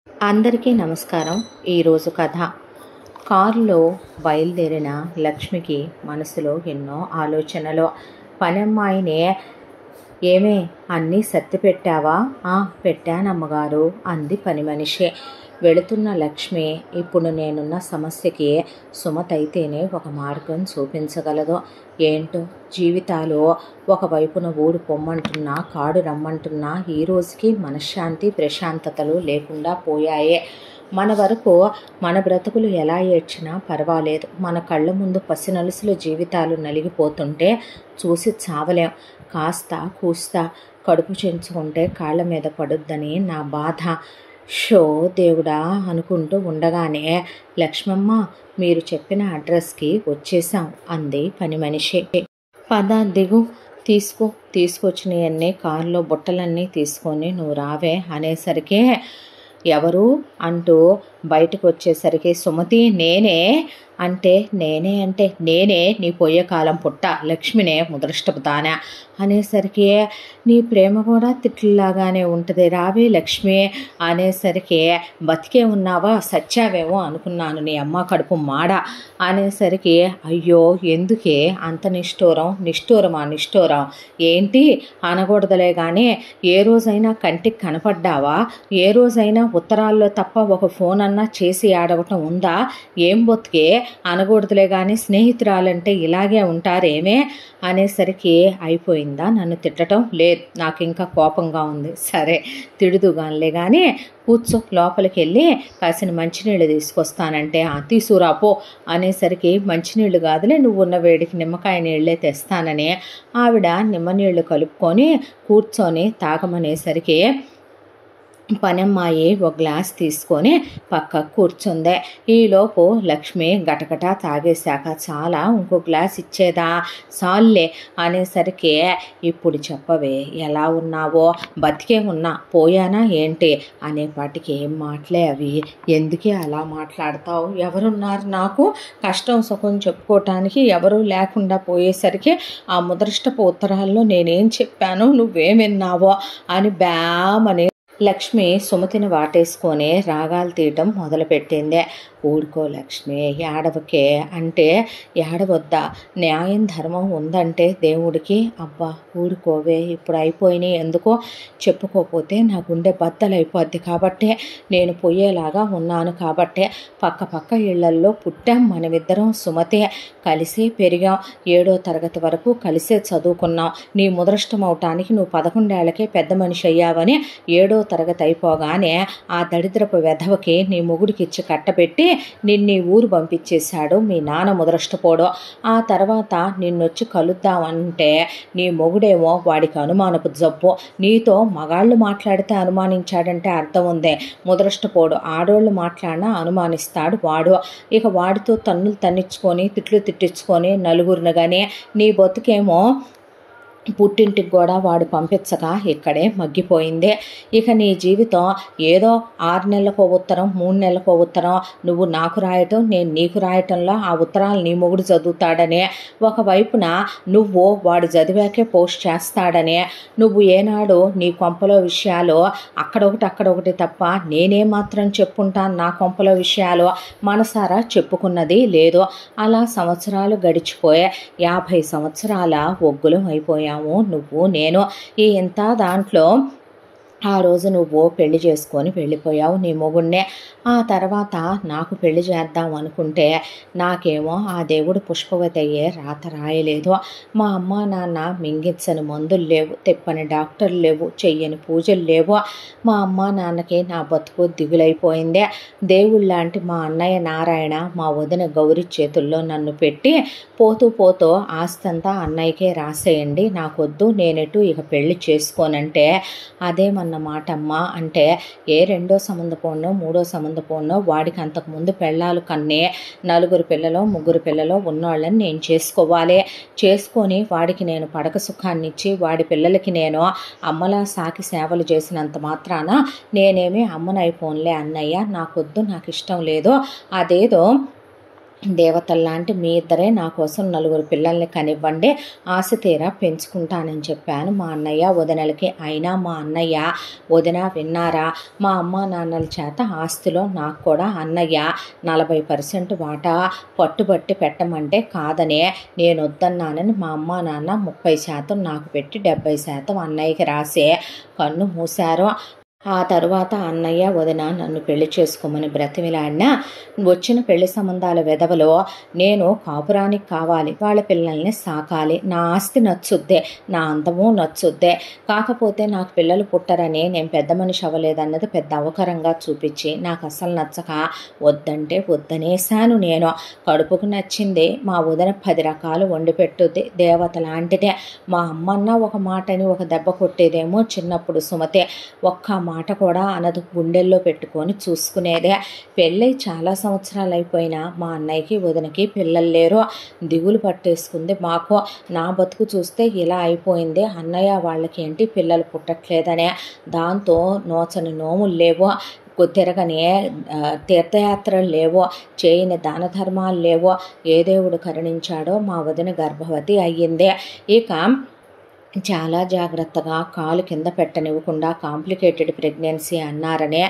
అందరికీ నమస్కారం. ఈరోజు కథ. కారులో బయలుదేరిన లక్ష్మికి మనసులో ఎన్నో ఆలోచనలు. పనమ్మాయినే, ఏమే అన్నీ సర్ది పెట్టావా? పెట్టానమ్మగారు అంది పని మనిషి. వెళుతున్న లక్ష్మి, ఇప్పుడు నేనున్న సమస్యకి సుమతైతేనే ఒక మార్గం చూపించగలదు. ఏంటో జీవితాలు ఒకవైపున ఊరు పొమ్మంటున్నా, కాడు రమ్మంటున్నా ఈ రోజుకి మనశ్శాంతి ప్రశాంతతలు లేకుండా పోయాయే. మన వరకు మన బ్రతుకులు ఎలా ఏడ్చినా పర్వాలేదు. మన కళ్ళ ముందు పసినలుసుల జీవితాలు నలిగిపోతుంటే చూసి చావలేం. కాస్త కూస్తా కడుపు చెంచుకుంటే కాళ్ళ మీద పడుద్దని నా బాధ. షో దేవుడా అనుకుంటూ ఉండగానే, లక్ష్మమ్మ, మీరు చెప్పిన అడ్రస్కి వచ్చేసాం అంది పని మనిషి. పద దిగు, తీసుకొచ్చినవన్నీ కారులో బుట్టలన్నీ తీసుకొని నువ్వు రావే అనేసరికి, ఎవరు అంటూ బయటకు వచ్చేసరికి, సుమతి నేనే నేనే నీ పోయే కాలం పుట్ట లక్ష్మినే ముదృష్టపుతానా అనేసరికి, నీ ప్రేమ కూడా తిట్లులాగానే ఉంటుంది, రావే లక్ష్మి అనేసరికి, బతికే ఉన్నావా సచ్చావేమో అనుకున్నాను, నీ అమ్మ కడుపు మాడ అనేసరికి, అయ్యో ఎందుకే అంత నిష్ఠూరం ఏంటి అనకూడదులే కానీ, ఏ రోజైనా కంటికి కనపడ్డావా? ఏ రోజైనా ఉత్తరాల్లో తప్ప ఒక ఫోన్ అన్నా చేసి ఆడవటం ఉందా? ఏం బొత్తికే అనకూడదులే కానీ, స్నేహితురాలంటే ఇలాగే ఉంటారేమే అనేసరికి, అయిపోయిందా నన్ను తిట్టడం? లేదు, నాకు ఇంకా కోపంగా ఉంది. సరే తిడుదుగానిలే కానీ కూర్చో, లోపలికి వెళ్ళి కాసిన మంచినీళ్ళు తీసుకొస్తానంటే, తీసుకురాపో అనేసరికి, మంచినీళ్ళు కాదులే, నువ్వు ఉన్న వేడికి నిమ్మకాయ నీళ్ళే తెస్తానని ఆవిడ నిమ్మనీళ్ళు కలుపుకొని కూర్చొని తాగమనేసరికి, పనమ్మాయి ఒక గ్లాస్ తీసుకొని పక్కకు కూర్చుందే. ఈలోపు లక్ష్మి గటగటా తాగేశాక, చాలా ఇంకో గ్లాస్ ఇచ్చేదా? సాల్లే అనేసరికి, ఇప్పుడు చెప్పవే ఎలా ఉన్నావో? బతికే ఉన్నా, పోయానా ఏంటి అనేపాటికి, ఏం మాటలే అవి, ఎందుకే అలా మాట్లాడతావు? ఎవరున్నారు నాకు? కష్టం సుఖం చెప్పుకోవటానికి ఎవరూ లేకుండా పోయేసరికి ఆ ముదృష్టపు ఉత్తరాల్లో నేనేం చెప్పాను, నువ్వేం విన్నావో అని బ్యామని లక్ష్మి సుమతిని వాటేసుకొని రాగాలు తీయటం మొదలుపెట్టింది. ఊడుకో లక్ష్మి, ఏడవకే అంటే, ఏడవద్దా? న్యాయం ధర్మం ఉందంటే దేవుడికి, అబ్బా ఊడుకోవే, ఇప్పుడు అయిపోయినాయి ఎందుకో, చెప్పుకోపోతే నా గుండె బద్దలైపోద్ది కాబట్టే, నేను పోయేలాగా ఉన్నాను కాబట్టే. పక్క ఇళ్లల్లో పుట్టాం మనమిద్దరం సుమతే, కలిసే పెరిగాం, 7వ తరగతి వరకు కలిసే చదువుకున్నాం. నీ ముదృష్టం అవటానికి నువ్వు 11 ఏళ్లకే పెద్ద మనిషి అయ్యావని 7వ తరగతి అయిపోగానే ఆ దరిద్రపు వెధవకి నీ మొగుడికిచ్చి కట్టబెట్టి నిన్ను ఊరు పంపించేశాడు మీ నాన్న ముదృష్టపోడు. ఆ తర్వాత నిన్నొచ్చి కలుద్దామంటే నీ మొగుడేమో వాడికి అనుమానపు జబ్బు. నీతో మగాళ్ళు మాట్లాడితే అనుమానించాడంటే అర్థం ఉంది. ముదృష్టపోడు ఆడోళ్ళు మాట్లాడినా అనుమానిస్తాడు వాడు. ఇక వాడితో తన్నులు తన్నించుకొని తిట్లు తిట్టించుకొని నలుగురిని కానీ, నీ బతుకేమో పుట్టింటికి కూడా వాడు పంపించక ఇక్కడే మగ్గిపోయింది. ఇక నీ జీవితం ఏదో 6 నెలలకో ఉత్తరం, 3 నెలలకో ఉత్తరం నువ్వు నాకు రాయటం, నేను నీకు రాయటంలో ఆ ఉత్తరాలు నీ మొగుడు చదువుతాడనే, ఒకవైపున నువ్వు వాడు చదివాకే పోస్ట్ చేస్తాడనే, నువ్వు ఏనాడు నీ కొంపలో విషయాలు అక్కడొకటి తప్ప నేనే మాత్రం చెప్పుంటాను నా కొంపలో విషయాలు మనసారా చెప్పుకున్నది లేదు. అలా సంవత్సరాలు గడిచిపోయే 50 సంవత్సరాల ఒగ్గులం అయిపోయాము నువ్వు నేను. ఈ ఇంత దాంట్లో ఆ రోజు నువ్వు పెళ్లి చేసుకొని వెళ్ళిపోయావు నీ మొగుడినే. ఆ తర్వాత నాకు పెళ్లి చేద్దాం అనుకుంటే నాకేమో ఆ దేవుడు పుష్పవతి అయ్యే రాత రాయలేదు. మా అమ్మ నాన్న మింగించని మందులు లేవు, తెప్పని డాక్టర్లు లేవు, చెయ్యని పూజలు లేవు. మా అమ్మ నాన్నకి నా బతుకు దిగులైపోయిందే. దేవుళ్ళలాంటి మా అన్నయ్య నారాయణ, మా వదిన గౌరి చేతుల్లో నన్ను పెట్టి, పోతూ ఆస్తంతా అన్నయ్యకే రాసేయండి, నాకొద్దు, నేనెటు ఇక పెళ్లి చేసుకోనంటే, అదేమన్నా మాటమ్మా అంటే, ఏ 2వ సంబంధపోనో 3వ సంబంధపోనో వాడికి అంతకుముందు పెళ్ళాలు కన్నే 4 పిల్లలో 3 పిల్లలో ఉన్నోళ్ళని నేను చేసుకొని వాడికి నేను పడక సుఖాన్నిచ్చి వాడి పిల్లలకి నేను అమ్మలా సాకి సేవలు చేసినంత మాత్రాన నేనేమి అమ్మనైపోన్లే అన్నయ్య, నాకొద్దు, నాకు ఇష్టం లేదు, అదేదో దేవతల్లాంటి మీ ఇద్దరే నా కోసం 4 పిల్లల్ని కనివ్వండి, ఆశ తీరా పెంచుకుంటానని చెప్పాను మా అన్నయ్య వదినలకి. అయినా మా అన్నయ్య వదిన విన్నారా? మా అమ్మ నాన్నల చేత ఆస్తిలో నాకు కూడా అన్నయ్య 40% వాటా పట్టుబట్టి పెట్టమంటే కాదనే నేను వద్దన్నానని మా అమ్మ నాన్న 30% నాకు పెట్టి 70% అన్నయ్యకి రాసే కన్ను మూశారు. ఆ తరువాత అన్నయ్య వదిన నన్ను పెళ్లి చేసుకోమని బ్రతిమిలాడినా వచ్చిన పెళ్లి సంబంధాల వెధవలో నేను కాపురానికి కావాలి, వాళ్ళ పిల్లల్ని సాకాలి, నా ఆస్తి నచ్చుద్దే, నా అందము నచ్చుద్దే, కాకపోతే నాకు పిల్లలు పుట్టరని నేను పెద్ద మనిషి అవ్వలేదన్నది పెద్ద అవకరంగా చూపించి నాకు అసలు నచ్చక వద్దంటే వద్దనేశాను. నేను కడుపుకు నచ్చింది మా వదిన 10 రకాలు వండి పెట్టుద్ది, దేవత లాంటిదే. మా అమ్మన్న ఒక మాటని ఒక దెబ్బ కొట్టేదేమో చిన్నప్పుడు సుమతే, ఒక్క మాట కూడా అనదు, గుండెల్లో పెట్టుకొని చూసుకునేదే. పెళ్ళై చాలా సంవత్సరాలు అయిపోయినా మా అన్నయ్యకి వదినకి పిల్లలు లేరు. దిగులు పట్టేసుకుంది మాకు. నా బతుకు చూస్తే ఇలా అయిపోయింది, అన్నయ్య వాళ్ళకి ఏంటి పిల్లలు పుట్టట్లేదనే. దాంతో నోచని నోములు లేవు, తిరగని తీర్థయాత్రలు లేవో, చేయని దాన ధర్మాలు లేవో. ఏ దేవుడు కరుణించాడో మా వదిన గర్భవతి అయ్యిందే. ఇక చాలా జాగ్రత్తగా కాలు కింద పెట్టనివ్వకుండా కాంప్లికేటెడ్ ప్రెగ్నెన్సీ అన్నారనే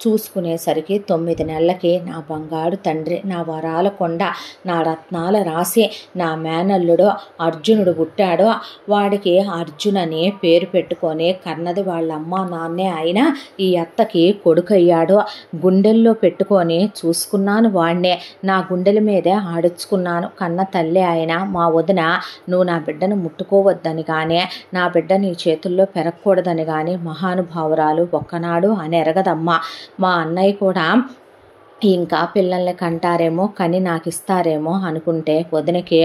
చూసుకునేసరికి 9 నెలలకి నా బంగారు తండ్రి, నా వరాల కొండ, నా రత్నాల రాసి, నా మేనల్లుడు అర్జునుడు పుట్టాడు. వాడికి అర్జున్ అని పేరు పెట్టుకొని కన్నది వాళ్ళ అమ్మ నాన్నే అయినా ఈ అత్తకి కొడుకయ్యాడు. గుండెల్లో పెట్టుకొని చూసుకున్నాను వాడినే, నా గుండెల మీదే ఆడించుకున్నాను. కన్న తల్లి అయినా మా వదిన నువ్వు నా బిడ్డను ముట్టుకోవద్దని కానీ, నా బిడ్డ నీ చేతుల్లో పెరగకూడదని కానీ మహానుభావురాలు ఒక్కనాడు అని ఎరగదమ్మా. మా అన్నయ్య కూడా ఇంకా పిల్లల్ని కంటారేమో, కని నాకు ఇస్తారేమో అనుకుంటే వదినకి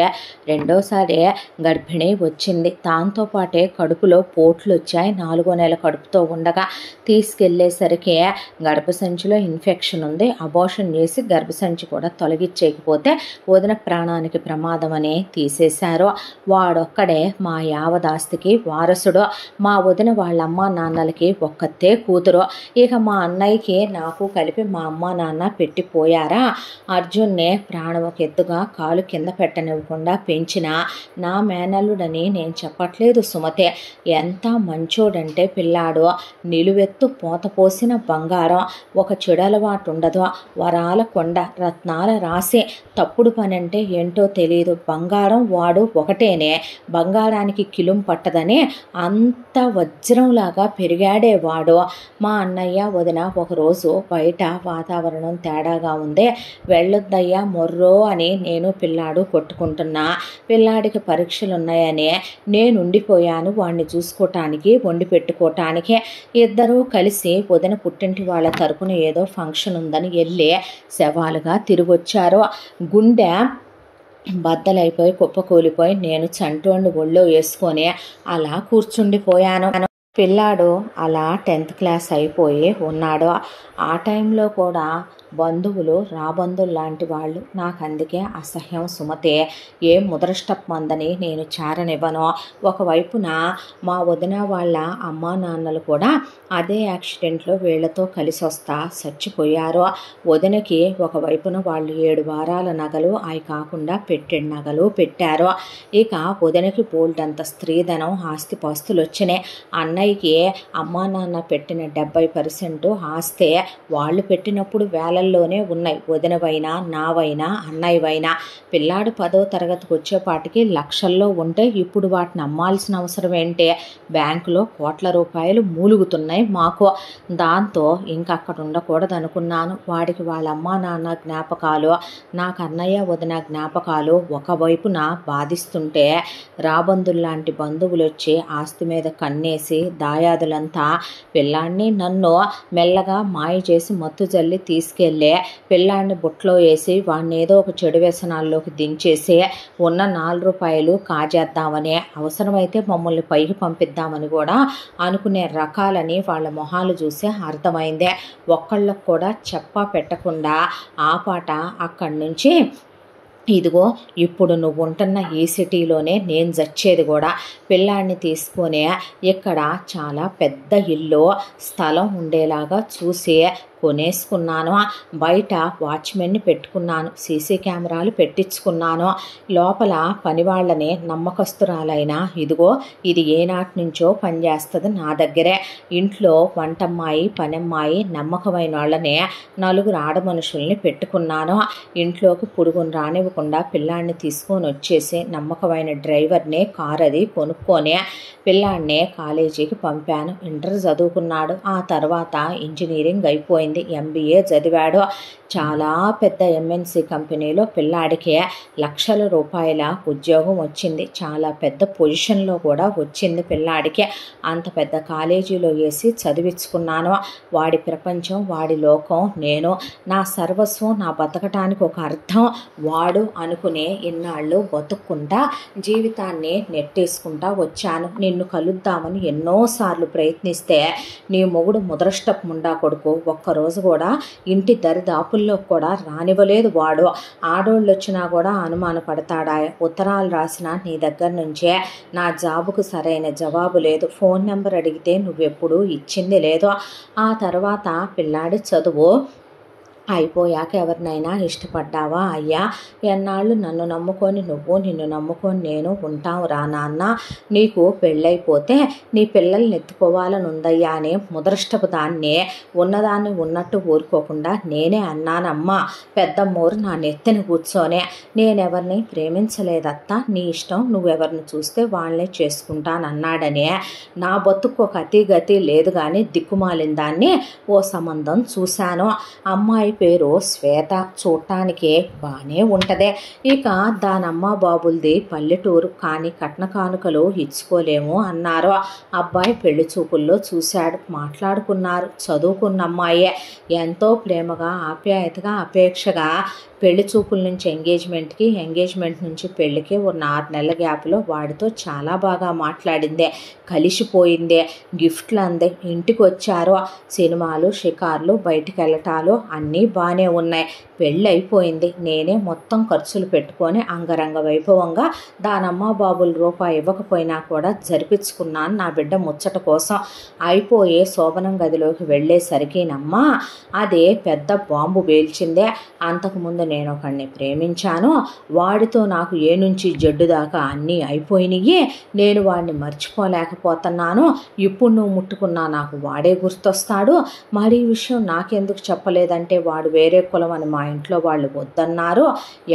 రెండోసారి గర్భిణి వచ్చింది. దాంతోపాటే కడుపులో పోట్లు వచ్చాయి. 4వ నెల కడుపుతో ఉండగా తీసుకెళ్లేసరికి గర్భసంచిలో ఇన్ఫెక్షన్ ఉంది, అబార్షన్ చేసి గర్భసంచి కూడా తొలగించేయకపోతే వదిన ప్రాణానికి ప్రమాదం అని తీసేశారు. వాడొక్కడే మా యావదాస్తికి వారసుడు. మా వదిన వాళ్ళ అమ్మ నాన్నలకి ఒక్కతే కూతురు. ఇక మా అన్నయ్యకి నాకు కలిపి మా అమ్మ నాన్న పెట్టిపోయారా. అర్జున్నే ప్రాణం ఒక ఎత్తుగా కాలు కింద పెట్టనివ్వకుండా పెంచిన నా మేనల్లుడని నేను చెప్పట్లేదు సుమతే. ఎంత మంచోడంటే పిల్లాడు, నిలువెత్తు పోత పోసిన బంగారం, ఒక చెడలవాటు ఉండదు, వరాల కొండ, రత్నాల రాసి. తప్పుడు పని అంటే ఏంటో తెలియదు, బంగారం వాడు ఒకటేనే, బంగారానికి కిలుం పట్టదని అంత వజ్రంలాగా పెరిగాడే వాడు. మా అన్నయ్య వదిన ఒకరోజు బయట వాతావరణం తేడాగా ఉంది, వెళ్ళొద్దయ్యా మొర్రో అని నేను పిల్లాడు కొట్టుకుంటున్నా. పిల్లాడికి పరీక్షలు ఉన్నాయని నేను ఉండిపోయాను వాడిని చూసుకోవటానికి, వండి పెట్టుకోవటానికి. ఇద్దరూ కలిసి వదిన పుట్టింటి వాళ్ళ తరపున ఏదో ఫంక్షన్ ఉందని వెళ్ళి శవాలుగా తిరిగొచ్చారు. గుండె బద్దలైపోయి కుప్పకూలిపోయి నేను చంటోండి ఒళ్ళో వేసుకొని అలా కూర్చుండిపోయాను. పిల్లాడు అలా 10th క్లాస్ అయిపోయి ఉన్నాడు. ఆ టైంలో కూడా బంధువులు రాబంధువులు లాంటి వాళ్ళు. నాకు అందుకే అసహ్యం సుమతే. ఏ ముదరష్టమందని నేను చారనివ్వను. ఒకవైపున మా వదిన వాళ్ళ అమ్మా నాన్నలు కూడా అదే యాక్సిడెంట్లో వీళ్లతో కలిసి వస్తా చచ్చిపోయారు. వదినకి ఒకవైపున వాళ్ళు 7 వారాల నగలు, అవి కాకుండా పెట్టెడు నగలు పెట్టారు. ఇక వదినకి బోల్డంత స్త్రీధనం, ఆస్తిపాస్తులు వచ్చినాయి. అన్నయ్యకి అమ్మా నాన్న పెట్టిన 70% ఆస్తే వాళ్ళు పెట్టినప్పుడు వేలల్లోనే ఉన్నాయి. వదినవైనా, నావైనా, అన్నయ్యవైనా. పిల్లాడు 10వ తరగతికి వచ్చేపాటికి లక్షల్లో ఉంటే ఇప్పుడు వాటిని అమ్మాల్సిన అవసరం ఏంటి? బ్యాంకులో కోట్ల రూపాయలు మూలుగుతున్నాయి మాకు. దాంతో ఇంకా అక్కడ ఉండకూడదు అనుకున్నాను. వాడికి వాళ్ళ అమ్మా నాన్న జ్ఞాపకాలు, నాకు అన్నయ్య వదిన జ్ఞాపకాలు ఒకవైపున బాధిస్తుంటే, రాబంధుల్లాంటి బంధువులు వచ్చి ఆస్తి మీద కన్నేసి దాయాదులంతా పిల్లాడిని నన్ను మెల్లగా మాయ చేసి మత్తు జల్లి తీసుకెళ్ళి పిల్లాడిని బుట్టలో వేసి వాడిని ఏదో ఒక చెడు వ్యసనాల్లోకి దించేసి ఉన్న 4 రూపాయలు కాజేద్దామని, అవసరమైతే మమ్మల్ని పైకి పంపిద్దామని కూడా అనుకునే రకాలని వాళ్ళ మొహాలు చూసి అర్థమైందే. ఒక్కళ్ళకు కూడా చెప్పా పెట్టకుండా ఆ పాట అక్కడి నుంచి ఇదిగో ఇప్పుడు నువ్వు ఉంటున్న ఈ సిటీలోనే నేను చచ్చేది కూడా. పిల్లాడిని తీసుకొని ఇక్కడ చాలా పెద్ద ఇల్లు, స్థలం ఉండేలాగా చూసి కొనేసుకున్నాను. బయట వాచ్మెన్ని పెట్టుకున్నాను, సీసీ కెమెరాలు పెట్టించుకున్నాను. లోపల పనివాళ్ళనే నమ్మకస్తురాలైన ఇదిగో ఇది ఏనాటి నుంచో పనిచేస్తుంది నా దగ్గరే. ఇంట్లో వంటమ్మాయి పనమ్మాయి నమ్మకమైన వాళ్ళనే నలుగురు ఆడమనుషుల్ని పెట్టుకున్నాను. ఇంట్లోకి పురుగును రానివ్వకుండా పిల్లాడిని తీసుకొని వచ్చేసి నమ్మకమైన డ్రైవర్నే కారు అది కొనుక్కొని పిల్లాడినే కాలేజీకి పంపాను. ఇంటర్ చదువుకున్నాడు. ఆ తర్వాత ఇంజనీరింగ్ అయిపోయింది, MBA చదివాడు. చాలా పెద్ద MNC కంపెనీలో పిల్లాడికి లక్షల రూపాయల ఉద్యోగం వచ్చింది. చాలా పెద్ద పొజిషన్లో కూడా వచ్చింది పిల్లాడికి. అంత పెద్ద కాలేజీలో వేసి చదివించుకున్నాను. వాడి ప్రపంచం, వాడి లోకం నేను. నా సర్వస్వం, నా బతకటానికి ఒక అర్థం వాడు అనుకునే ఇన్నాళ్ళు బతుక్కుంటా జీవితాన్ని నెట్టేసుకుంటా వచ్చాను. నిన్ను కలుద్దామని ఎన్నోసార్లు ప్రయత్నిస్తే నీ మొగుడు ముదరష్టపు ముండా కొడుకు ఒక్కరోజు కూడా ఇంటి దరిదాపుల్లో కూడా రానివ్వలేదు వాడు. ఆడోళ్ళు వచ్చినా కూడా అనుమానపడతాడా? ఉత్తరాలు రాసినా నీ దగ్గర నుంచే. నా జాబుకు సరైన జవాబు లేదు. ఫోన్ నెంబర్ అడిగితే నువ్వెప్పుడూ ఇచ్చింది లేదు. ఆ తర్వాత పిల్లాడి చదువు అయిపోయాక ఎవరినైనా ఇష్టపడ్డావా అయ్యా? ఎన్నాళ్ళు నన్ను నమ్ముకొని నువ్వు, నిన్ను నమ్ముకొని నేను ఉంటావు రా నాన్న. నీకు పెళ్ళైపోతే నీ పిల్లల్ని ఎత్తుకోవాలని ఉందయ్యా అని ముదరష్టపు దాన్నే ఉన్నదాన్ని ఉన్నట్టు ఊరుకోకుండా నేనే అన్నానమ్మా. పెద్దమ్మోరు నా నెత్తిని కూర్చోనే. నేనెవరిని ప్రేమించలేదత్తా, నీ ఇష్టం, నువ్వెవరిని చూస్తే వాళ్ళనే చేసుకుంటానన్నాడనే. నా బతుకు ఒక అతిగతి లేదు కానీ దిక్కుమాలిన దాన్ని ఓ సంబంధం చూశాను. అమ్మాయి పేరు శ్వేత, చూడటానికే బాగానే ఉంటదే. ఇక దానమ్మ బాబులది పల్లెటూరు, కానీ కట్న కానుకలు ఇచ్చుకోలేము అన్నారు. అబ్బాయి పెళ్లి చూపుల్లో చూశాడు, మాట్లాడుకున్నారు. చదువుకున్న అమ్మాయే. ఎంతో ప్రేమగా, ఆప్యాయతగా, అపేక్షగా పెళ్లి చూపుల నుంచి ఎంగేజ్మెంట్కి, ఎంగేజ్మెంట్ నుంచి పెళ్లికి ఉన్న 6 నెలల గ్యాప్లో వాడితో చాలా బాగా మాట్లాడిందే, కలిసిపోయిందే, గిఫ్ట్లు అందే, ఇంటికి వచ్చారు. సినిమాలు, షికార్లు, బయటికి వెళ్ళటాలు అన్నీ బాగానే ఉన్నాయి. పెళ్ళి అయిపోయింది. నేనే మొత్తం ఖర్చులు పెట్టుకొని అంగరంగ వైభవంగా దానమ్మ బాబులు రూపాయి ఇవ్వకపోయినా కూడా జరిపించుకున్నాను నా బిడ్డ ముచ్చట కోసం. అయిపోయే శోభనం గదిలోకి వెళ్ళేసరికినమ్మా అదే పెద్ద బాంబు పేల్చిందే. అంతకుముందు నేను ఒకడిని ప్రేమించాను. వాడితో నాకు ఏ నుంచి జడ్డు దాకా అన్నీ అయిపోయినాయి. నేను వాడిని మర్చిపోలేకపోతున్నాను. ఇప్పుడు నువ్వు ముట్టుకున్నా నాకు వాడే గుర్తొస్తాడు. మరి ఈ విషయం నాకెందుకు చెప్పలేదంటే వాడు వేరే కులం అని మా ఇంట్లో వాళ్ళు వద్దన్నారు.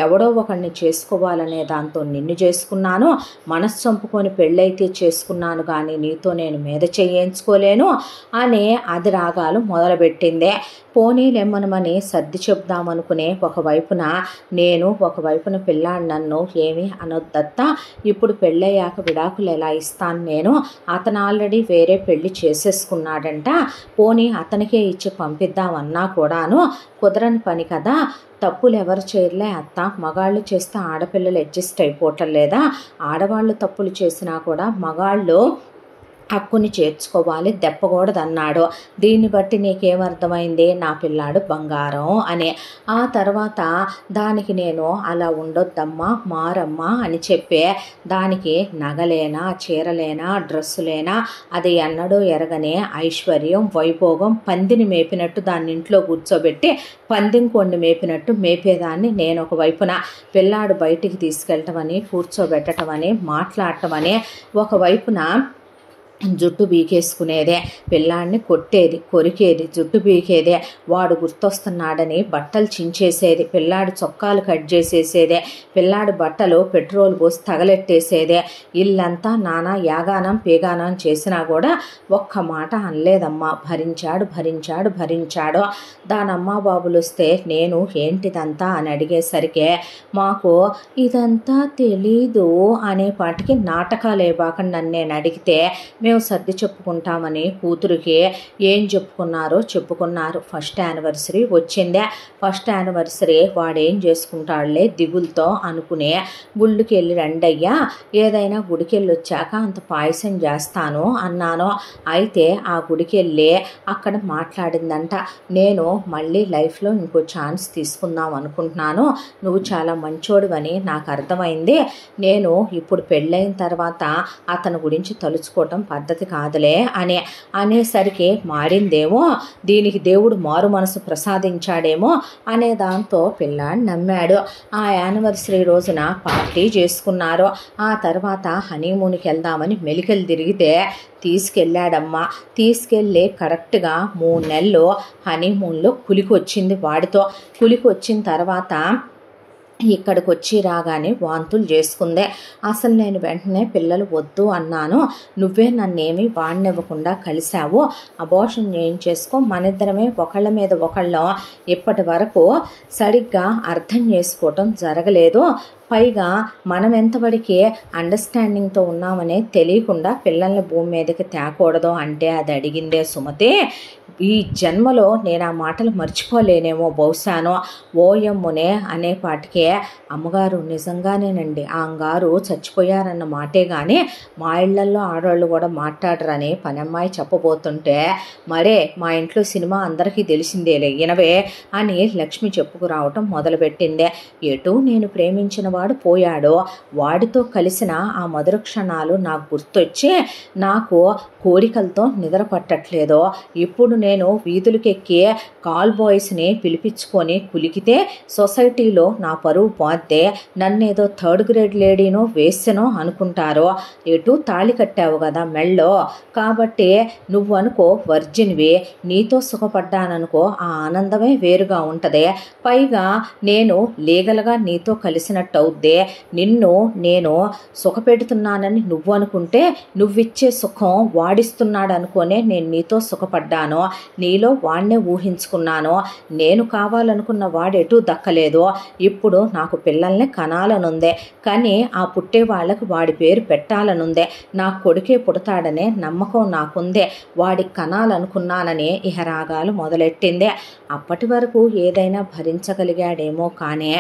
ఎవడో ఒకడిని చేసుకోవాలనే దాంతో నిన్ను చేసుకున్నాను. మనసు చంపుకొని పెళ్ళైతే చేసుకున్నాను కానీ నీతో నేను మీద చేయించుకోలేను అనే అది రాగాలు మొదలుపెట్టిందే. పోనీలెమ్మనమని సర్ది చెప్దామనుకునే ఒకవైపున నేను, ఒకవైపున పిల్లాడు నన్ను ఏమీ అనొద్దత్తా, ఇప్పుడు పెళ్ళయ్యాక విడాకులు ఎలా ఇస్తాను నేను? అతను ఆల్రెడీ వేరే పెళ్లి చేసేసుకున్నాడంట. పోనీ అతనికే ఇచ్చి పంపిద్దామన్నా కూడాను కుదరని పని కదా. తప్పులు ఎవరు చేయలే అత్త, మగాళ్ళు చేస్తే ఆడపిల్లలు అడ్జస్ట్ అయిపోవటం లేదా? ఆడవాళ్ళు తప్పులు చేసినా కూడా మగాళ్ళు హక్కుని చేర్చుకోవాలి, దెప్పకూడదన్నాడు. దీన్ని బట్టి నీకేమర్థమైంది? నా పిల్లాడు బంగారం అని. ఆ తర్వాత దానికి నేను అలా ఉండొద్దమ్మా, మారమ్మా అని చెప్పే దానికి నగలేనా, చీరలేనా, డ్రెస్సులేనా, అది ఎన్నడూ ఎరగనే ఐశ్వర్యం, వైభోగం, పందిని మేపినట్టు దాన్ని ఇంట్లో కూర్చోబెట్టి పందింకొండి మేపినట్టు మేపేదాన్ని నేను. ఒకవైపున పిల్లాడు బయటికి తీసుకెళ్ళటం అని, కూర్చోబెట్టడం అని, మాట్లాడటం అని, ఒకవైపున జుట్టు బీకేసుకునేదే, పిల్లాడిని కొట్టేది, కొరికేది, జుట్టు బీకేదే, వాడు గుర్తొస్తున్నాడని బట్టలు చించేసేది, పిల్లాడి చొక్కాలు కట్ చేసేసేదే, పిల్లాడి బట్టలు పెట్రోల్ పోసి తగలెట్టేసేదే. ఇల్లంతా నానా యాగానం పేగానం చేసినా కూడా ఒక్క మాట అనలేదమ్మా. భరించాడు భరించాడు భరించాడు. దానమ్మ బాబులు వస్తే నేను ఏంటిదంతా అని అడిగేసరికి మాకు ఇదంతా తెలీదు అనేపాటికి నాటకాలే బాకండి అని నేను అడిగితే మేము సర్ది చెప్పుకుంటామని కూతురికి ఏం చెప్పుకున్నారో చెప్పుకున్నారు. ఫస్ట్ యానివర్సరీ వచ్చిందే. ఫస్ట్ యానివర్సరీ వాడేం చేసుకుంటాడులే దిగులతో అనుకునే గుళ్ళకి వెళ్ళి రండయ్యా, ఏదైనా గుడికి వెళ్ళి వచ్చాక అంత పాయసం చేస్తాను అన్నాను. అయితే ఆ గుడికి వెళ్ళి అక్కడ మాట్లాడిందంట, నేను మళ్ళీ లైఫ్లో ఇంకో ఛాన్స్ తీసుకుందాం అనుకుంటున్నాను, నువ్వు చాలా మంచోడివని నాకు అర్థమైంది, నేను ఇప్పుడు పెళ్ళైన తర్వాత అతని గురించి తలుచుకోవటం పద్ధతి కాదులే అనేసరికి మారిందేమో, దీనికి దేవుడు మారు మనసు ప్రసాదించాడేమో అనే దాంతో పిల్లాడు నమ్మాడు. ఆ యానివర్సరీ రోజున పార్టీ చేసుకున్నారు. ఆ తర్వాత హనీమూన్కి వెళ్దామని మెలికలు తిరిగితే తీసుకెళ్ళాడమ్మా. తీసుకెళ్ళి కరెక్ట్గా 3 నెలలు హనీమూన్లో కులికి వచ్చింది. వాడితో కులికి వచ్చిన తర్వాత ఇక్కడికి వచ్చి రాగానే వాంతులు చేసుకుందే. అసలు నేను వెంటనే పిల్లలు వద్దు అన్నాను. నువ్వే నన్నేమి వాడినివ్వకుండా కలిసావు, అబార్షన్ చేయించేసుకో, మనిద్దరమే ఒకళ్ళ మీద ఒకళ్ళం ఇప్పటి వరకు సరిగ్గా అర్థం చేసుకోవటం జరగలేదు. పైగా మనం ఎంతవరకు అండర్స్టాండింగ్తో ఉన్నామనే తెలియకుండా పిల్లల్ని భూమి మీదకి తేకూడదు అంటే అది అడిగిందే సుమతి. ఈ జన్మలో నేను ఆ మాటలు మర్చిపోలేనేమో బహుశానో. ఓయమ్మునే అనేపాటికే అమ్మగారు నిజంగానేనండి, ఆ అంగారు చచ్చిపోయారన్న మాటే కానీ మా ఇళ్లల్లో ఆడవాళ్ళు కూడా మాట్లాడరని పనమ్మాయి చెప్పబోతుంటే, మరే మా ఇంట్లో సినిమా అందరికీ తెలిసిందేలే ఇనవే అని లక్ష్మి చెప్పుకురావటం మొదలుపెట్టిందే. ఎటు నేను ప్రేమించిన వాడు పోయాడో, వాడితో కలిసిన ఆ మధుర క్షణాలు నాకు గుర్తొచ్చి నాకు కోరికలతో నిద్ర పట్టట్లేదో. ఇప్పుడు నేను వీధులకెక్కి కాల్ బాయ్స్ని పిలిపించుకొని కులికితే సొసైటీలో నా పరువు పోతే నన్నేదో 3rd గ్రేడ్ లేడీనో వేసెనో అనుకుంటారో. ఎటు తాళి కట్టావు కదా మెళ్ళో, కాబట్టి నువ్వు అనుకో వర్జిన్వి, నీతో సుఖపడ్డాననుకో ఆ ఆనందమే వేరుగా ఉంటుంది. పైగా నేను లీగల్గా నీతో కలిసినట్టు అవుద్దే. నిన్ను నేను సుఖపెడుతున్నానని నువ్వు అనుకుంటే నువ్విచ్చే సుఖం వాడిస్తున్నాడు అనుకోనే నేను నీతో సుఖపడ్డాను. నీలో వాడినే ఊహించుకున్నాను. నేను కావాలనుకున్న వాడెటూ దక్కలేదు. ఇప్పుడు నాకు పిల్లల్ని కనాలనుందే, కానీ ఆ పుట్టే వాళ్ళకి వాడి పేరు పెట్టాలనుందే. నా కొడుకే పుడతాడనే నమ్మకం నాకుందే. వాడికి కనాలనుకున్నానని ఇహ రాగాలు మొదలెట్టిందే. అప్పటి వరకు ఏదైనా భరించగలిగాడేమో కానీ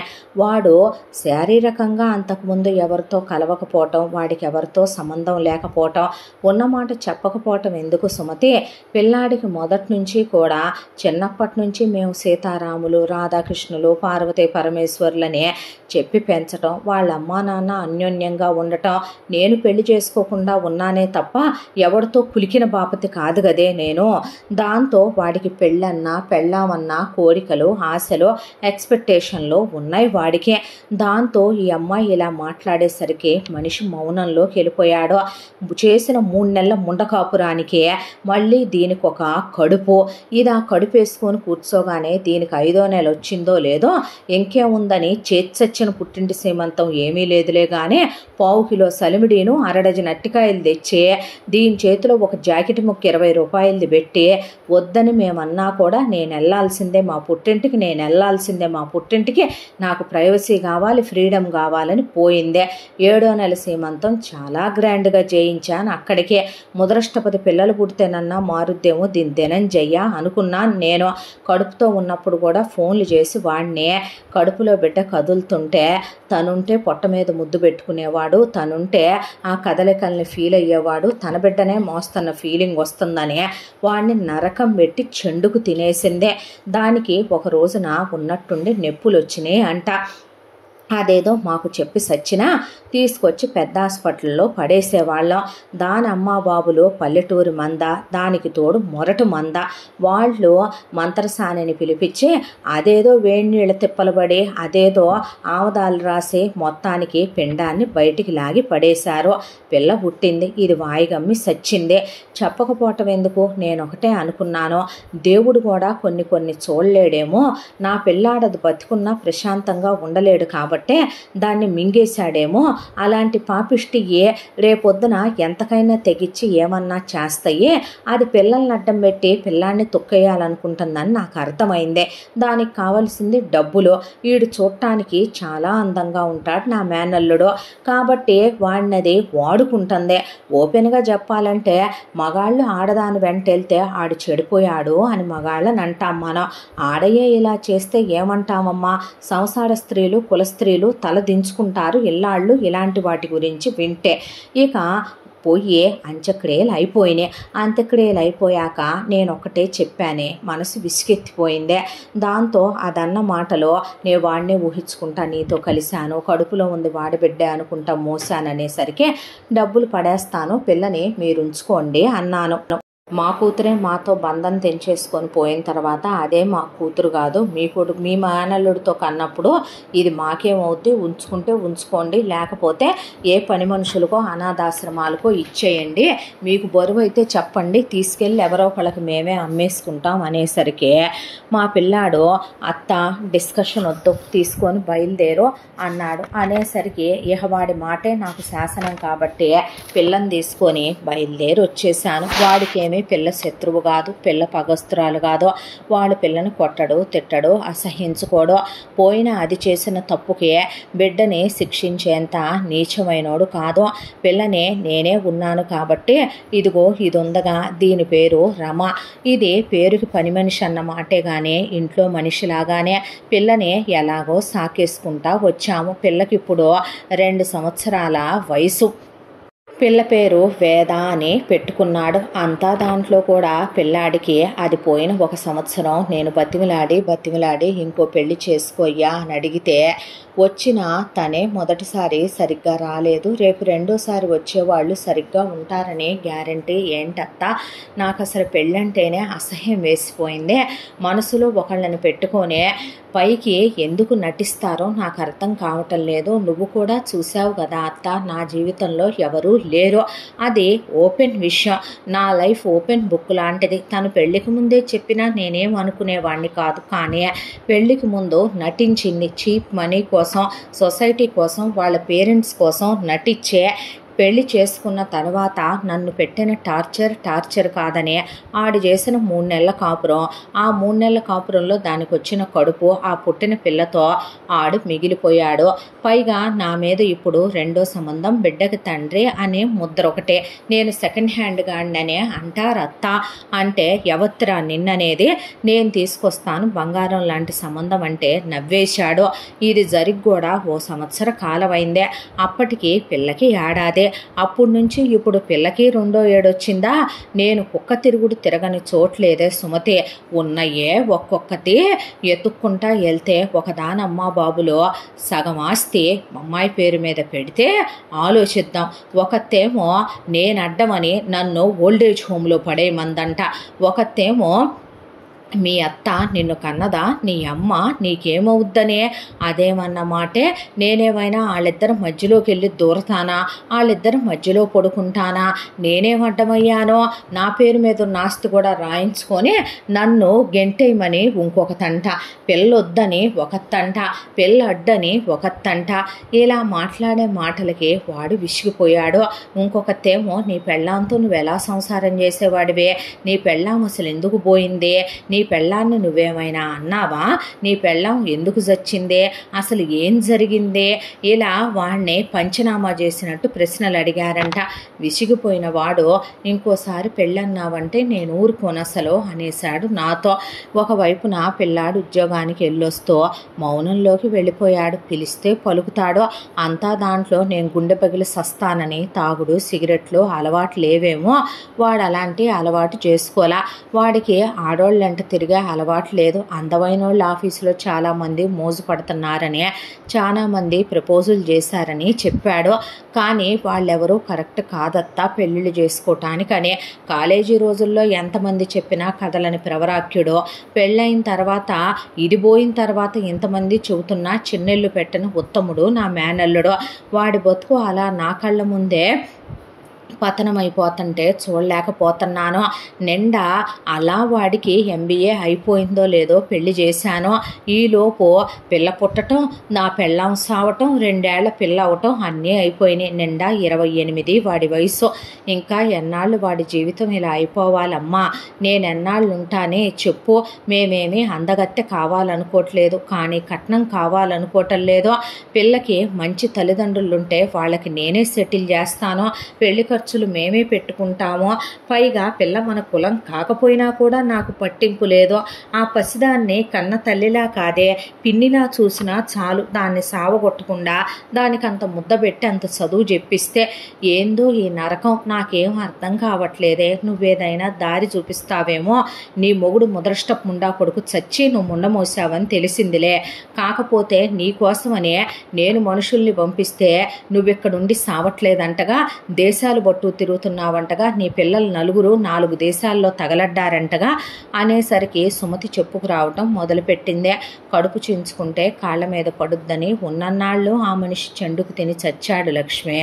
వాడు శారీరకంగా అంతకుముందు ఎవరితో కలవకపోవటం, వాడికి ఎవరితో సంబంధం లేకపోవటం, ఉన్నమాట చెప్పకపోవటం ఎందుకు సుమతి? పిల్లాడికి మొదటి నుంచి కూడా చిన్నప్పటి నుంచి మేము సీతారాములు, రాధాకృష్ణులు, పార్వతీ పరమేశ్వర్లని చెప్పి పెంచటం, వాళ్ళ అమ్మా నాన్న అన్యోన్యంగా ఉండటం, నేను పెళ్లి చేసుకోకుండా ఉన్నానే తప్ప ఎవరితో కులికిన బాపతి కాదు గదే నేను. దాంతో వాడికి పెళ్ళన్నా పెళ్ళామన్నా కోరికలు, ఆశలు, ఎక్స్పెక్టేషన్లు ఉన్నాయి వాడికి. దాంతో ఈ అమ్మాయి ఇలా మాట్లాడేసరికి మనిషి మౌనంలోకి వెళ్ళిపోయాడు. చేసిన 3 నెలల ముండకాపురానికి మళ్ళీ దీనికి ఒక కడుపు. ఇది ఆ కడుపు వేసుకొని కూర్చోగానే దీనికి 5వ నెల వచ్చిందో లేదో ఇంకేముందని చేచ్చచ్చిన పుట్టింటి సీమంతం ఏమీ లేదులే కానీ 1/2 కిలో సలిమిడీను 1/2 డజన్ అట్టికాయలు తెచ్చి దీని చేతిలో ఒక జాకెట్ ముక్క 20 రూపాయలది పెట్టి, వద్దని మేమన్నా కూడా నేను వెళ్ళాల్సిందే మా పుట్టింటికి, నేను వెళ్ళాల్సిందే మా పుట్టింటికి, నాకు ప్రైవసీ కావాలి, ఫ్రీడమ్ కావాలని పోయిందే. 7వ నెల సీమంతం చాలా గ్రాండ్గా చేయించాను. అక్కడికే ముదరష్టపతి పిల్లలు పుడితేనన్నా మారుద్దేమో దీని ధనంజయ్య అనుకున్నాను నేను. కడుపుతో ఉన్నప్పుడు కూడా ఫోన్లు చేసి వాడిని కడుపులో బిడ్డ కదులుతుంటే తనుంటే పొట్ట మీద ముద్దు పెట్టుకునేవాడు, తనుంటే ఆ కదలికల్ని ఫీల్ అయ్యేవాడు, తన బిడ్డనే మోస్తున్న ఫీలింగ్ వస్తుందని వాడిని నరకం పెట్టి చెండుకు తినేసిందే. దానికి ఒక రోజున ఉన్నట్టుండి నొప్పులు వచ్చినాయి అంట. అదేదో మాకు చెప్పి సచ్చినా తీసుకొచ్చి పెద్ద హాస్పిటల్లో పడేసేవాళ్ళం. దాని అమ్మ బాబులు పల్లెటూరు మంద, దానికి తోడు మొరటు మంద. వాళ్ళు మంత్రసానిని పిలిపించి అదేదో వేడి నీళ్ళ తిప్పలబడి అదేదో ఆముదాలు రాసి మొత్తానికి పిండాన్ని బయటికి లాగి పడేశారు. పిల్ల పుట్టింది. ఇది వాయిగమ్మి సచ్చింది. చెప్పకపోవటం ఎందుకు? నేను ఒకటే అనుకున్నాను, దేవుడు కూడా కొన్ని చూడలేడేమో. నా పిల్లాడది బతుకున్నా ప్రశాంతంగా ఉండలేడు కాబట్టి దాన్ని మింగేశాడేమో. అలాంటి పాపిష్టి రేపొద్దున ఎంతకైనా తెగిచ్చి ఏమన్నా చేస్తాయి. అది పిల్లల్ని అడ్డం పెట్టి పిల్లాన్ని తొక్కేయాలనుకుంటుందని నాకు అర్థమైందే. దానికి కావాల్సింది డబ్బులు. వీడు చూడటానికి చాలా అందంగా ఉంటాడు నా మేనల్లుడు, కాబట్టి వాడినది వాడుకుంటుందే. ఓపెన్గా చెప్పాలంటే మగాళ్ళు ఆడదాని వెంట వెళ్తే ఆడు చెడిపోయాడు అని మగాళ్ళని అంటాం మనం. ఆడయే ఇలా చేస్తే ఏమంటామమ్మా? సంసార స్త్రీలు, కుల స్త్రీలు తల దించుకుంటారు ఇల్లాళ్ళు ఇలాంటి వాటి గురించి వింటే. ఇక పోయి అంత్యక్రియలు అయిపోయినాయి. అంత్యక్రియలు అయిపోయాక నేను ఒకటే చెప్పానే, మనసు విసుగెత్తిపోయిందే. దాంతో అదన్న మాటలో నేను వాడినే ఊహించుకుంటా నీతో కలిశాను, కడుపులో ఉంది వాడి బిడ్డ అనుకుంటా మోసాననేసరికి డబ్బులు పడేస్తాను, పిల్లని మీరు ఉంచుకోండి అన్నాను. మా కూతురే మాతో బంధం తెంచేసుకొని పోయిన తర్వాత అదే మా కూతురు కాదు, మీ మేనల్లుడితో కన్నప్పుడు ఇది మాకేమవుద్ది, ఉంచుకుంటే ఉంచుకోండి, లేకపోతే ఏ పని మనుషులకో అనాథాశ్రమాలకో ఇచ్చేయండి, మీకు బరువు అయితే చెప్పండి, తీసుకెళ్ళి ఎవరో ఒకళ్ళకి మేమే అమ్మేసుకుంటాం అనేసరికి మా పిల్లాడు అత్త డిస్కషన్ వద్దు తీసుకొని బయలుదేరు అన్నాడు. అనేసరికి ఇహ వాడి మాటే నాకు శాసనం కాబట్టి పిల్లని తీసుకొని బయలుదేరి వచ్చేసాను. వాడికి పిల్ల శత్రువు కాదు, పిల్ల పగస్తురాలు కాదు. వాడు పిల్లని కొట్టడు, తిట్టడు, అసహించుకోడు. పోయిన అది చేసిన తప్పుకి బిడ్డని శిక్షించేంత నీచమైనోడు కాదు. పిల్లని నేనే ఉన్నాను కాబట్టి ఇదిగో ఇది ఉందగా, దీని పేరు రమ. ఇది పేరుకి పని మనిషి అన్న మాటే కానీ ఇంట్లో మనిషిలాగానే పిల్లని ఎలాగో సాకేసుకుంటా వచ్చాము. పిల్లకి ఇప్పుడు 2 సంవత్సరాల వయసు. పిల్ల పేరు వేద అని పెట్టుకున్నాడు. అంతా దాంట్లో కూడా పిల్లాడికి అది పోయిన 1 సంవత్సరం నేను బతిమిలాడి ఇంకో పెళ్లి చేసుకోయ్యా అని అడిగితే వచ్చిన తనే మొదటిసారి సరిగ్గా రాలేదు, రేపు రెండోసారి వచ్చేవాళ్ళు సరిగ్గా ఉంటారని గ్యారంటీ ఏంటత్తా, నాకు అసలు పెళ్ళంటేనే అసహ్యం వేసిపోయింది. మనసులో ఒకళ్ళని పెట్టుకొని పైకి ఎందుకు నటిస్తారో నాకు అర్థం కావటం లేదు. నువ్వు కూడా చూసావు కదా అత్త, నా జీవితంలో ఎవరూ లేరు, అది ఓపెన్ విషయం, నా లైఫ్ ఓపెన్ బుక్ లాంటిది. తను పెళ్లికి ముందే చెప్పినా నేనేం అనుకునేవాడిని కాదు, కానీ పెళ్లికి ముందు నటించింది చీప్ మనీ కోసం, సొసైటీ కోసం, వాళ్ళ పేరెంట్స్ కోసం నటించే పెళ్లి చేసుకున్న తర్వాత నన్ను పెట్టిన టార్చర్ కాదని ఆడు చేసిన 3 నెలల కాపురం, ఆ 3 నెలల కాపురంలో దానికి వచ్చిన కడుపు, ఆ పుట్టిన పిల్లతో ఆడు మిగిలిపోయాడు. పైగా నా మీద ఇప్పుడు రెండో సంబంధం, బిడ్డకి తండ్రి అనే ముద్ర ఒకటే. నేను సెకండ్ హ్యాండ్ గాడిననే అంటారత్త. అంటే ఎవత్రా నిన్ననేది, నేను తీసుకొస్తాను బంగారం లాంటి సంబంధం అంటే నవ్వేశాడు. ఇది జరిగి కూడా 1 సంవత్సర కాలమైందే. అప్పటికి పిల్లకి ఏడాది. అప్పటి నుంచి ఇప్పుడు పిల్లకి 2వ ఏడొచ్చిందా. నేను కుక్క తిరుగుడు తిరగని చోట్లేదే సుమతి, ఉన్నయే ఒక్కొక్కటి ఎత్తుక్కుంటా వెళ్తే ఒకదానమ్మ బాబులో సగం ఆస్తి అమ్మాయి పేరు మీద పెడితే ఆలోచిద్దాం. ఒకతేమో నేను అడ్డమని నన్ను ఓల్డేజ్ హోమ్లో పడేయమందంట, ఒకతేమో మీ అత్త నిన్ను కన్నదా, నీ అమ్మ నీకేమవుద్దనే అదేమన్నమాటే. నేనేమైనా వాళ్ళిద్దరి మధ్యలోకి వెళ్ళి దూరతానా, వాళ్ళిద్దరి మధ్యలో పడుకుంటానా, నేనేమడ్డమయ్యానో, నా పేరు మీద ఉన్న ఆస్తి కూడా రాయించుకొని నన్ను గెంటేయమని ఇంకొకతంట, పిల్లొద్దని ఒకతంట, పిల్ల అడ్డని ఒకతంట. ఇలా మాట్లాడే మాటలకి వాడు విసిగిపోయాడు. ఇంకొకతేమో నీ పెళ్ళాంతో నువ్వు ఎలా సంసారం చేసేవాడివే, నీ పెళ్ళాం అసలు ఎందుకు పోయిందే, నీ పెళ్ళాన్ని నువ్వేమైనా అన్నావా, నీ పెళ్ళాం ఎందుకు చచ్చిందే, అసలు ఏం జరిగిందే, ఇలా వాడిని పంచనామా చేసినట్టు ప్రశ్నలు అడిగారంట. విసిగిపోయిన వాడు ఇంకోసారి పెళ్ళన్నావంటే నేను ఊరుకోను అసలు అనేశాడు నాతో. ఒకవైపు నా పిల్లాడు ఉద్యోగానికి వెళ్ళొస్తూ మౌనంలోకి వెళ్ళిపోయాడు. పిలిస్తే పలుకుతాడో, అంతా దాంట్లో నేను గుండె పగిలి సస్తానని తాగుడు సిగరెట్లు అలవాటు లేవేమో, వాడు అలాంటి అలవాటు చేసుకోలా. వాడికి ఆడోళ్ళంట తిరిగే అలవాటు లేదు. అందమైన వాళ్ళు ఆఫీసులో చాలామంది మోజు పడుతున్నారని, చాలామంది ప్రపోజల్ చేశారని చెప్పాడు. కానీ వాళ్ళెవరూ కరెక్ట్ కాదత్తా పెళ్ళిళ్ళు చేసుకోవటానికని. కాలేజీ రోజుల్లో ఎంతమంది చెప్పినా కథలని ప్రవరాఖ్యుడో, పెళ్ళైన తర్వాత ఇది పోయిన తర్వాత ఇంతమంది చెబుతున్నా చిన్నెళ్ళు పెట్టిన ఉత్తముడు నా మేనల్లుడు. వాడి బతుకు అలా నా కళ్ళ ముందే పతనమైపోతుంటే చూడలేకపోతున్నాను. నిండా అలా వాడికి MBA అయిపోయిందో లేదో పెళ్లి చేశాను. ఈలోపు పిల్ల పుట్టడం, నా పెళ్ళాం సావటం, 2 ఏళ్ల పిల్ల అవటం అన్నీ అయిపోయినాయి. నిండా 28 వాడి వయసు. ఇంకా ఎన్నాళ్ళు వాడి జీవితం ఇలా అయిపోవాలమ్మా, నేనెన్నాళ్ళు ఉంటానే చెప్పు. మేమేమీ అందగత్తె కావాలనుకోవట్లేదు, కానీ కట్నం కావాలనుకోవటం లేదు. పిల్లకి మంచి తల్లిదండ్రులుంటే వాళ్ళకి నేనే సెటిల్ చేస్తాను. పెళ్లి ఖర్చులు మేమే పెట్టుకుంటాము. పైగా పిల్ల మన కులం కాకపోయినా కూడా నాకు పట్టింపు లేదు. ఆ పసిదాన్ని కన్న తల్లిలా కాదే పిన్నిలా చూసినా చాలు, దాన్ని సావగొట్టకుండా దానికి అంత ముద్ద పెట్టి అంత చదువు చెప్పిస్తే ఏందో ఈ నరకం నాకేం అర్థం కావట్లేదే. నువ్వేదైనా దారి చూపిస్తావేమో. నీ మొగుడు ముదరష్టపు ముండా కొడుకు చచ్చి నువ్వు ముండమోసావని తెలిసిందిలే. కాకపోతే నీకోసమనే నేను మనుషుల్ని పంపిస్తే నువ్వెక్కడుండి సావట్లేదంటగా, దేశాలు బట్టు తిరుగుతున్నావంటగా, నీ పిల్లలు నలుగురు 4 దేశాల్లో తగలడ్డారంటగా అనేసరికి సుమతి చెప్పుకురావటం మొదలుపెట్టిందే. కడుపు చించుకుంటే కాళ్ళ మీద పడుద్దని ఉన్నన్నాళ్ళు ఆ మనిషి చెండుకు తిని చచ్చాడు లక్ష్మి.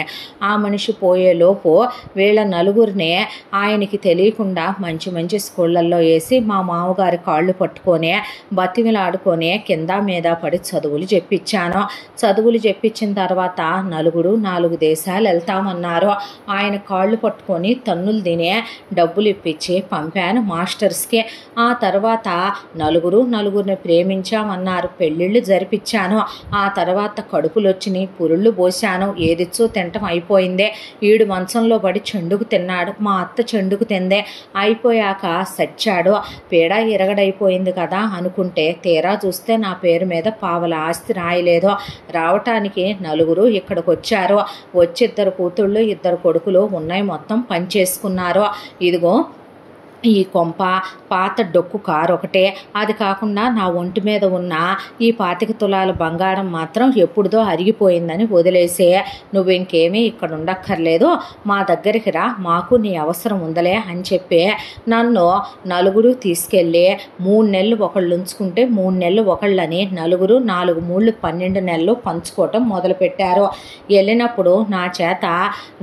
ఆ మనిషి పోయేలోపు వీళ్ళ నలుగురినే ఆయనకి తెలియకుండా మంచి మంచి స్కూళ్ళల్లో వేసి మా మామగారి కాళ్ళు పట్టుకొని బతిమిలాడుకొని కింద మీద పడి చదువులు చెప్పించాను. చదువులు చెప్పించిన తర్వాత నలుగురు 4 దేశాలు వెళ్తామన్నారు. ఆయన కాళ్ళు పట్టుకొని తన్నులు తినే డబ్బులు ఇప్పించి పంపాను మాస్టర్స్కి. ఆ తర్వాత నలుగురిని ప్రేమించామన్నారు. పెళ్ళిళ్ళు జరిపించాను. ఆ తర్వాత కడుపులు వచ్చినాయి, పురుళ్ళు పోశాను. ఏదిచ్చో తింటం అయిపోయిందే. ఈడు మంచంలో పడి చెండుకు తిన్నాడు. మా అత్త చెండుకు తిందే. అయిపోయాక సచ్చాడు. పీడ ఇరగడైపోయింది కదా అనుకుంటే తీరా చూస్తే నా పేరు మీద పావల ఆస్తి రాయలేదు. రావటానికి నలుగురు ఇక్కడికి వచ్చారు. వచ్చి 2 కూతుళ్ళు 2 కొడుకులు ఉన్నాయి, మొత్తం పనిచేసుకున్నారు. ఇదిగో ఈ కొంప పాత డొక్కు కారు ఒకటే. అది కాకుండా నా ఒంటి మీద ఉన్న ఈ 25 తులాల బంగారం మాత్రం ఎప్పుడుదో అరిగిపోయిందని వదిలేసే. నువ్వు ఇంకేమీ ఇక్కడ ఉండక్కర్లేదు, మా దగ్గరికి రా, మాకు నీ అవసరం ఉందలే అని చెప్పి నన్ను నలుగురు తీసుకెళ్ళి 3 నెలలు ఒకళ్ళు ఉంచుకుంటే 3 నెలలు ఒకళ్ళని నలుగురు 4 మూళ్ళు 12 నెలలు పంచుకోవటం మొదలుపెట్టారు. వెళ్ళినప్పుడు నా చేత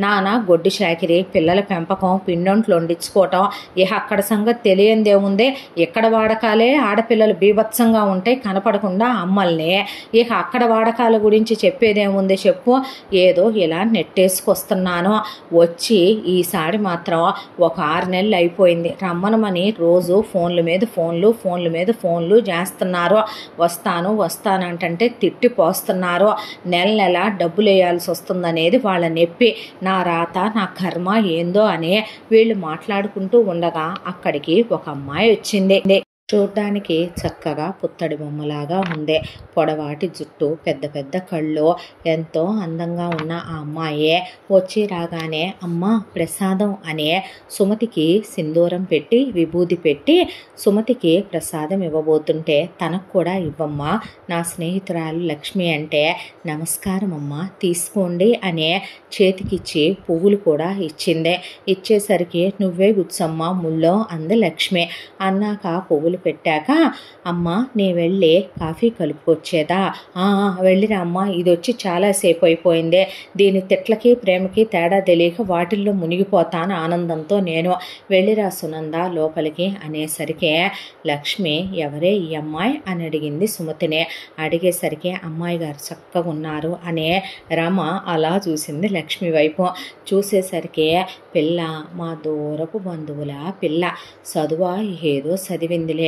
నాన్న గొడ్డు చాకిరి, పిల్లల పెంపకం, పిండొంట్లు వండించుకోవటం, ఇహ అక్కడ సంగతి తెలియందేముందే. ఎక్కడ వాడకాలే ఆడపిల్లలు బీభత్సంగా ఉంటాయి కనపడకుండా అమ్మల్ని. ఇక అక్కడ వాడకాల గురించి చెప్పేదేముంది చెప్పు. ఏదో ఇలా నెట్టేసుకొస్తున్నాను. వచ్చి ఈసారి మాత్రం ఒక 6 నెలలు అయిపోయింది. రమ్మనమని రోజు ఫోన్ల మీద ఫోన్లు చేస్తున్నారు. వస్తానంటే తిట్టిపోస్తున్నారు. నెల డబ్బులు వేయాల్సి వస్తుందనేది వాళ్ళ నొప్పి. నా రాత నా కర్మ ఏందో అని వీళ్ళు మాట్లాడుకుంటూ ఉండగా అక్కడికి ఒక అమ్మాయి వచ్చింది. చూడ్డానికి చక్కగా పుత్తడి బొమ్మలాగా ఉంది. పొడవాటి జుట్టు, పెద్ద పెద్ద కళ్ళు, ఎంతో అందంగా ఉన్న ఆ అమ్మాయే వచ్చి రాగానే అమ్మ ప్రసాదం అనే సుమతికి సింధూరం పెట్టి విభూది పెట్టి సుమతికి ప్రసాదం ఇవ్వబోతుంటే తనకు కూడా ఇవ్వమ్మా, నా స్నేహితురాలు లక్ష్మి అంటే నమస్కారం అమ్మ తీసుకోండి అనే చేతికిచ్చి పువ్వులు కూడా ఇచ్చిందే. ఇచ్చేసరికి నువ్వే గుచ్చమ్మ ముళ్ళో అంది లక్ష్మి. అన్నాక పువ్వులు పెట్టాక అమ్మ నీ వెళ్ళి కాఫీ కలుపుకొచ్చేదా? వెళ్ళిరా అమ్మ, ఇది వచ్చి చాలాసేపు అయిపోయిందే. దీని తిట్లకి ప్రేమకి తేడా తెలియక వాటిల్లో మునిగిపోతాను ఆనందంతో నేను. వెళ్ళిరా సునంద లోపలికి అనేసరికి లక్ష్మి ఎవరే ఈ అమ్మాయి అని అడిగింది సుమతిని. అడిగేసరికి అమ్మాయి గారు చక్కగా ఉన్నారు అనే రమ అలా చూసింది లక్ష్మి వైపు. చూసేసరికి పిల్ల మా దూరపు బంధువుల పిల్ల, చదువా ఏదో చదివిందిలే.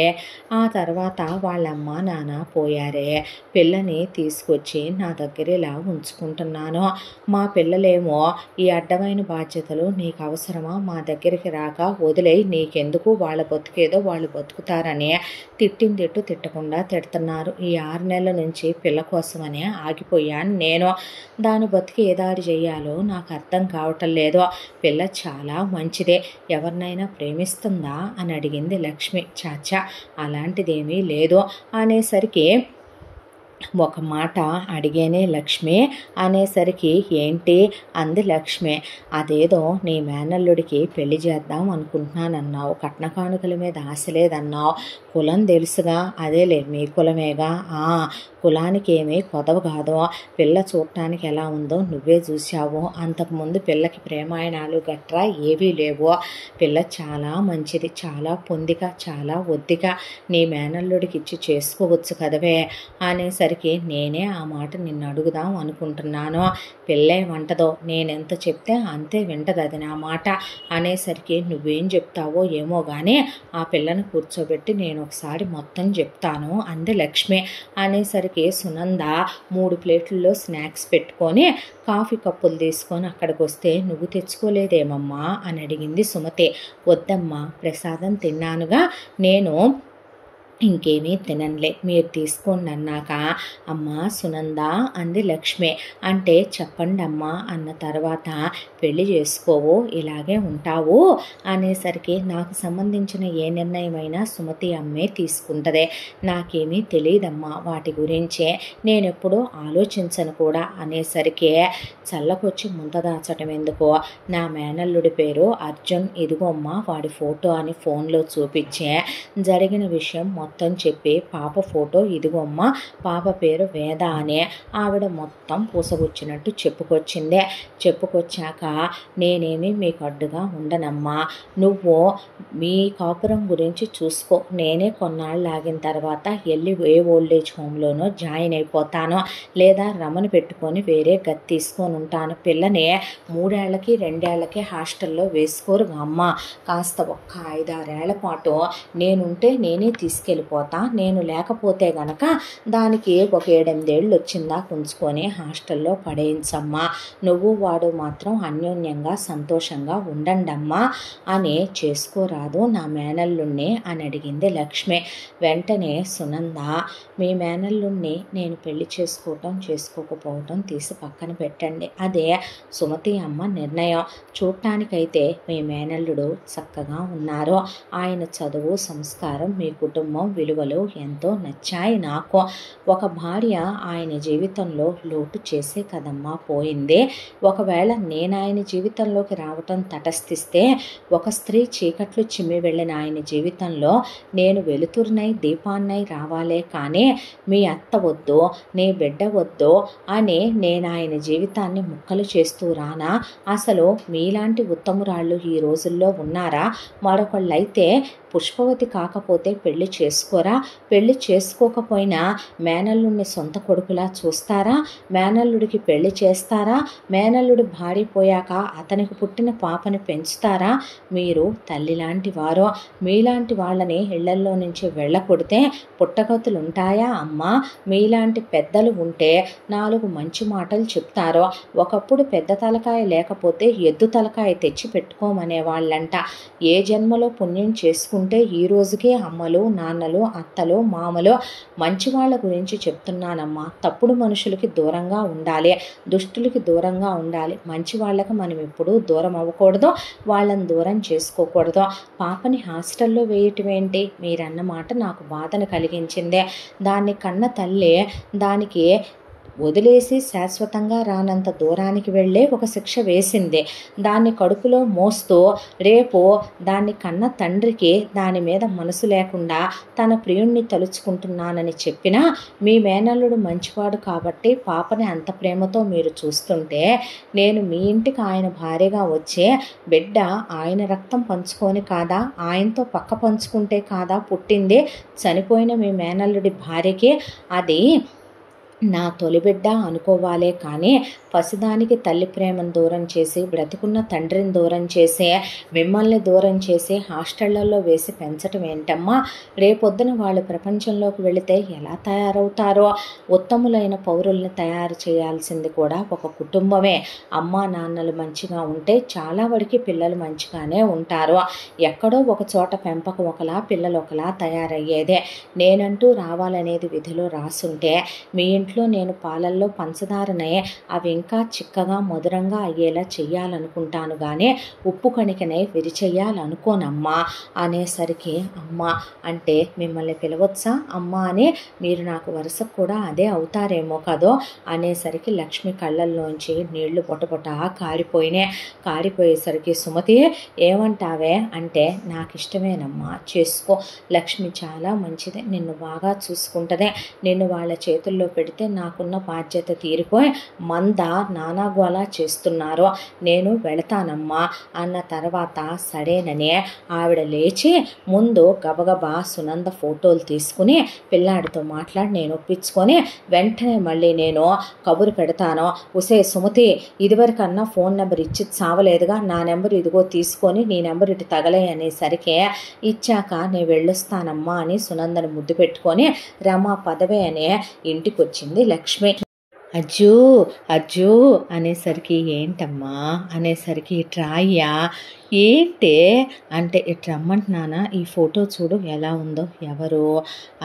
ఆ తర్వాత వాళ్ళమ్మ నాన్న పోయారే. పిల్లని తీసుకొచ్చి నా దగ్గర ఇలా ఉంచుకుంటున్నాను. మా పిల్లలేమో ఈ అడ్డమైన బాధ్యతలు నీకు అవసరమా, మా దగ్గరికి రాక వదిలేయి, నీకెందుకు, వాళ్ళ బతుకేదో వాళ్ళు బతుకుతారని తిట్టిందిట్టు తిట్టకుండా తిడుతున్నారు. ఈ 6 నెలల నుంచి పిల్ల కోసమనే ఆగిపోయాను నేను. దాని బతికి ఏ దారి చేయాలో నాకు అర్థం కావటం లేదు. పిల్ల చాలా మంచిదే, ఎవరినైనా ప్రేమిస్తుందా అని అడిగింది లక్ష్మి. చాచా అలాంటిదేమీ లేదు అనేసరికి ఒక మాట అడిగేనే లక్ష్మి అనేసరికి ఏంటి అంది లక్ష్మి. అదేదో నీ మేనల్లుడికి పెళ్లి చేద్దాం అనుకుంటున్నానన్నావు, కట్న కానుకల మీద ఆశ లేదన్నావు, కులం తెలుసుగా, అదేలే మీ కులమేగా. కులానికి ఏమీ కొదవ కాదు. పిల్ల చూడటానికి ఎలా ఉందో నువ్వే చూసావు. అంతకుముందు పిల్లకి ప్రేమాయణాలు గట్రా ఏవీ లేవు. పిల్ల చాలా మంచిది, చాలా పొందిక, చాలా ఒద్దిక. నీ మేనల్లుడికి ఇచ్చి చేసుకోవచ్చు కదవే అనేసరికి నేనే ఆ మాట నిన్ను అడుగుదాం అనుకుంటున్నాను. పిల్లేమంటదో, నేనెంత చెప్తే అంతే వింటది అది నా మాట అనేసరికి నువ్వేం చెప్తావో ఏమో కానీ ఆ పిల్లని కూర్చోబెట్టి నేను నేను ఒకసారి మొత్తం చెప్తాను అంది లక్ష్మి. అనేసరికి సునంద 3 ప్లేట్లలో స్నాక్స్ పెట్టుకొని కాఫీ కప్పులు తీసుకొని అక్కడికి వస్తే, నువ్వు తెచ్చుకోలేదేమమ్మా అని అడిగింది సుమతి. వద్దమ్మా, ప్రసాదం తిన్నానుగా, నేను ఇంకేమీ తిననులే, మీరు తీసుకోండి అన్నాక, అమ్మా సునంద అంది లక్ష్మి. అంటే చెప్పండి అమ్మా అన్న తర్వాత, పెళ్లి చేసుకోవు, ఇలాగే ఉంటావు అనేసరికి, నాకు సంబంధించిన ఏ నిర్ణయమైనా సుమతి అమ్మే తీసుకుంటుంది, నాకేమీ తెలియదమ్మా వాటి గురించే, నేనెప్పుడూ ఆలోచించను కూడా అనేసరికి, చల్లకొచ్చి ముంత దాచటం ఎందుకో, నా మేనల్లుడి పేరు అర్జున్, ఇదిగోమ్మా వాడి ఫోటో అని ఫోన్లో చూపించే జరిగిన విషయం మొత్తం చెప్పి, పాప ఫోటో ఇదిగోమ్మ, పాప పేరు వేద అనే ఆవిడ మొత్తం పూసగుచ్చినట్టు చెప్పుకొచ్చిందే. చెప్పుకొచ్చాక, నేనేమి మీకు అడ్డుగా ఉండనమ్మా, నువ్వు మీ కాపురం గురించి చూసుకో, నేనే కొన్నాళ్ళు ఆగిన తర్వాత వెళ్ళి ఏ ఓల్డేజ్ హోమ్లోనో జాయిన్ అయిపోతాను, లేదా రమను పెట్టుకొని వేరే గది తీసుకొని ఉంటాను, పిల్లని 3 ఏళ్లకి 2 ఏళ్లకి హాస్టల్లో వేసుకోరుగా అమ్మ, కాస్త ఒక్క 5-6 ఏళ్ల పాటు నేనుంటే నేనే తీసుకెళ్ళిపోతా, నేను లేకపోతే గనక దానికి ఒక 7-8 ఏళ్ళు వచ్చిందా ఉంచుకొని హాస్టల్లో పడేయించమ్మా, నువ్వు వాడు మాత్రం అన్యోన్యంగా సంతోషంగా ఉండండమ్మా అని, చేసుకోరాదు నా మేనల్లుణ్ణి అని అడిగింది లక్ష్మి. వెంటనే సునంద, మీ మేనల్లుణ్ణి నేను పెళ్లి చేసుకోకపోవటం తీసి పక్కన పెట్టండి, అదే సుమతి అమ్మ నిర్ణయం, చూడటానికైతే మీ మేనల్లుడు చక్కగా ఉన్నారు, ఆయన చదువు సంస్కారం మీ కుటుంబం విలువలు ఎంతో నచ్చాయి నాకు, ఒక భార్య ఆయన జీవితంలో లోటు చేసే కదమ్మా పోయింది, ఒకవేళ నేను ఆయన జీవితంలోకి రావటం తటస్థిస్తే, ఒక స్త్రీ చీకట్లు చిమ్మి వెళ్ళిన ఆయన జీవితంలో నేను వెలుతురునై దీపాన్నై రావాలే కానీ మీ అత్త వద్దు, నీ బిడ్డ వద్దు అని నేను ఆయన జీవితాన్ని ముక్కలు చేస్తూ రానా, అసలు మీలాంటి ఉత్తమురాళ్ళు ఈ రోజుల్లో ఉన్నారా, మరొకళ్ళైతే పుష్పవతి కాకపోతే పెళ్లి చేసుకోరా, పెళ్లి చేసుకోకపోయినా మేనల్లుడిని సొంత కొడుకులా చూస్తారా, మేనల్లుడికి పెళ్లి చేస్తారా, మేనల్లుడి భార్య పోయాక అతనికి పుట్టిన పాపని పెంచుతారా, మీరు తల్లి లాంటి వారు, మీలాంటి వాళ్ళని ఇళ్లల్లో నుంచి వెళ్ళకొడితే పుట్టగతులుంటాయా అమ్మా, మీలాంటి పెద్దలు ఉంటే 4 మంచి మాటలు చెప్తారు, ఒకప్పుడు పెద్ద తలకాయ లేకపోతే ఎద్దు తలకాయ తెచ్చి పెట్టుకోమనే వాళ్ళంట, ఏ జన్మలో పుణ్యం చేసుకుంటే ఈ రోజుకే అమ్మలు నాన్నలు అత్తలు మామలు మంచి వాళ్ళ గురించి చెప్తున్నానమ్మా, తప్పుడు మనుషులకి దూరంగా ఉండాలి, దుష్టులకి దూరంగా ఉండాలి, మంచి వాళ్ళకి మనం ఎప్పుడూ దూరం అవ్వకూడదు, వాళ్ళని దూరం చేసుకోకూడదు, పాపని హాస్టల్లో వేయటం ఏంటి, మీరన్న మాట నాకు బాధను కలిగించిందే, దాన్ని కన్న తల్లి దానికి వదిలేసి శాశ్వతంగా రానంత దూరానికి వెళ్ళే ఒక శిక్ష వేసింది, దాన్ని కడుపులో మోస్తూ రేపు దాన్ని కన్న తండ్రికి దాని మీద మనసు లేకుండా తన ప్రియుణ్ణి తలుచుకుంటున్నానని చెప్పినా, మీ మేనల్లుడు మంచివాడు కాబట్టి పాపని అంత ప్రేమతో మీరు చూస్తుంటే, నేను మీ ఇంటికి ఆయన భార్యగా వచ్చే బిడ్డ ఆయన రక్తం పంచుకొని కాదా, ఆయనతో పక్క పంచుకుంటే కాదా పుట్టింది, చనిపోయిన మీ మేనల్లుడి భార్యకి అది నా తొలిబిడ్డ అనుకోవాలే కానీ, పసిదానికి తల్లి ప్రేమను దూరం చేసి, బ్రతికున్న తండ్రిని దూరం చేసి, మిమ్మల్ని దూరం చేసి హాస్టళ్లలో వేసి పెంచటం ఏంటమ్మా, రేపొద్దున వాళ్ళు ప్రపంచంలోకి వెళితే ఎలా తయారవుతారో, ఉత్తములైన పౌరుల్ని తయారు చేయాల్సింది కూడా ఒక కుటుంబమే, అమ్మా నాన్నలు మంచిగా ఉంటే చాలా వరకు పిల్లలు మంచిగానే ఉంటారు, ఎక్కడో ఒక చోట పెంపకం ఒకలా పిల్లలు ఒకలా తయారయ్యేదే, నేనంటూ రావాలనేది విధిలో రాసుంటే, మీ ఇంట్లో నేను పాలల్లో పంచదారనే అవి ఇంకా చిక్కగా మధురంగా అయ్యేలా చెయ్యాలనుకుంటాను కానీ ఉప్పు కణికనే విరిచెయ్యాలనుకోనమ్మా అనేసరికి, అమ్మ అంటే మిమ్మల్ని పిలవచ్చా అమ్మ అని, మీరు నాకు వరుసకు కూడా అదే అవుతారేమో కదో అనేసరికి లక్ష్మి కళ్ళల్లోంచి నీళ్లు పొటపొట కారిపోయేసరికి, సుమతి ఏమంటావే అంటే, నాకు ఇష్టమేనమ్మా చేసుకో, లక్ష్మి చాలా మంచిదే, నిన్ను బాగా చూసుకుంటదే, నిన్ను వాళ్ళ చేతుల్లో పెడితే చెప్తే నాకున్న బాధ్యత తీరిపోయి మంద నానాగోలా చేస్తున్నారు, నేను వెళతానమ్మా అన్న తర్వాత సరేనని ఆవిడ లేచి ముందు గబగబా సునంద ఫోటోలు తీసుకుని పిల్లాడితో మాట్లాడి నేను ఒప్పించుకొని వెంటనే మళ్ళీ నేను కబురు పెడతాను, ఉసే సుమతి ఇదివరకన్నా ఫోన్ నెంబర్ ఇచ్చి సావలేదుగా, నా నెంబర్ ఇదిగో తీసుకొని నీ నెంబర్ ఇటు తగలే అనేసరికి ఇచ్చాక నేను వెళ్ళొస్తానమ్మా అని సునందని ముద్దు పెట్టుకొని రమా పదవే అనే ఇంటికి వచ్చింది లక్ష్మి. అజ్జు అజ్జు అనేసరికి ఏంటమ్మా అనేసరికి ఇట్రాయ్యా, ఏంటే అంటే ఇటు రమ్మంటున్నానా, ఈ ఫోటో చూడు ఎలా ఉందో, ఎవరు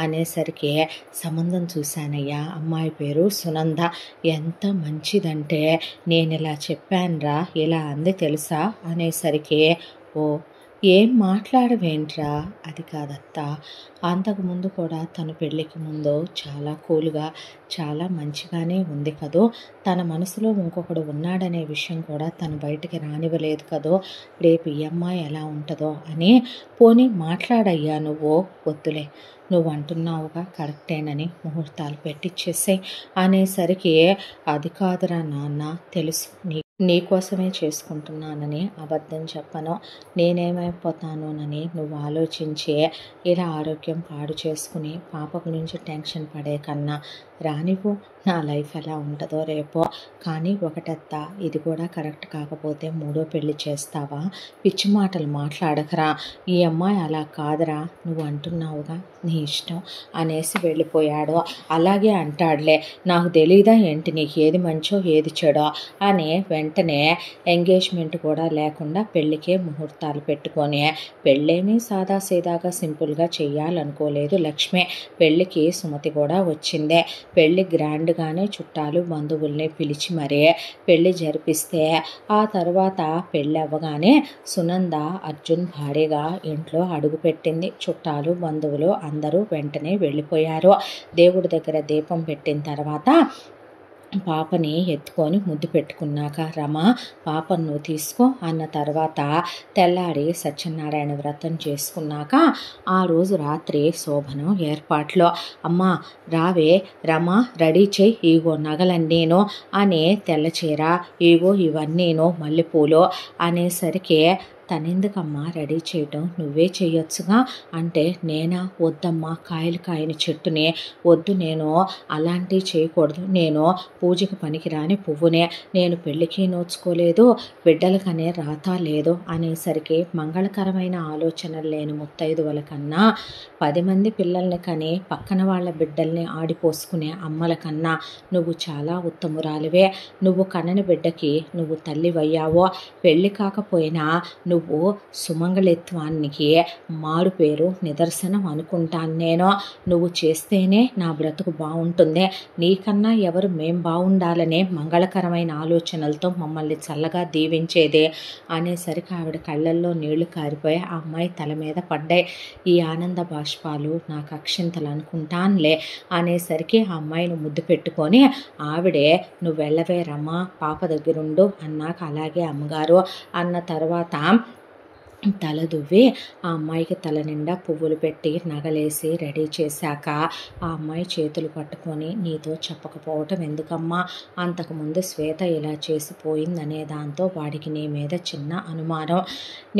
అనేసరికి సంబంధం చూశానయ్యా, అమ్మాయి పేరు సునంద, ఎంత మంచిదంటే నేను ఇలా చెప్పానురా, ఇలా అంది తెలుసా అనేసరికి ఓ ఏం మాట్లాడవేంట్రా, అది కాదత్తా, అంతకుముందు కూడా తను పెళ్ళికి ముందు చాలా కూల్గా చాలా మంచిగానే ఉంది కదో, తన మనసులో ఇంకొకడు ఉన్నాడనే విషయం కూడా తను బయటికి రానివ్వలేదు కదో, రేపు ఈ అమ్మాయి ఎలా ఉంటుందో అని. పోనీ మాట్లాడయ్యా నువ్వు, వద్దులే నువ్వు అంటున్నావుగా కరెక్టేనని ముహూర్తాలు పెట్టిచ్చేసాయి అనేసరికి అది కాదురా నాన్న, తెలుసు నీకోసమే చేసుకుంటున్నానని అబద్ధం చెప్పను, నేనేమైపోతానోనని నువ్వు ఆలోచించే ఇలా ఆరోగ్యం పాడు చేసుకుని పాప గురించి టెన్షన్ పడే కన్నా రానివ్వు, నా లైఫ్ ఎలా ఉంటుందో రేపో. కానీ ఒకటత్తా, ఇది కూడా కరెక్ట్ కాకపోతే మూడో పెళ్ళి చేస్తావా, పిచ్చి మాటలు మాట్లాడకరా, ఈ అమ్మాయి అలా కాదురా, నువ్వు అంటున్నావుగా నీ ఇష్టం అనేసి వెళ్ళిపోయాడు. అలాగే అంటాడులే, నాకు తెలీదా ఏంటి నీకు ఏది మంచో ఏది చెడో అని వెంటనే ఎంగేజ్మెంట్ కూడా లేకుండా పెళ్ళికే ముహూర్తాలు పెట్టుకొని, పెళ్ళేమీ సాదాసీదాగా సింపుల్గా చెయ్యాలనుకోలేదు లక్ష్మి. పెళ్ళికి సుమతి కూడా వచ్చిందే, పెళ్ళి గ్రాండ్గానే చుట్టాలు బంధువుల్ని పిలిచి మరీ పెళ్ళి జరిపిస్తే ఆ తర్వాత పెళ్ళి అవ్వగానే సునంద అర్జున్ భార్యగా ఇంట్లో అడుగుపెట్టింది. చుట్టాలు బంధువులు అందరూ వెంటనే వెళ్ళిపోయారు. దేవుడి దగ్గర దీపం పెట్టిన తర్వాత పాపని ఎత్తుకొని ముద్దు పెట్టుకున్నాక రమ పాపను నువ్వు తీసుకో అన్న తర్వాత తెల్లారి సత్యనారాయణ వ్రతం చేసుకున్నాక ఆ రోజు రాత్రి శోభనం ఏర్పాట్లో. అమ్మ రావే రమ, రెడీ చెయ్యి, ఈగో నగలన్నీను అని తెల్లచీర, ఈగో ఇవన్నీను మల్లెపూలు అనేసరికి తనెందుకమ్మా రెడీ చేయటం, నువ్వే చేయొచ్చుగా అంటే, నేనా, వద్దమ్మా కాయలు కాయని చెట్టునే, వద్దు నేను అలాంటివి చేయకూడదు, నేను పూజకి పనికిరాని పువ్వునే, నేను పెళ్ళికి నోచుకోలేదు, బిడ్డలకనే రాత లేదు అనేసరికి మంగళకరమైన ఆలోచనలు లేని ముత్తైదువల కన్నా 10 మంది పిల్లల్ని కని పక్కన వాళ్ళ బిడ్డల్ని ఆడిపోసుకునే అమ్మల కన్నా నువ్వు చాలా ఉత్తమురాలివే. నువ్వు కనని బిడ్డకి నువ్వు తల్లివయ్యావో, పెళ్ళి కాకపోయినా నువ్వు సుమంగళిత్వానికి మారు పేరు నిదర్శనం అనుకుంటాను నేను. నువ్వు చేస్తేనే నా బ్రతుకు బాగుంటుంది, నీకన్నా ఎవరు మేం బాగుండాలనే మంగళకరమైన ఆలోచనలతో మమ్మల్ని చల్లగా దీవించేదే అనేసరికి ఆవిడ కళ్ళల్లో నీళ్లు కారిపోయి ఆ అమ్మాయి తల మీద పడ్డాయి. ఈ ఆనంద బాష్పాలు నాకు అక్షింతలు అనుకుంటానులే అనేసరికి ఆ అమ్మాయిని ముద్దు పెట్టుకొని ఆవిడే నువ్వు వెళ్ళవే రమ్మా, పాప దగ్గరుండు అన్నాక అలాగే అమ్మగారు అన్న తర్వాత తల దువ్వి ఆ అమ్మాయికి తల నిండా పువ్వులు పెట్టి నగలేసి రెడీ చేశాక ఆ అమ్మాయి చేతులు పట్టుకొని, నీతో చెప్పకపోవటం ఎందుకమ్మా, అంతకుముందు శ్వేత ఇలా చేసిపోయిందనే దాంతో వాడికి నీ మీద చిన్న అనుమానం,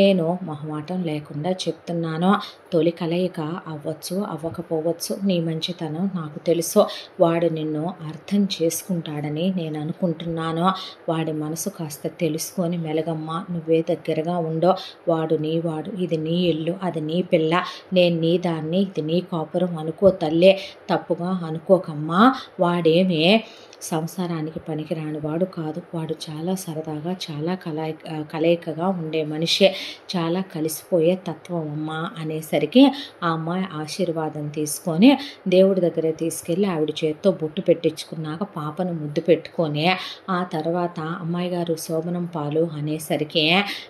నేను మొహమాటం లేకుండా చెప్తున్నాను, తొలి కలయిక అవ్వచ్చు అవ్వకపోవచ్చు, నీ మంచితనం నాకు తెలుసు, వాడు నిన్ను అర్థం చేసుకుంటాడని నేను అనుకుంటున్నాను, వాడి మనసు కాస్త తెలుసుకొని మెలగమ్మా, నువ్వే దగ్గరగా ఉండో, వాడు నీవాడు, ఇది నీ ఇల్లు, అది నీ పిల్ల, నేను నీ దాన్ని, ఇది నీ కాపురం అనుకో తల్లే, తప్పుగా అనుకోకమ్మా, వాడేమే సంసారానికి పనికిరాని వాడు కాదు, వాడు చాలా సరదాగా చాలా కలయికగా ఉండే మనిషే, చాలా కలిసిపోయే తత్వం అమ్మా అనేసరికి ఆ అమ్మాయి ఆశీర్వాదం తీసుకొని దేవుడి దగ్గర తీసుకెళ్ళి ఆవిడ చేత్తో బొట్టు పెట్టించుకున్నాక పాపను ముద్దు పెట్టుకొని ఆ తర్వాత అమ్మాయి గారు శోభనం పాలు అనేసరికి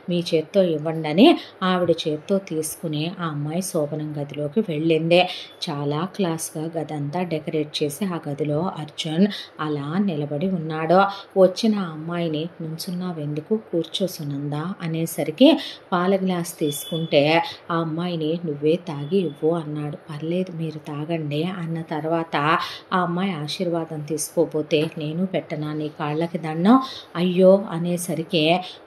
మీ చేత్తో ఇవ్వండి అని ఆవిడ చేత్తో తీసుకుని ఆ అమ్మాయి శోభనం గదిలోకి వెళ్ళింది. చాలా క్లాస్గా గదంతా డెకరేట్ చేసి ఆ గదిలో అర్జున్ అలా నిలబడి ఉన్నాడు. వచ్చిన ఆ అమ్మాయిని నుంచున్నావెందుకు, కూర్చో సునంద అనేసరికి పాల గ్లాస్ తీసుకుంటే ఆ అమ్మాయిని నువ్వే తాగి ఇవ్వు అన్నాడు. పర్లేదు మీరు తాగండి అన్న తర్వాత ఆ అమ్మాయి ఆశీర్వాదం తీసుకోపోతే నేను పెట్టనా నీ కాళ్ళకి దండం, అయ్యో అనేసరికి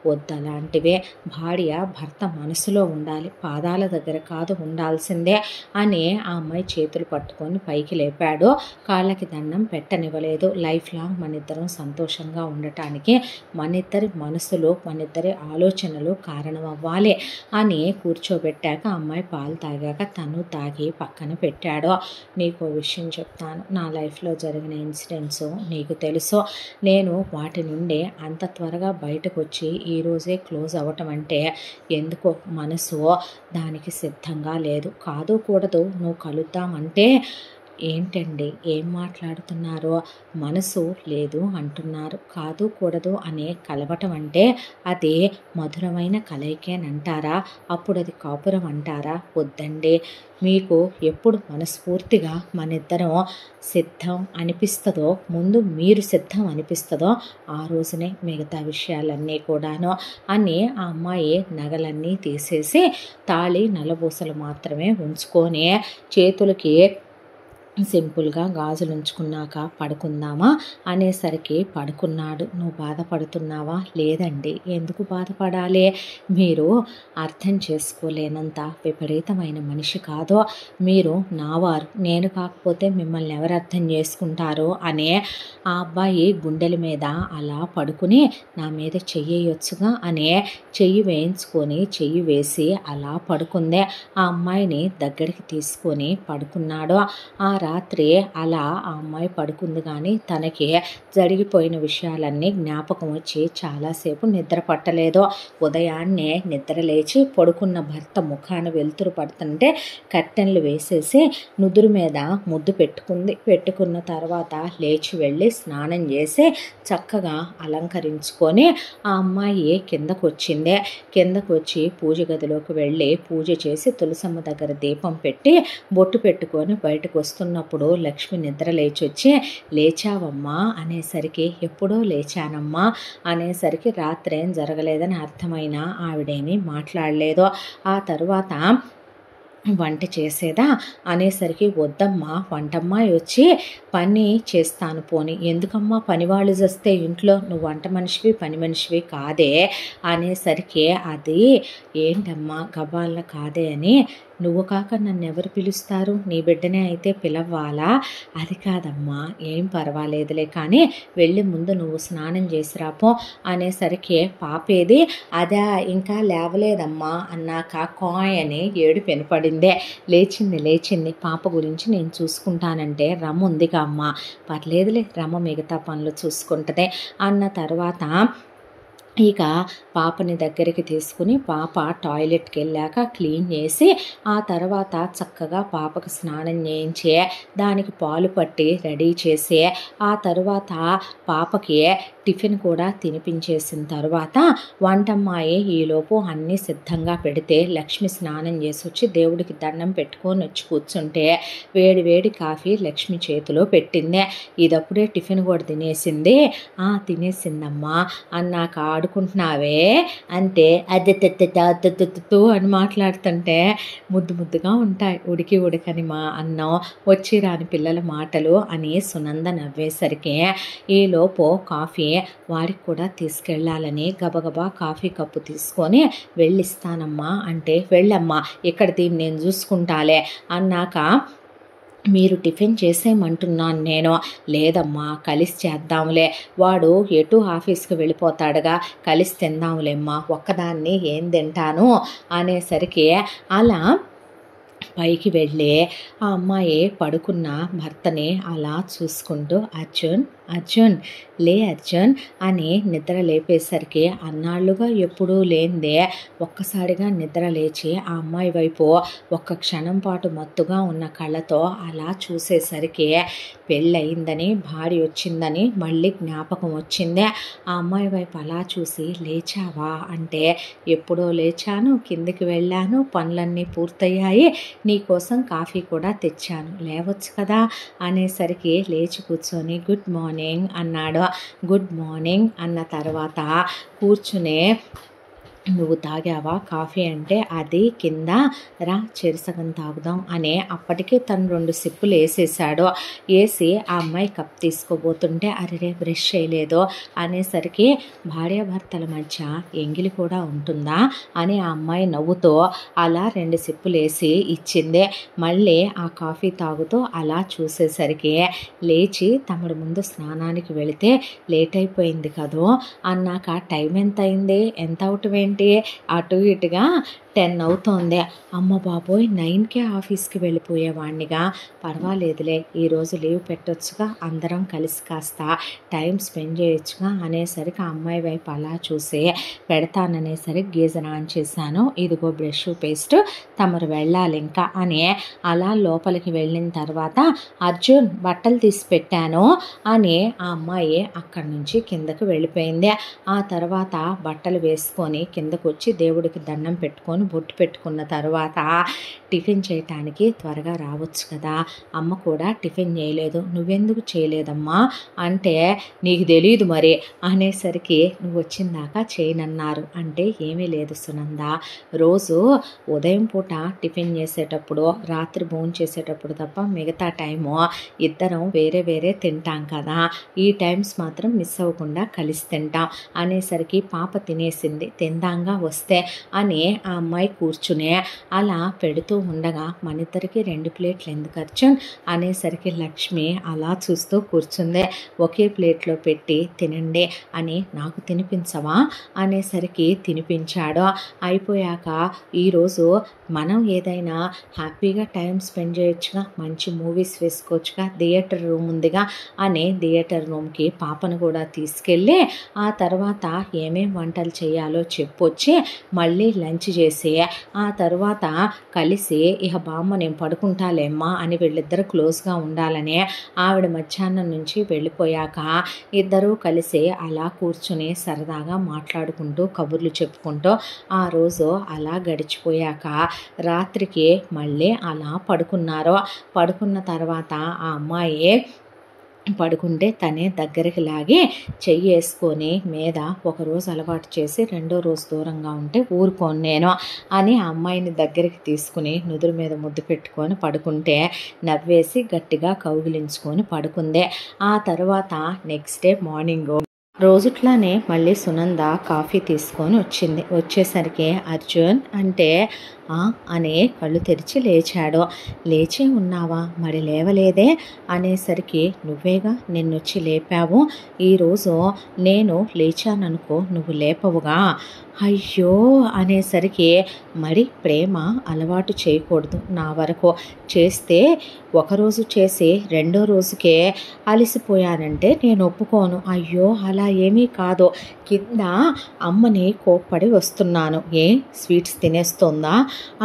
వద్దలాంటివే, భార్య భర్త మనసులో ఉండాలి, పాదాల దగ్గర కాదు ఉండాల్సిందే అని ఆ అమ్మాయి చేతులు పట్టుకొని పైకి లేపాడు. కాళ్ళకి దండం పెట్టనివ్వలేదు. లైఫ్ లాంగ్ మనిద్దరం సంతోషంగా ఉండటానికి మనిద్దరి మనసులు మనిద్దరి ఆలోచనలు కారణం అవ్వాలి అని కూర్చోబెట్టాక అమ్మాయి పాలు తాగాక తను తాగి పక్కన పెట్టాడు. నీకు విషయం చెప్తాను, నా లైఫ్లో జరిగిన ఇన్సిడెంట్స్ నీకు తెలుసు. నేను వాటి నుండి అంత త్వరగా బయటకు వచ్చి ఈరోజే క్లోజ్ అవ్వటం అంటే ఎందుకో మనసు దానికి సిద్ధంగా లేదు. కాదు కూడదు నువ్వు కలుద్దామంటే ఏంటండి ఏం మాట్లాడుతున్నారో, మనసు లేదు అంటున్నారు. కాదు కూడదు అనే కలవటం అంటే అది మధురమైన కలయికేనంటారా, అప్పుడు అది కాపురం అంటారా? వద్దండి, మీకు ఎప్పుడు మనస్ఫూర్తిగా మనిద్దరం సిద్ధం అనిపిస్తుందో, ముందు మీరు సిద్ధం అనిపిస్తుందో ఆ రోజునే మిగతా విషయాలన్నీ కూడాను అని ఆ అమ్మాయి నగలన్నీ తీసేసి తాళి నల్లబూసలు మాత్రమే ఉంచుకొని చేతులకి సింపుల్గా గాజులు ఉంచుకున్నాక పడుకుందామా అనేసరికి పడుకున్నాడు. నువ్వు బాధపడుతున్నావా? లేదండి, ఎందుకు బాధపడాలి, మీరు అర్థం చేసుకోలేనంత విపరీతమైన మనిషి కాదు, మీరు నావారు, నేను కాకపోతే మిమ్మల్ని ఎవరు అర్థం చేసుకుంటారు అనే ఆ అబ్బాయి గుండెల మీద అలా పడుకుని నా మీద చెయ్యొచ్చుగా అనే చెయ్యి వేయించుకొని చెయ్యి వేసి అలా పడుకుందే. ఆ అమ్మాయిని దగ్గరికి తీసుకొని పడుకున్నాడు. ఆ రాత్రి అలా ఆ అమ్మాయి పడుకుంది. కానీ తనకి జరిగిపోయిన విషయాలన్నీ జ్ఞాపకం వచ్చి చాలాసేపు నిద్ర పట్టలేదు. ఉదయాన్నే నిద్ర లేచి పడుకున్న భర్త ముఖాన వెలుతురు పడుతుంటే కర్టెన్లు వేసేసి నుదురు మీద ముద్దు పెట్టుకుంది. పెట్టుకున్న తర్వాత లేచి వెళ్ళి స్నానం చేసి చక్కగా అలంకరించుకొని ఆ అమ్మాయి కిందకు వచ్చింది. కిందకు వచ్చి పూజ గదిలోకి వెళ్ళి పూజ చేసి తులసమ్మ దగ్గర దీపం పెట్టి బొట్టు పెట్టుకొని బయటకు వస్తున్నప్పుడు లక్ష్మి నిద్ర లేచొచ్చి లేచావమ్మా అనేసరికి ఎప్పుడో లేచానమ్మా అనేసరికి రాత్రి ఏం జరగలేదని అర్థమైన ఆవిడేమీ మాట్లాడలేదు. ఆ తరువాత వంట చేసేదా అనేసరికి వద్దమ్మా, వంటమ్మాయి వచ్చి పని చేస్తాను. పోని ఎందుకమ్మా పనివాళ్ళు చేస్తే ఇంట్లో, నువ్వు వంట మనిషివి పని మనిషివి కాదే అనేసరికి అది ఏంటమ్మా గబాలన కాదే అని, నువ్వు కాక నన్ను ఎవరు పిలుస్తారు, నీ బిడ్డనే అయితే పిలవ్వాలా, అది కాదమ్మా ఏం పర్వాలేదులే కానీ వెళ్ళి ముందు నువ్వు స్నానం చేసిరాపో అనేసరికి పాపేది, అదా ఇంకా లేవలేదమ్మా అన్నాక కాయ్ అని ఏడు వినపడిందే. లేచింది, పాప గురించి నేను చూసుకుంటానంటే రమ్మ ఉందిగా అమ్మ, పర్లేదులే రమ్మ మిగతా పనులు చూసుకుంటుంది అన్న తర్వాత ఇక పాపని దగ్గరికి తీసుకుని పాప టాయిలెట్కి వెళ్ళాక క్లీన్ చేసి ఆ తర్వాత చక్కగా పాపకు స్నానం చేయించి దానికి పాలు పట్టి రెడీ చేసి ఆ తర్వాత పాపకి టిఫిన్ కూడా తినిపించేసిన తర్వాత వంటమ్మాయి ఈలోపు అన్నీ సిద్ధంగా పెడితే లక్ష్మి స్నానం చేసి వచ్చి దేవుడికి దండం పెట్టుకొని వచ్చి కూర్చుంటే వేడి వేడి కాఫీ లక్ష్మి చేతిలో పెట్టిందే. ఇదప్పుడే టిఫిన్ కూడా తినేసింది. తినేసిందమ్మా అన్నాక ఆడుకుంటున్నావే అంటే అద్దె అని మాట్లాడుతుంటే ముద్దుగా ఉంటాయి ఉడికని మా అన్నం వచ్చి రాని పిల్లల మాటలు అని సునంద నవ్వేసరికి ఈలోపు కాఫీ వాడికి కూడా తీసుకెళ్ళాలని గబగబా కాఫీ కప్పు తీసుకొని వెళ్ళిస్తానమ్మా అంటే వెళ్ళమ్మా ఇక్కడ దీన్ని నేను చూసుకుంటాలే అన్నాక మీరు టిఫిన్ చేసేయమంటున్నాను నేను. లేదమ్మా కలిసి చేద్దాంలే, వాడు ఎటు ఆఫీస్కి వెళ్ళిపోతాడుగా కలిసి తిందాంలేమ్మా, ఒక్కదాన్ని ఏం తింటాను అనేసరికి అలా పైకి వెళ్ళి ఆ అమ్మాయి పడుకున్న భర్తని అలా చూసుకుంటూ అర్జున్ అర్జున్ లే అర్జున్ అని నిద్ర లేపేసరికి అన్నాళ్ళుగా ఎప్పుడూ లేనిదే ఒక్కసారిగా నిద్ర లేచి ఆ అమ్మాయి వైపు ఒక్క క్షణం పాటు మత్తుగా ఉన్న కళ్ళతో అలా చూసేసరికి పెళ్ళయిందని భార్య వచ్చిందని మళ్ళీ జ్ఞాపకం వచ్చిందే. ఆ అమ్మాయి వైపు అలా చూసి లేచావా అంటే ఎప్పుడో లేచాను, కిందికి వెళ్ళాను, పనులన్నీ పూర్తయ్యాయి, నీకోసం కాఫీ కూడా తెచ్చాను, లేవచ్చు కదా అనేసరికి లేచి కూర్చొని గుడ్ మార్నింగ్ అన్నాడు. గుడ్ మార్నింగ్ అన్న తర్వాత కూర్చునే నువ్వు తాగావా కాఫీ అంటే అది కింద రా చెరిసగం తాగుదాం అనే అప్పటికే తను 2 సిప్పులు వేసేసాడు. వేసి ఆ అమ్మాయి కప్ తీసుకోబోతుంటే అరే బ్రష్ చేయలేదు అనేసరికి భార్యాభర్తల మధ్య ఎంగిలి కూడా ఉంటుందా అని ఆ అమ్మాయి నవ్వుతూ అలా 2 సిప్పులు వేసి ఇచ్చింది. మళ్ళీ ఆ కాఫీ తాగుతూ అలా చూసేసరికి లేచి తమడు ముందు స్నానానికి వెళితే లేట్ అయిపోయింది కదూ అన్నాక టైం ఎంత అయింది, ఎంత అవటమేంటి అటు ఇటుగా 10 అవుతోంది. అమ్మ బాబోయ్ 9కే ఆఫీస్కి వెళ్ళిపోయేవాణ్ణిగా, పర్వాలేదులే ఈరోజు లీవ్ పెట్టొచ్చుగా, అందరం కలిసి కాస్త టైం స్పెండ్ చేయొచ్చుగా అనేసరికి ఆ అమ్మాయి వైపు అలా చూసి పెడతాననేసరికి గీజర్ ఆన్ చేశాను, ఇదిగో బ్రష్ పేస్ట్, తమరు వెళ్ళాలి ఇంకా అని అలా లోపలికి వెళ్ళిన తర్వాత అర్జున్ బట్టలు తీసి పెట్టాను అని ఆ అమ్మాయి అక్కడి నుంచి కిందకు వెళ్ళిపోయింది. ఆ తర్వాత బట్టలు వేసుకొని కిందకు వచ్చి దేవుడికి దండం పెట్టుకొని బొట్టు పెట్టుకున్న తర్వాత టిఫిన్ చేయటానికి త్వరగా రావచ్చు కదా, అమ్మ కూడా టిఫిన్ చేయలేదు, నువ్వెందుకు చేయలేదమ్మా అంటే నీకు తెలియదు మరి అనేసరికి నువ్వు వచ్చిందాక చేయనన్నారు అంటే ఏమీ లేదు సునంద, రోజు ఉదయం పూట టిఫిన్ చేసేటప్పుడు రాత్రి భోజనం చేసేటప్పుడు తప్ప మిగతా టైము ఇద్దరం వేరే వేరే తింటాం కదా, ఈ టైమ్స్ మాత్రం మిస్ అవ్వకుండా కలిసి తింటాం అనేసరికి పాప తినేసింది, తిందాంగా వస్తే అని ఆ అమ్మాయి కూర్చునే అలా పెడుతూ ఉండగా మనిద్దరికి 2 ప్లేట్లు ఎందుకు అర్జున్ అనేసరికి లక్ష్మి అలా చూస్తూ కూర్చుంది. ఒకే ప్లేట్లో పెట్టి తినండి అని నాకు తినిపించవా అనేసరికి తినిపించాడు. అయిపోయాక ఈరోజు మనం ఏదైనా హ్యాపీగా టైం స్పెండ్ చేయొచ్చుగా, మంచి మూవీస్ వేసుకోవచ్చుగా, థియేటర్ రూమ్ ఉందిగా అని థియేటర్ రూమ్కి పాపను కూడా తీసుకెళ్ళి ఆ తర్వాత ఏమేం వంటలు చేయాలో చెప్పొచ్చి మళ్ళీ లంచ్ చేసి ఆ తర్వాత కలిసి ఇహ బామ్మ నేను పడుకుంటాలేమ్మా అని వీళ్ళిద్దరు క్లోజ్గా ఉండాలని ఆవిడ మధ్యాహ్నం నుంచి వెళ్ళిపోయాక ఇద్దరూ కలిసి అలా కూర్చుని సరదాగా మాట్లాడుకుంటూ కబుర్లు చెప్పుకుంటూ ఆ రోజు అలా గడిచిపోయాక రాత్రికి మళ్ళీ అలా పడుకున్నారు. పడుకున్న తర్వాత ఆ అమ్మాయి పడుకుంటే తనే దగ్గరికి లాగి చెయ్యి వేసుకొని మీద ఒకరోజు అలవాటు చేసి 2వ రోజు దూరంగా ఉంటే ఊరుకోను నేను అని ఆ అమ్మాయిని దగ్గరికి తీసుకుని నుదురు మీద ముద్దు పెట్టుకొని పడుకుంటే నవ్వేసి గట్టిగా కౌగిలించుకొని పడుకుందే. ఆ తర్వాత నెక్స్ట్ డే మార్నింగ్ రోజుట్లానే మళ్ళీ సునంద కాఫీ తీసుకొని వచ్చింది. వచ్చేసరికి అర్జున్ అంటే అని కళ్ళు తెరిచి లేచాడు. లేచి ఉన్నావా మరి లేవలేదే అనేసరికి నువ్వేగా నిన్నొచ్చి లేపావు, ఈరోజు నేను లేచాననుకో నువ్వు లేపవుగా, అయ్యో అనేసరికి మరి ప్రేమ అలవాటు చేయకూడదు, నా వరకు చేస్తే ఒకరోజు చేసి 2వ రోజుకే అలసిపోయానంటే నేను ఒప్పుకోను, అయ్యో అలా ఏమీ కాదు, కింద అమ్మని కోప్పడి వస్తున్నాను, ఏ స్వీట్స్ తినేస్తోందా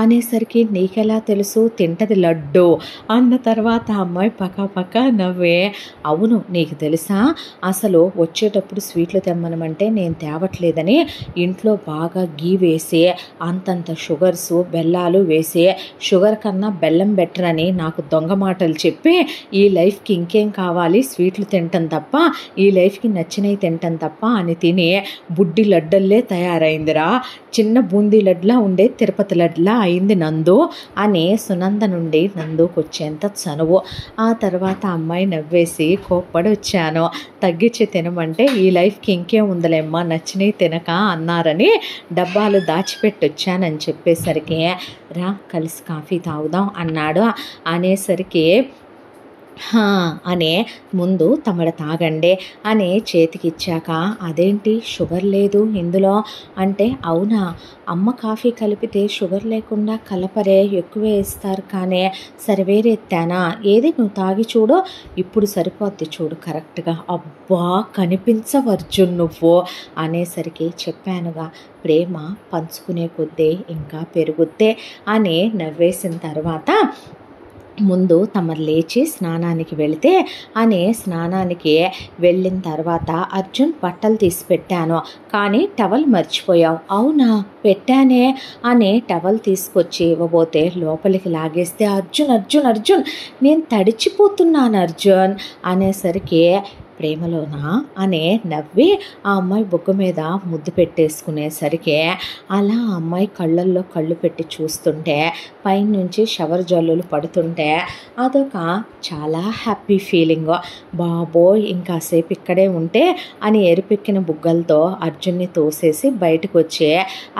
అనేసరికి నీకెలా తెలుసు, తింటది లడ్డు అన్న తర్వాత అమ్మాయి పక్క నవ్వే, అవును నీకు తెలుసా అసలు వచ్చేటప్పుడు స్వీట్లు తెమ్మనమంటే నేను తేవట్లేదని ఇంట్లో బాగా గీ వేసి అంతంత షుగర్స్ బెల్లాలు వేసి షుగర్ కన్నా బెల్లం బెటర్ అని నాకు దొంగ మాటలు చెప్పి ఈ లైఫ్కి ఇంకేం కావాలి స్వీట్లు తింటాం తప్ప, ఈ లైఫ్కి నచ్చినవి తింటాం తప్ప అని తిని బుడ్డి లడ్డల్లే తయారైందిరా, చిన్న బూందీ లడ్లా ఉండే తిరుపతి లడ్లా అయింది నందు అని సునంద నుండి నందుకు వచ్చేంత చనువు. ఆ తర్వాత అమ్మాయి నవ్వేసి కోప్పడి వచ్చాను, తగ్గించి తినమంటే ఈ లైఫ్కి ఇంకేం ఉందలేమ్మా నచ్చినవి తినక అన్నారని డబ్బాలు దాచిపెట్టి వచ్చానని చెప్పేసరికి రా కలిసి కాఫీ తాగుదాం అన్నాడు. అనేసరికి హా అనే ముందు తమడ తాగండి అని చేతికిచ్చాక, అదేంటి షుగర్ లేదు ఇందులో అంటే, అవునా అమ్మ కాఫీ కలిపితే షుగర్ లేకుండా కలపరే, ఎక్కువే ఇస్తారు కానీ, సరే వేరే ఎత్తానా, ఏది నువ్వు తాగి చూడు, ఇప్పుడు సరిపోద్ది చూడు కరెక్ట్గా. అబ్బా కనిపించవు అర్జున్ నువ్వు అనేసరికి, చెప్పానుగా ప్రేమ పంచుకునే కొద్దీ ఇంకా పెరుగుద్దే అని నవ్వేసిన తర్వాత, ముందు తమరు లేచి స్నానానికి వెళితే అని స్నానానికి వెళ్ళిన తర్వాత, అర్జున్ బట్టలు తీసి పెట్టాను కానీ టవల్ మర్చిపోయావు. అవునా పెట్టానే అని టవల్ తీసుకొచ్చి ఇవ్వబోతే లోపలికి లాగేస్తే, అర్జున్ అర్జున్ అర్జున్ నేను తడిచిపోతున్నాను అర్జున్ అనేసరికి, ప్రేమలోనా అనే నవ్వి ఆ అమ్మాయి బొగ్గ మీద ముద్దు పెట్టేసుకునేసరికి, అలా ఆ అమ్మాయి కళ్ళల్లో కళ్ళు పెట్టి చూస్తుంటే, పైనుంచి షవర్ జల్లులు పడుతుంటే అదొక చాలా హ్యాపీ ఫీలింగ్. బాబోయ్ ఇంకాసేపు ఇక్కడే ఉంటే అని ఎరిపెక్కిన బుగ్గలతో అర్జున్ని తోసేసి బయటకు వచ్చి,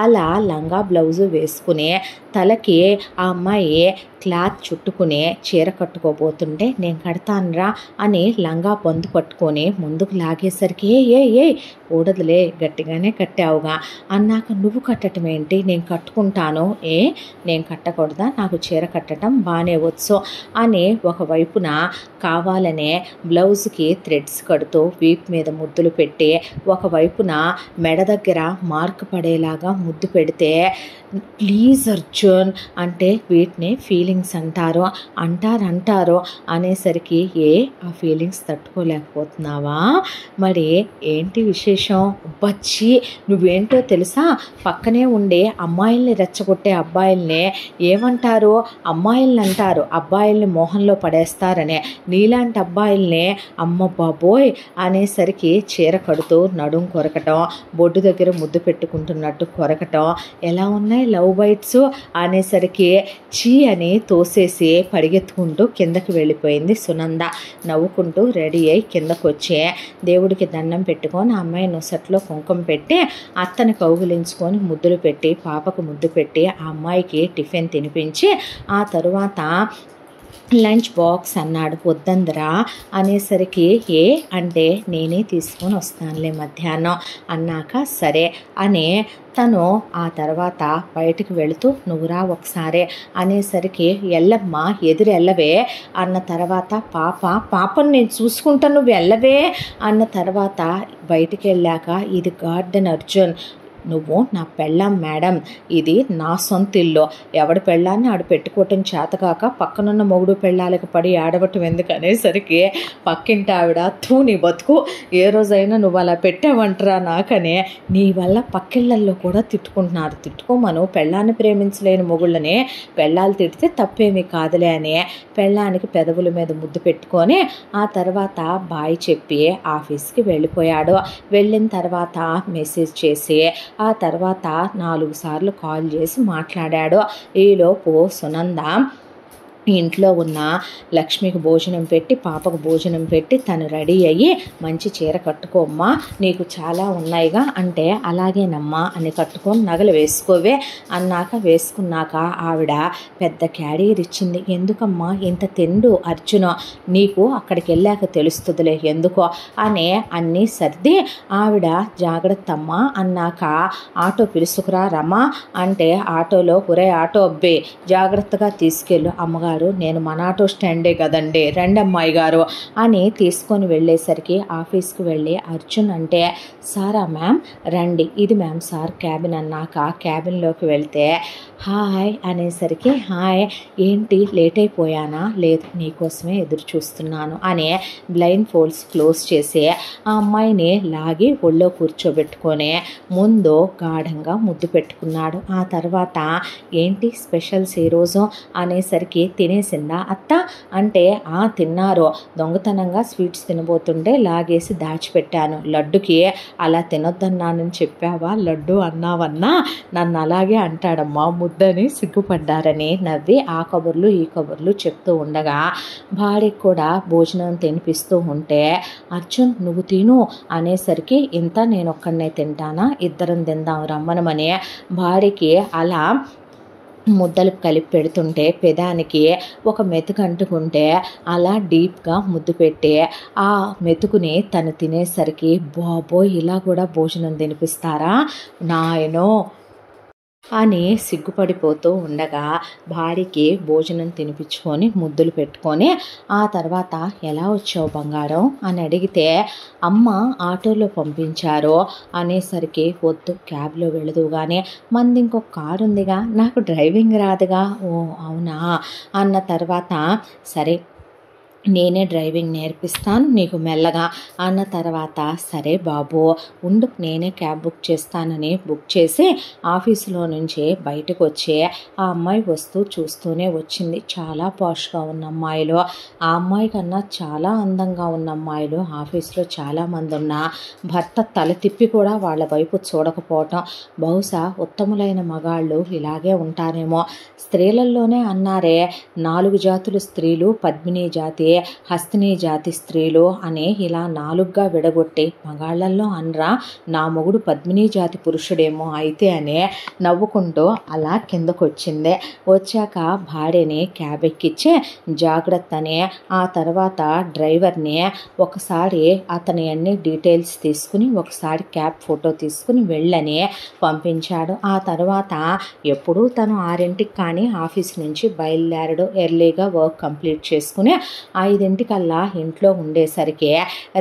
అలా లంగా బ్లౌజు వేసుకుని తలకి ఆ అమ్మాయి క్లాత్ చుట్టుకుని చీర కట్టుకోబోతుంటే, నేను కడతానురా అని లంగా పొందు పట్టుకొని ముందుకు లాగేసరికి, ఏ ఊడదులే గట్టిగానే కట్టావుగా అన్నాక, నువ్వు కట్టడం ఏంటి, నేను కట్టుకుంటాను. నేను కట్టకూడదా, నాకు చీర కట్టడం బాగానే వచ్చు అని ఒకవైపున కావాలనే బ్లౌజ్కి థ్రెడ్స్ కడుతూ వీప్ మీద ముద్దులు పెట్టి, ఒకవైపున మెడ దగ్గర మార్క్ పడేలాగా ముద్దు పెడితే, ప్లీజ్ అర్జున్ అంటే, వీటిని ఫీలింగ్స్ అంటారు అనేసరికి, ఆ ఫీలింగ్స్ తట్టుకోలేకపోతున్నావా, మరి ఏంటి విశేషం, బచ్చి నువ్వేంటో తెలుసా, పక్కనే ఉండే అమ్మాయిల్ని రెచ్చగొట్టే అబ్బాయిల్ని ఏమంటారు, అమ్మాయిల్ని అంటారు, అబ్బాయిల్ని మోహంలో పడేస్తారనే, నీలాంటి అబ్బాయిల్ని అమ్మ బాబోయ్ అనేసరికి చీర కడుతూ నడుం కొరకటం, బొడ్డు దగ్గర ముద్దు పెట్టుకుంటున్నట్టు కొరకటం, ఎలా ఉన్నాయి లవ్ బైట్స్ అనేసరికి చీ అని తోసేసి పరిగెత్తుకుంటూ కిందకి వెళ్ళిపోయింది సునంద. నవ్వుకుంటూ రెడీ అయి కిందకు వచ్చి దేవుడికి దండం పెట్టుకొని, ఆ అమ్మాయి నొసట్లో కుంకుమ పెట్టి, అత్తని కౌగిలించుకొని ముద్దులు పెట్టి, పాపకు ముద్దు పెట్టి, ఆ అమ్మాయికి టిఫిన్ తినిపించి, ఆ తరువాత లంచ్ బాక్స్ అన్నాడు. వద్దందరా అనేసరికి, అంటే నేనే తీసుకొని వస్తానులే మధ్యాహ్నం అన్నాక, సరే అని తను ఆ తర్వాత బయటికి వెళుతూ, నువ్వురా ఒకసారి అనేసరికి, ఎల్లమ్మ ఎదురు ఎల్లవే అన్న తర్వాత, పాపను నేను చూసుకుంటాను నువ్వు ఎల్లవే అన్న తర్వాత బయటికి వెళ్ళాక, ఇది గార్డెన్ అర్జున్, నువ్వు నా పెళ్ళాం మేడం, ఇది నా సొంత ఇల్లు, ఎవడి పెళ్ళాన్ని ఆడు పెట్టుకోవటం చేతకాక పక్కనున్న మొగుడు పెళ్ళాలకు పడి ఆడవటం ఎందుకనేసరికి, పక్కింటి ఆవిడ, నీ బతుకు ఏ రోజైనా నువ్వు అలా పెట్టావంటరా నాకనే, నీ వల్ల పక్కిళ్ళల్లో కూడా తిట్టుకుంటున్నారు, తిట్టుకోమను, పెళ్ళాన్ని ప్రేమించలేని మొగుళ్ళని పెళ్ళాలు తిడితే తప్పేమీ కాదులే అని పెళ్ళానికి పెదవుల మీద ముద్దు పెట్టుకొని, ఆ తర్వాత బాయ్ చెప్పి ఆఫీస్కి వెళ్ళిపోయాడు. వెళ్ళిన తర్వాత మెసేజ్ చేసి, ఆ తర్వాత 4 సార్లు కాల్ చేసి మాట్లాడాడు. ఈలోపు సునంద ఇంట్లో ఉన్న లక్ష్మికి భోజనం పెట్టి, పాపకు భోజనం పెట్టి, తను రెడీ అయ్యి, మంచి చీర కట్టుకోమ్మా నీకు చాలా ఉన్నాయిగా అంటే, అలాగేనమ్మా అని కట్టుకొని నగలు వేసుకోవే అన్నాక, వేసుకున్నాక ఆవిడ పెద్ద క్యారియర్ ఇచ్చింది. ఎందుకమ్మా ఇంత తెండు అర్జున, నీకు అక్కడికి వెళ్ళాక తెలుస్తుందిలే ఎందుకో అని అన్నీ సర్ది, ఆవిడ జాగ్రత్త అమ్మా అన్నాక, ఆటో పిలుసుకురా రమ్మా అంటే, ఆటోలో ఒరే ఆటో అబ్బే జాగ్రత్తగా తీసుకెళ్ళు, అమ్మగారు నేను మన ఆటో స్టాండే కదండి రండి అమ్మాయి గారు అని తీసుకొని వెళ్ళేసరికి, ఆఫీస్కి వెళ్ళి అర్జున్ అంటే, సారా మ్యామ్ రండి, ఇది మ్యామ్ సార్ క్యాబిన్ అన్నాక, క్యాబిన్లోకి వెళ్తే హాయ్ అనేసరికి, హాయ్ ఏంటి లేట్ అయిపోయానా, లేదు నీకోసమే ఎదురు చూస్తున్నాను అని బ్లైండ్ ఫోల్డ్స్ క్లోజ్ చేసి ఆ అమ్మాయిని లాగి ఒళ్ళో కూర్చోబెట్టుకొని ముందు గాఢంగా ముద్దు పెట్టుకున్నాడు. ఆ తర్వాత ఏంటి స్పెషల్స్ ఈరోజు అనేసరికి, తినేసిందా అత్త అంటే, తిన్నారు, దొంగతనంగా స్వీట్స్ తినబోతుంటే లాగేసి దాచిపెట్టాను, లడ్డుకి అలా తినొద్దన్నానని చెప్పావా, లడ్డు అన్నావన్నా నన్ను అలాగే అంటాడమ్మా ముద్దని సిగ్గుపడ్డారని నవ్వి ఆ కబుర్లు ఈ కబుర్లు చెప్తూ ఉండగా, భార్యకి కూడా భోజనం తినిపిస్తూ ఉంటే, అర్జున్ నువ్వు తిను అనేసరికి, ఇంత నేను ఒక్కడనే తింటానా, ఇద్దరం తిందాం రమ్మనమని భార్యకి అలా ముద్దలు కలిపి పెడుతుంటే పెదానికి ఒక మెతుకు అంటుకుంటే అలా డీప్గా ముద్దు పెట్టి ఆ మెతుకుని తను తినేసరికి బాబోయ్ ఇలా కూడా భోజనం తినిపిస్తారా నాయనో అని సిగ్గుపడిపోతూ ఉండగా భార్యకి భోజనం తినిపించుకొని ముద్దులు పెట్టుకొని ఆ తర్వాత ఎలా వచ్చావు బంగారం అని అడిగితే అమ్మ ఆటోలో పంపించారు అనేసరికి వద్దు క్యాబ్లో వెళదు కానీ మంది ఇంకొక కారు ఉందిగా నాకు డ్రైవింగ్ రాదుగా ఓ అవునా అన్న తర్వాత సరే నేనే డ్రైవింగ్ నేర్పిస్తాను నీకు మెల్లగా అన్న తర్వాత సరే బాబు ఉండు నేనే క్యాబ్ బుక్ చేస్తానని బుక్ చేసి ఆఫీసులో నుంచి బయటకు వచ్చి ఆ అమ్మాయి వస్తూ చూస్తూనే వచ్చింది. చాలా పాష్గా ఉన్న అమ్మాయిలు ఆ అమ్మాయి కన్నా చాలా అందంగా ఉన్న అమ్మాయిలు ఆఫీసులో చాలామంది ఉన్నా భర్త తల తిప్పి కూడా వాళ్ళ వైపు చూడకపోవటం బహుశా ఉత్తములైన మగాళ్ళు ఇలాగే ఉంటారేమో. స్త్రీలలోనే అన్నారే 4 జాతులు స్త్రీలు పద్మిని జాతి హస్తిని జాతి స్త్రీలు అని ఇలా 4గా విడగొట్టి మగాళ్ళల్లో అనరా నా మొగుడు పద్మిని జాతి పురుషుడేమో అయితే అనే నవ్వుకుంటూ అలా కిందకొచ్చిందే. వచ్చాక భార్యని క్యాబ్ ఎక్కించి జాగ్రత్త అని ఆ తర్వాత డ్రైవర్ని ఒకసారి అతని అన్ని డీటెయిల్స్ తీసుకుని ఒకసారి క్యాబ్ ఫోటో తీసుకుని వెళ్ళని పంపించాడు. ఆ తర్వాత ఎప్పుడూ తను 6ంటికి కానీ ఆఫీస్ నుంచి బయలుదేరడు. ఎర్లీగా వర్క్ కంప్లీట్ చేసుకుని 5ంటికల్లా ఇంట్లో ఉండేసరికి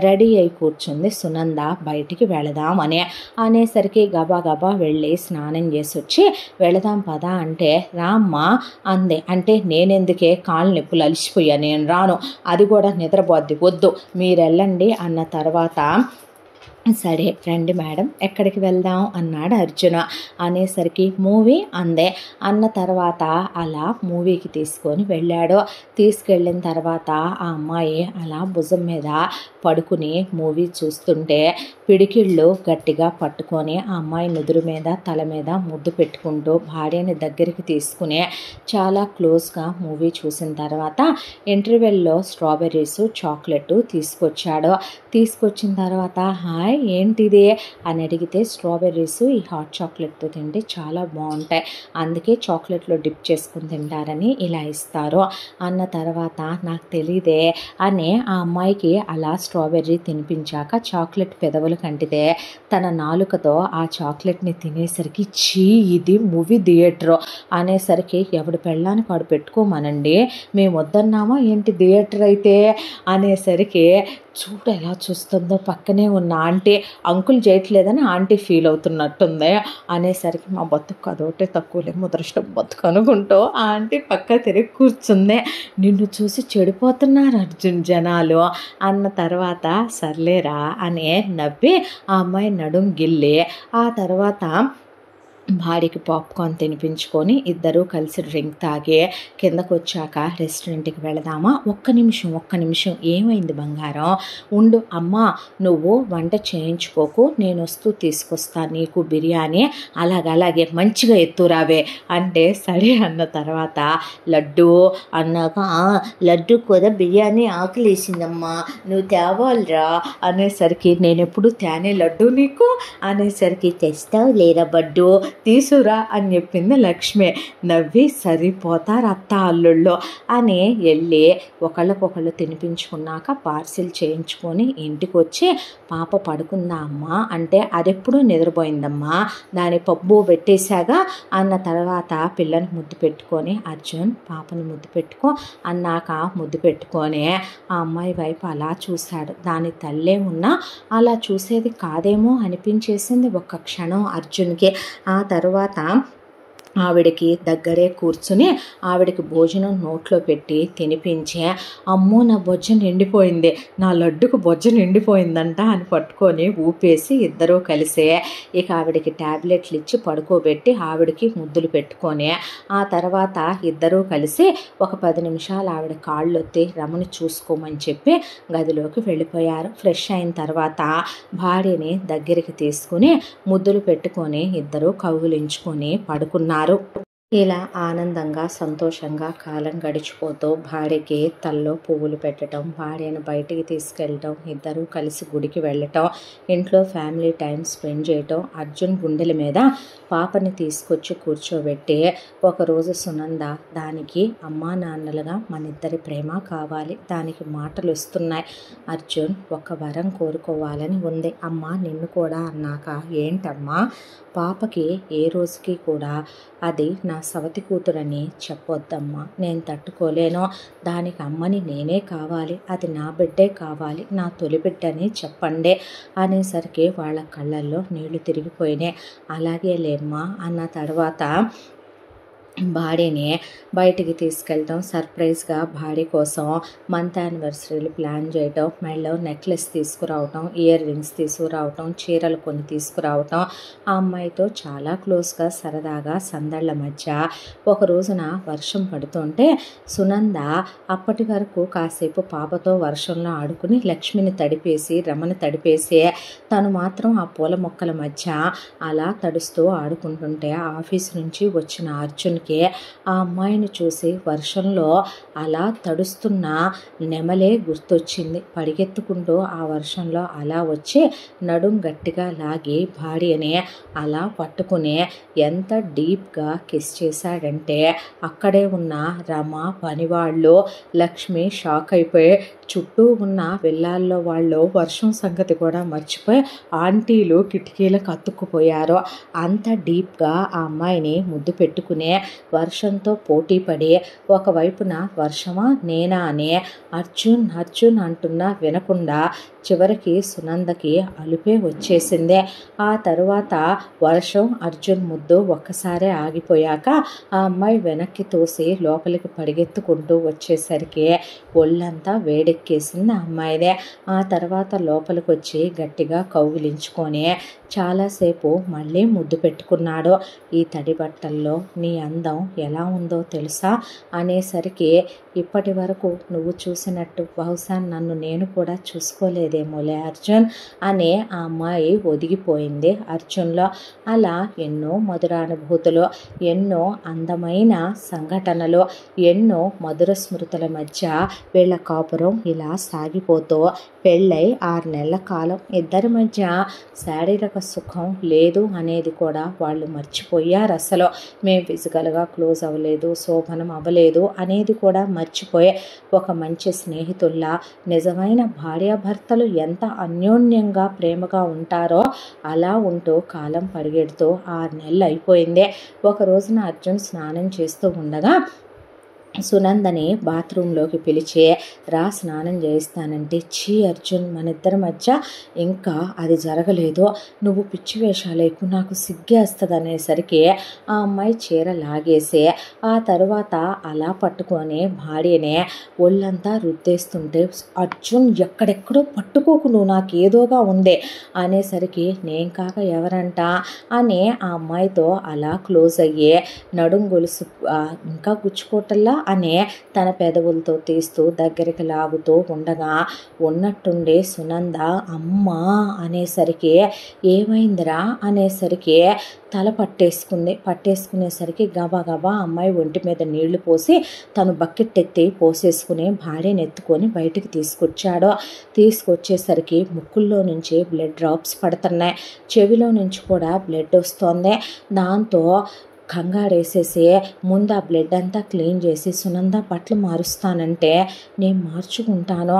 రెడీ అయి కూర్చుంది సునంద బయటికి వెళదామని. అనేసరికి గబా గబా వెళ్ళి స్నానం చేసి వచ్చి వెళదాం పదా అంటే రామ్మా అందే. అంటే నేనెందుకే కాళ్ళు నొప్పులు అలిసిపోయా నేను రాను అది కూడా నిద్రపోద్ది వద్దు మీరెళ్ళండి అన్న తర్వాత సరే రండి మేడం ఎక్కడికి వెళ్దాం అన్నాడు అర్జున. అనేసరికి మూవీ అందే. అన్న తర్వాత అలా మూవీకి తీసుకొని వెళ్ళాడు. తీసుకెళ్ళిన తర్వాత ఆ అమ్మాయి అలా భుజం మీద పడుకుని మూవీ చూస్తుంటే పిడికిళ్ళు గట్టిగా పట్టుకొని ఆ అమ్మాయి నుదురు మీద తల మీద ముద్దు పెట్టుకుంటూ భార్యని దగ్గరికి తీసుకుని చాలా క్లోజ్గా మూవీ చూసిన తర్వాత ఇంటర్వెల్లో స్ట్రాబెర్రీస్ చాక్లెట్ తీసుకొచ్చాడు. తీసుకొచ్చిన తర్వాత హాయ్ ఏంటిది అని అడిగితే స్ట్రాబెర్రీస్ ఈ హాట్ చాక్లెట్తో తింటే చాలా బాగుంటాయి అందుకే చాక్లెట్లో డిప్ చేసుకుని తింటారని ఇలా ఇస్తారు అన్న తర్వాత నాకు తెలీదే అని ఆ అమ్మాయికి అలా స్ట్రాబెర్రీ తినిపించాక చాక్లెట్ పెదవులు కంటితే తన నాలుకతో ఆ చాక్లెట్ని తినేసరికి చీ ఇది మూవీ థియేటర్ అనేసరికి ఎవడు పెళ్ళానికి వాడు పెట్టుకోమనండి మేము వద్దన్నామా ఏంటి థియేటర్ అయితే అనేసరికి చూడు ఎలా చూస్తుందో పక్కనే ఉన్న ఆంటీ అంకుల్ చేయట్లేదని ఆంటీ ఫీల్ అవుతున్నట్టుంది. అనేసరికి మా బతుకు అదొకటే తక్కువలే ముదృష్టం బతుకు అనుకుంటూ ఆ ఆంటీ పక్క తిరిగి కూర్చుంది. నిన్ను చూసి చెడిపోతున్నారు అర్జున్ జనాలు అన్న తర్వాత సర్లేరా అని నవ్వి ఆ అమ్మాయి నడుం గిల్లి ఆ తర్వాత భార్యకి పాప్కార్న్ తినిపించుకొని ఇద్దరూ కలిసి డ్రింక్ తాగి కిందకు వచ్చాక రెస్టారెంట్కి వెళదామా ఒక్క నిమిషం ఏమైంది బంగారం ఉండు అమ్మా నువ్వు వంట చేయించుకోకు నేను వస్తూ తీసుకొస్తా నీకు బిర్యానీ అలాగే మంచిగా ఎత్తురావే అంటే సరే అన్న తర్వాత లడ్డు అన్నాక లడ్డు కూడా బిర్యానీ ఆకలేసిందమ్మా నువ్వు తేవాలిరా అనేసరికి నేను ఎప్పుడు తేనే లడ్డు నీకు అనేసరికి తెస్తావు లేరా బడ్డు తీసురా అని చెప్పింది లక్ష్మి. నవ్వి సరిపోతారు అత్త అల్లుళ్ళు అని వెళ్ళి ఒకళ్ళకొకళ్ళు తినిపించుకున్నాక పార్సిల్ చేయించుకొని ఇంటికి వచ్చి పాప పడుకుందా అమ్మా అంటే అదెప్పుడు నిద్రపోయిందమ్మా దాని పప్పు పెట్టేశాగా అన్న తర్వాత పిల్లని ముద్దు పెట్టుకొని అర్జున్ పాపను ముద్దు పెట్టుకో అన్నాక ముద్దు పెట్టుకొని ఆ అమ్మాయి వైపు అలా చూశాడు. దాని తల్లే ఉన్నా అలా చూసేది కాదేమో అనిపించేసింది ఒక్క క్షణం అర్జున్కి. ఆ తర్వాత ఆవిడకి దగ్గరే కూర్చుని ఆవిడకి భోజనం నోట్లో పెట్టి తినిపించే అమ్మో నా బొజ్జ నిండిపోయింది నా లడ్డుకు బొజ్జ నిండిపోయిందంట అని పట్టుకొని ఊపేసి ఇద్దరూ కలిసే ఇక ఆవిడకి ట్యాబ్లెట్లు ఇచ్చి పడుకోబెట్టి ఆవిడకి ముద్దులు పెట్టుకొని ఆ తర్వాత ఇద్దరూ కలిసి ఒక 10 నిమిషాలు ఆవిడ కాళ్ళు ఒత్తి రమని చూసుకోమని చెప్పి గదిలోకి వెళ్ళిపోయారు. ఫ్రెష్ అయిన తర్వాత భార్యని దగ్గరికి తీసుకుని ముద్దులు పెట్టుకొని ఇద్దరూ కౌగిలించుకొని పడుకున్నారు. ఇలా ఆనందంగా సంతోషంగా కాలం గడిచిపోతూ భార్యకి తలలో పువ్వులు పెట్టడం, భార్యను బయటికి తీసుకెళ్ళటం, ఇద్దరూ కలిసి గుడికి వెళ్ళటం, ఇంట్లో ఫ్యామిలీ టైం స్పెండ్ చేయటం. అర్జున్ గుండెల మీద పాపని తీసుకొచ్చి కూర్చోబెట్టి ఒకరోజు సునంద దానికి అమ్మా నాన్నలుగా మనిద్దరి ప్రేమ కావాలి, దానికి మాటలు వస్తున్నాయి, అర్జున్ ఒక వరం కోరుకోవాలని ఉంది. అమ్మ నిన్ను కూడా అన్నాక ఏంటమ్మా, పాపకి ఏ రోజుకి కూడా అది నా సవతి కూతురని చెప్పొద్దమ్మా, నేను తట్టుకోలేను, దానికి అమ్మని నేనే కావాలి, అది నా బిడ్డే కావాలి, నా తొలి బిడ్డని చెప్పండి అనేసరికి వాళ్ళ కళ్ళల్లో నీళ్లు తిరిగిపోయినాయి. అలాగే లేమ్మా అన్న తర్వాత భార్యని బయటికి తీసుకెళ్ళటం, సర్ప్రైజ్గా భార్య కోసం మంత్ యానివర్సరీలు ప్లాన్ చేయటం, మెడలో నెక్లెస్ తీసుకురావటం, ఇయర్ రింగ్స్ తీసుకురావటం, చీరలు కొన్ని తీసుకురావటం, ఆ అమ్మాయితో చాలా క్లోజ్గా సరదాగా సందళ్ళ మధ్య ఒక రోజున వర్షం పడుతుంటే సునంద అప్పటి వరకు కాసేపు పాపతో వర్షంలో ఆడుకుని లక్ష్మిని తడిపేసి రమని తడిపేసి తను మాత్రం ఆ పూల మొక్కల మధ్య అలా తడుస్తూ ఆడుకుంటుంటే ఆఫీస్ నుంచి వచ్చిన అర్జున్ ఆ అమ్మాయిని చూసి వర్షంలో అలా తడుస్తున్న నెమలే గుర్తొచ్చింది. పరిగెత్తుకుంటూ ఆ వర్షంలో అలా వచ్చి నడుం గట్టిగా లాగి భార్యని అలా పట్టుకుని ఎంత డీప్గా కిస్ చేశాడంటే అక్కడే ఉన్న రమ, పనివాళ్ళు, లక్ష్మి షాక్ అయిపోయి చుట్టూ ఉన్న విల్లాల్లో వాళ్ళు వర్షం సంగతి కూడా మర్చిపోయి ఆంటీలు కిటికీలకు అతుక్కుపోయారు. అంత డీప్గా ఆ అమ్మాయిని ముద్దు పెట్టుకునే వర్షంతో పోటీ పడి ఒకవైపున వర్షమా నేనా అని అర్జున్ అర్జున్ అంటున్నా వినకుండా చివరికి సునందకి అలుపే వచ్చేసింది. ఆ తరువాత వర్షం అర్జున్ ముద్దు ఒక్కసారే ఆగిపోయాక ఆ అమ్మాయి వెనక్కి తోసి లోపలికి పరిగెత్తుకుంటూ వచ్చేసరికి ఒళ్ళంతా వేడెక్కేసింది ఆ అమ్మాయిదే. ఆ తర్వాత లోపలికి వచ్చి గట్టిగా కౌగిలించుకొని చాలాసేపు మళ్ళీ ముద్దు పెట్టుకున్నాడు. ఈ తడి బట్టల్లో నీ అందం ఎలా ఉందో తెలుసా అనేసరికి ఇప్పటి వరకు నువ్వు చూసినట్టు బహుశా నన్ను నేను కూడా చూసుకోలేదేమోలే అర్జున్ అని ఆ అమ్మాయి ఒదిగిపోయింది అర్జున్లో. అలా ఎన్నో మధురానుభూతులు, ఎన్నో అందమైన సంఘటనలు, ఎన్నో మధుర స్మృతుల మధ్య వీళ్ళ కాపురం ఇలా సాగిపోతూ పెళ్ళై 6 నెలల కాలం ఇద్దరి మధ్య శారీరక సుఖం లేదు అనేది కూడా వాళ్ళు మర్చిపోయారు. అసలు మేము ఫిజికల్గా క్లోజ్ అవ్వలేదు, శోభనం అవ్వలేదు అనేది కూడా మర్చిపోయి ఒక మంచి స్నేహితుల్లా నిజమైన భార్యాభర్తలు ఎంత అన్యోన్యంగా ప్రేమగా ఉంటారో అలా ఉంటూ కాలం పరిగెడుతూ 6 నెలలు అయిపోయింది. ఒక రోజున అర్జున్ స్నానం చేస్తూ ఉండగా సునందని బాత్రూంలోకి పిలిచి రా స్నానం చేయిస్తానంటే చీ అర్జున్ మన ఇద్దరి మధ్య ఇంకా అది జరగలేదు, నువ్వు పిచ్చి వేషాలేకు, నాకు సిగ్గేస్తుంది అనేసరికి ఆ అమ్మాయి చీర లాగేసి ఆ తర్వాత అలా పట్టుకొని భార్యనే ఒళ్ళంతా రుద్దేస్తుంటే అర్జున్ ఎక్కడెక్కడో పట్టుకోకు, నువ్వు నాకు ఏదోగా ఉంది అనేసరికి నేను కాక ఎవరంట అని ఆ అమ్మాయితో అలా క్లోజ్ అయ్యే నడుం గొలుసు ఇంకా గుచ్చుకోవటల్లా అనే తన పెదవులతో తీస్తూ దగ్గరికి లాగుతూ ఉండగా ఉన్నట్టుండి సునంద అమ్మా అనేసరికి ఏమైందిరా అనేసరికి తల పట్టేసుకునేసరికి గబా అమ్మాయి ఒంటి మీద నీళ్లు పోసి తను బకెట్ ఎత్తి పోసేసుకుని భార్యను ఎత్తుకొని బయటికి తీసుకొచ్చేసరికి ముక్కుల్లో నుంచి బ్లడ్ డ్రాప్స్ పడుతున్నాయి, చెవిలో నుంచి కూడా బ్లడ్ వస్తుంది. దాంతో కంగారేసేసి ముందు ఆ బ్లడ్ అంతా క్లీన్ చేసి సునంద బట్టలు మారుస్తానంటే నేను మార్చుకుంటాను,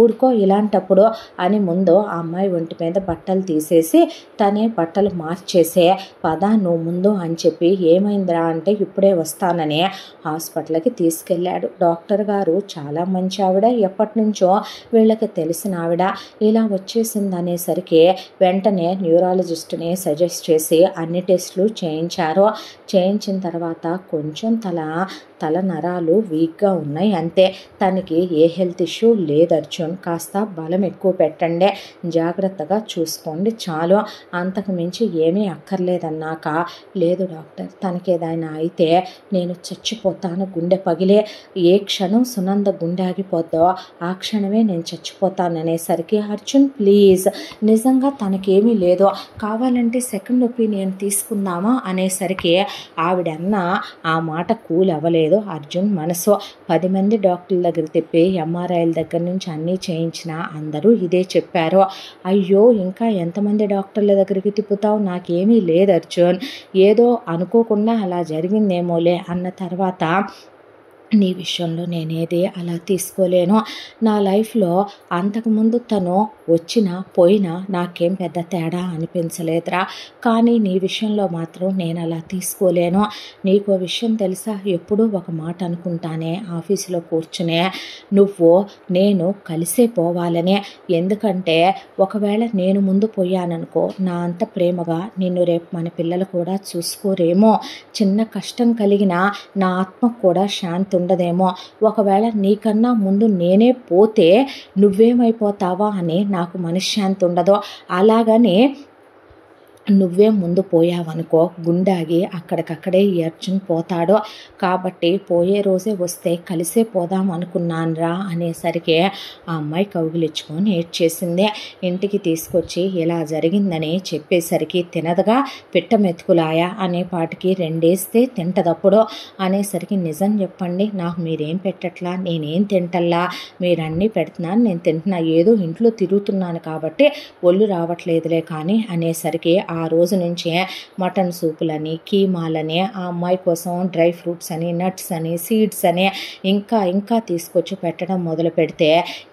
ఊడుకో ఇలాంటప్పుడు అని ముందు ఆ అమ్మాయి ఒంటి మీద బట్టలు తీసేసి తనే బట్టలు మార్చేసే పదా నువ్వు ముందు అని చెప్పి ఏమైందిరా అంటే ఇప్పుడే వస్తానని హాస్పిటల్కి తీసుకెళ్ళాడు. డాక్టర్ గారు చాలా మంచి ఆవిడ, ఎప్పటి నుంచో వీళ్ళకి తెలిసిన ఆవిడ. ఇలా వచ్చేసింది అనేసరికి వెంటనే న్యూరాలజిస్ట్ని సజెస్ట్ చేసి అన్ని టెస్టులు చేయించిన తర్వాత కొంచెం తల నరాలు వీక్గా ఉన్నాయి అంతే, తనకి ఏ హెల్త్ ఇష్యూ లేదు అర్జున్, కాస్త బలం ఎక్కువ పెట్టండి, జాగ్రత్తగా చూసుకోండి చాలు, అంతకు మించి ఏమీ అక్కర్లేదన్నాక లేదు డాక్టర్ తనకి ఏదైనా అయితే నేను చచ్చిపోతాను, గుండె పగిలే ఏ క్షణం సునంద గుండె ఆగిపోద్దో ఆ క్షణమే నేను చచ్చిపోతాను అనేసరికి అర్జున్ ప్లీజ్ నిజంగా తనకేమీ లేదో, కావాలంటే సెకండ్ ఒపీనియన్ తీసుకుందామా అనేసరికి ఆవిడన్న ఆ మాట కూల్ అవ్వలేదు అర్జున్ మనసు. 10 మంది డాక్టర్ల దగ్గర తిప్పి ఎంఆర్ఐల దగ్గర నుంచి అన్నీ చేయించినా అందరూ ఇదే చెప్పారు. అయ్యో ఇంకా ఎంతమంది డాక్టర్ల దగ్గరికి తిప్పుతావు, నాకేమీ లేదు అర్జున్, ఏదో అనుకోకుండా అలా జరిగిందేమోలే అన్న తర్వాత నీ విషయంలో నేనేది అలా తీసుకోలేను. నా లైఫ్లో అంతకుముందు తను వచ్చినా పోయినా నాకేం పెద్ద తేడా అనిపించలేదురా, కానీ నీ విషయంలో మాత్రం నేను అలా తీసుకోలేను. నీకు విషయం తెలుసా, ఎప్పుడూ ఒక మాట అనుకుంటానే ఆఫీసులో కూర్చునే, నువ్వు నేను కలిసే పోవాలనే. ఎందుకంటే ఒకవేళ నేను ముందు పోయాననుకో నా అంత ప్రేమగా నిన్ను రేపు మన పిల్లలు కూడా చూసుకోరేమో, చిన్న కష్టం కలిగినా నా ఆత్మకు కూడా శాంతి ఉండదేమో, ఒకవేళ నీకన్నా ముందు నేనే పోతే నువ్వేమైపోతావా అని నాకు మనశ్శాంతి ఉండదు. అలాగని నువ్వే ముందు పోయావనుకో గుండాగి అక్కడికక్కడే ఈ అర్జున్ పోతాడు. కాబట్టి పోయే రోజే వస్తే కలిసే పోదాం అనుకున్నానురా అనేసరికి ఆ అమ్మాయి కౌగిలించుకొని ఏడ్చేసింది. ఇంటికి తీసుకొచ్చి ఇలా జరిగిందని చెప్పేసరికి తినదుగా పిట్ట మెతుకులాయా అనే పాటికి 2 వేస్తే తింటదప్పుడు అనేసరికి నిజం చెప్పండి, నాకు మీరేం పెట్టట్లా, నేనేం తింటల్లా, మీరన్నీ పెడుతున్నాను నేను తింటున్నా, ఏదో ఇంట్లో తిరుగుతున్నాను కాబట్టి ఒళ్ళు రావట్లేదులే కానీ అనేసరికి ఆ రోజు నుంచే మటన్ సూపులని కీమాలని ఆ అమ్మాయి కోసం డ్రై ఫ్రూట్స్ అని నట్స్ అని సీడ్స్ అని ఇంకా తీసుకొచ్చి పెట్టడం మొదలు పెడితే,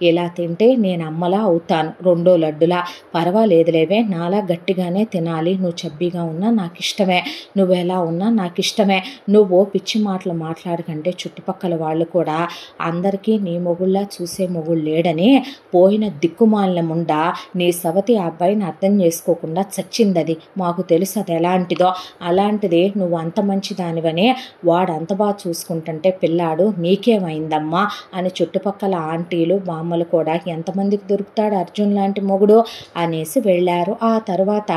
ఇలా తింటే నేను అమ్మలా అవుతాను, 2 లడ్డులా, పర్వాలేదులేవే నాలా గట్టిగానే తినాలి, నువ్వు చబ్బీగా ఉన్నా నాకు ఇష్టమే, నువ్వు ఎలా ఉన్నా నాకు ఇష్టమే, నువ్వు పిచ్చి మాటలు మాట్లాడకంటే చుట్టుపక్కల వాళ్ళు కూడా అందరికీ నీ మొగుళ్ళ చూసే మొగుళ్ళు లేడని పోయిన దిక్కుమాలిన ముండా నీ సవతి ఆ అబ్బాయిని అర్థం చేసుకోకుండా చచ్చిందది, మాకు తెలుసు అది ఎలాంటిదో, అలాంటిది నువ్వు అంత మంచిదానివని వాడు అంత బాగా చూసుకుంటుంటే పిల్లాడు నీకేమైందమ్మా అని చుట్టుపక్కల ఆంటీలు బామ్మలు కూడా ఎంతమందికి దొరుకుతాడు అర్జున్ లాంటి మొగుడు అనేసి వెళ్ళారు. ఆ తర్వాత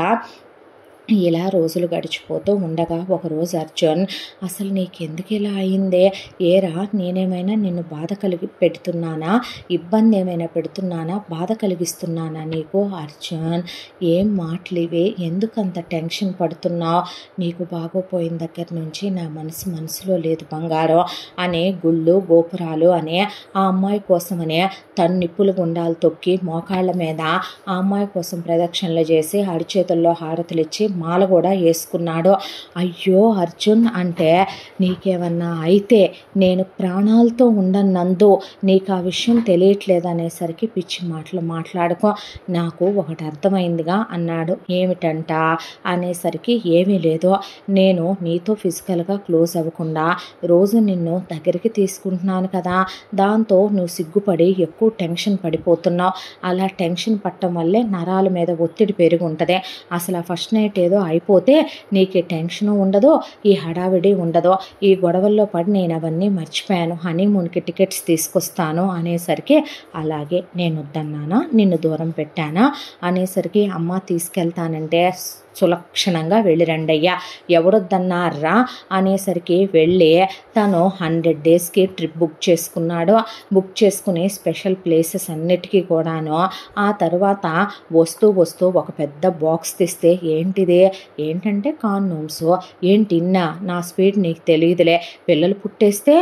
ఇలా రోజులు గడిచిపోతూ ఉండగా ఒకరోజు అర్జున్, అసలు నీకెందుకు ఇలా అయిందే, ఏరా నేనేమైనా నిన్ను బాధ పెడుతున్నానా, ఇబ్బంది ఏమైనా పెడుతున్నానా, బాధ కలిగిస్తున్నానా నీకు, అర్జున్ ఏం మాటలివే, ఎందుకు అంత టెన్షన్ పడుతున్నావు, నీకు బాగోపోయిన దగ్గర నుంచి నా మనసులో లేదు బంగారం అనే గుళ్ళు గోపురాలు అనే ఆ అమ్మాయి కోసమనే తను నిప్పులు గుండాలు తొక్కి మోకాళ్ళ మీద ఆ అమ్మాయి కోసం ప్రదక్షిణలు చేసి అడిచేతుల్లో హారతులు ఇచ్చి మాల కూడా వేసుకున్నాడు. అయ్యో అర్జున్, అంటే నీకేమన్నా అయితే నేను ప్రాణాలతో ఉండనందు, నీకు ఆ విషయం తెలియట్లేదు అనేసరికి పిచ్చి మాటలు మాట్లాడుకో, నాకు ఒకటి అర్థమైందిగా అన్నాడు. ఏమిటంట అనేసరికి ఏమీ లేదు, నేను నీతో ఫిజికల్గా క్లోజ్ అవ్వకుండా రోజు నిన్ను దగ్గరికి తీసుకుంటున్నాను కదా, దాంతో నువ్వు సిగ్గుపడి ఎక్కువ టెన్షన్ పడిపోతున్నావు, అలా టెన్షన్ పట్టడం వల్లే నరాల మీద ఒత్తిడి పెరిగి ఉంటుంది. అసలు ఆ ఫస్ట్ నైట్ ఏదో అయిపోతే నీకు టెన్షన్ ఉండదు, ఈ హడావిడి ఉండదు, ఈ గొడవల్లో పడి నేను అవన్నీ మర్చిపోయాను, హనీమూన్కి టికెట్స్ తీసుకొస్తాను అనేసరికి అలాగే నేను వద్దన్నానా, నిన్ను దూరం పెట్టానా అనేసరికి అమ్మ తీసుకెళ్తానంటే సులక్షణంగా వెళ్ళి రండయ్యా, ఎవరొద్దన్నారా అనేసరికి వెళ్ళి తను 100 డేస్కి ట్రిప్ బుక్ చేసుకున్నాడు. బుక్ చేసుకుని స్పెషల్ ప్లేసెస్ అన్నిటికీ కూడాను ఆ తర్వాత వస్తూ ఒక పెద్ద బాక్స్ తీస్తే ఏంటంటే కాండోమ్స్, ఏంటిన్నా నా స్పీడ్ నీకు తెలియదులే, పిల్లలు పుట్టేస్తే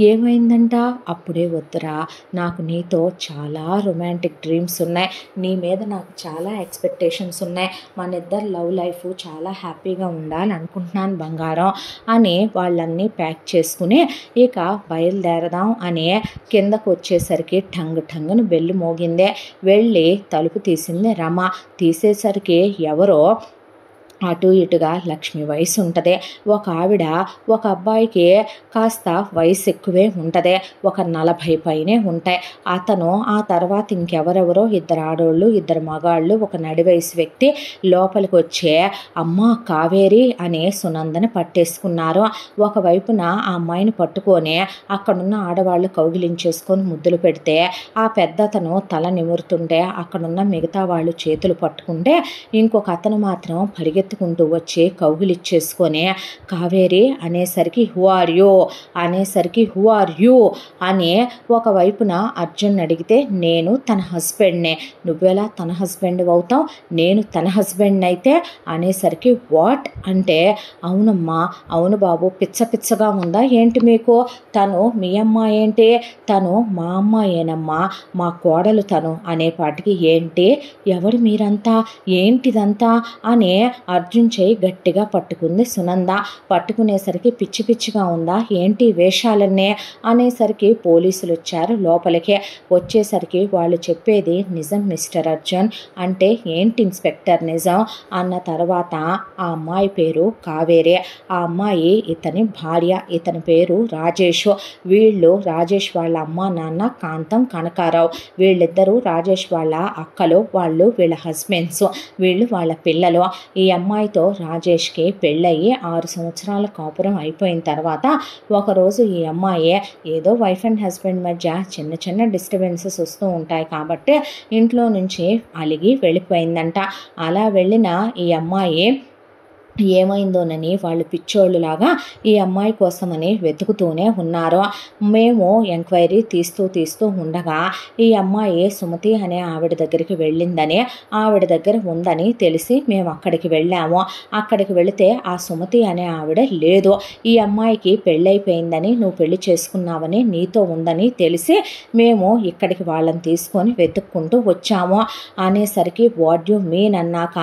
ఏమైందంట, అప్పుడే వద్దురా, నాకు నీతో చాలా రొమాంటిక్ డ్రీమ్స్ ఉన్నాయి, నీ మీద నాకు చాలా ఎక్స్పెక్టేషన్స్ ఉన్నాయి, మన ఇద్దరు లవ్ లైఫ్ చాలా హ్యాపీగా ఉండాలి అనుకుంటున్నాను బంగారం అని వాళ్ళన్నీ ప్యాక్ చేసుకుని ఇక బయలుదేరదాం అని కిందకు వచ్చేసరికి టంగును బెల్లు మోగిందే. వెళ్ళి తలుపు తీసింది రమ. తీసేసరికి ఎవరో అటు ఇటుగా లక్ష్మి వయసు ఉంటుంది, ఒక ఆవిడ ఒక అబ్బాయికి కాస్త వయసు ఎక్కువే ఉంటుంది, ఒక 40 పైనే ఉంటాయి. అతను ఆ తర్వాత ఇంకెవరెవరో 2 ఆడోళ్ళు 2 మగాళ్ళు ఒక నడి వయసు వ్యక్తి లోపలికి వచ్చే అమ్మ కావేరి అనే సునందని పట్టేసుకున్నారు. ఒకవైపున ఆ అమ్మాయిని పట్టుకొని అక్కడున్న ఆడవాళ్ళు కౌగిలించేసుకొని ముద్దులు పెడితే ఆ పెద్దతను తల నిమురుతుంటే అక్కడున్న మిగతా వాళ్ళు చేతులు పట్టుకుంటే ఇంకొక అతను మాత్రం పరిగెత్తుకుంటూ పరిగెత్తుకుంటూ వచ్చి కౌగిలిచ్చేసుకొని కావేరి అనేసరికి హూ ఆర్ యూ అని ఒకవైపున అర్జున్ అడిగితే నేను తన హస్బెండ్నే, నువ్వెలా తన హస్బెండ్ అవుతావు, నేను తన హస్బెండ్ అయితే అనేసరికి వాట్ అంటే అవునమ్మా, అవును బాబు, పిచ్చగా ఉందా ఏంటి మీకు, తను మీ అమ్మాయి ఏంటి, తను మా అమ్మాయేనమ్మా, మా కోడలు తను అనేపాటికి ఏంటి, ఎవరు మీరంతా, ఏంటిదంతా అని అర్జున్ చేయి గట్టిగా పట్టుకుంది సునంద. పట్టుకునేసరికి పిచ్చిగా ఉందా ఏంటి వేషాలన్నీ అనేసరికి పోలీసులు వచ్చారు లోపలికి. వచ్చేసరికి వాళ్ళు చెప్పేది నిజం మిస్టర్ అర్జున్ అంటే ఏంటి ఇన్స్పెక్టర్ నిజం అన్న తర్వాత ఆ అమ్మాయి పేరు కావేరి, ఆ అమ్మాయి ఇతని భార్య, ఇతని పేరు రాజేష్. వీళ్ళు రాజేష్ వాళ్ళ అమ్మ నాన్న కాంతం కనకారావు, వీళ్ళిద్దరూ రాజేష్ వాళ్ళ అక్కలు, వాళ్ళు వీళ్ళ హస్బెండ్స్, వీళ్ళు వాళ్ళ పిల్లలు. ఈ అమ్మాయితో రాజేష్కి పెళ్ళయి 6 సంవత్సరాల కాపురం అయిపోయిన తర్వాత ఒకరోజు ఈ అమ్మాయి ఏదో వైఫ్ అండ్ హస్బెండ్ మధ్య చిన్న డిస్టర్బెన్సెస్ వస్తూ ఉంటాయి కాబట్టి ఇంట్లో నుంచి అలిగి వెళ్ళిపోయిందంట. అలా వెళ్ళిన ఈ అమ్మాయి ఏమైందోనని వాళ్ళు పిచ్చోళ్ళులాగా ఈ అమ్మాయి కోసమని వెతుకుతూనే ఉన్నారు. మేము ఎంక్వైరీ తీస్తూ ఉండగా ఈ అమ్మాయి సుమతి అనే ఆవిడ దగ్గరికి వెళ్ళిందని, ఆవిడ దగ్గర ఉందని తెలిసి మేము అక్కడికి వెళ్ళాము. అక్కడికి వెళితే ఆ సుమతి అనే ఆవిడ లేదు, ఈ అమ్మాయికి పెళ్ళైపోయిందని, నువ్వు పెళ్లి చేసుకున్నావని, నీతో ఉందని తెలిసి మేము ఇక్కడికి వాళ్ళని తీసుకొని వెతుక్కుంటూ వచ్చాము అనేసరికి వాట్ యు మీన్ అన్నాక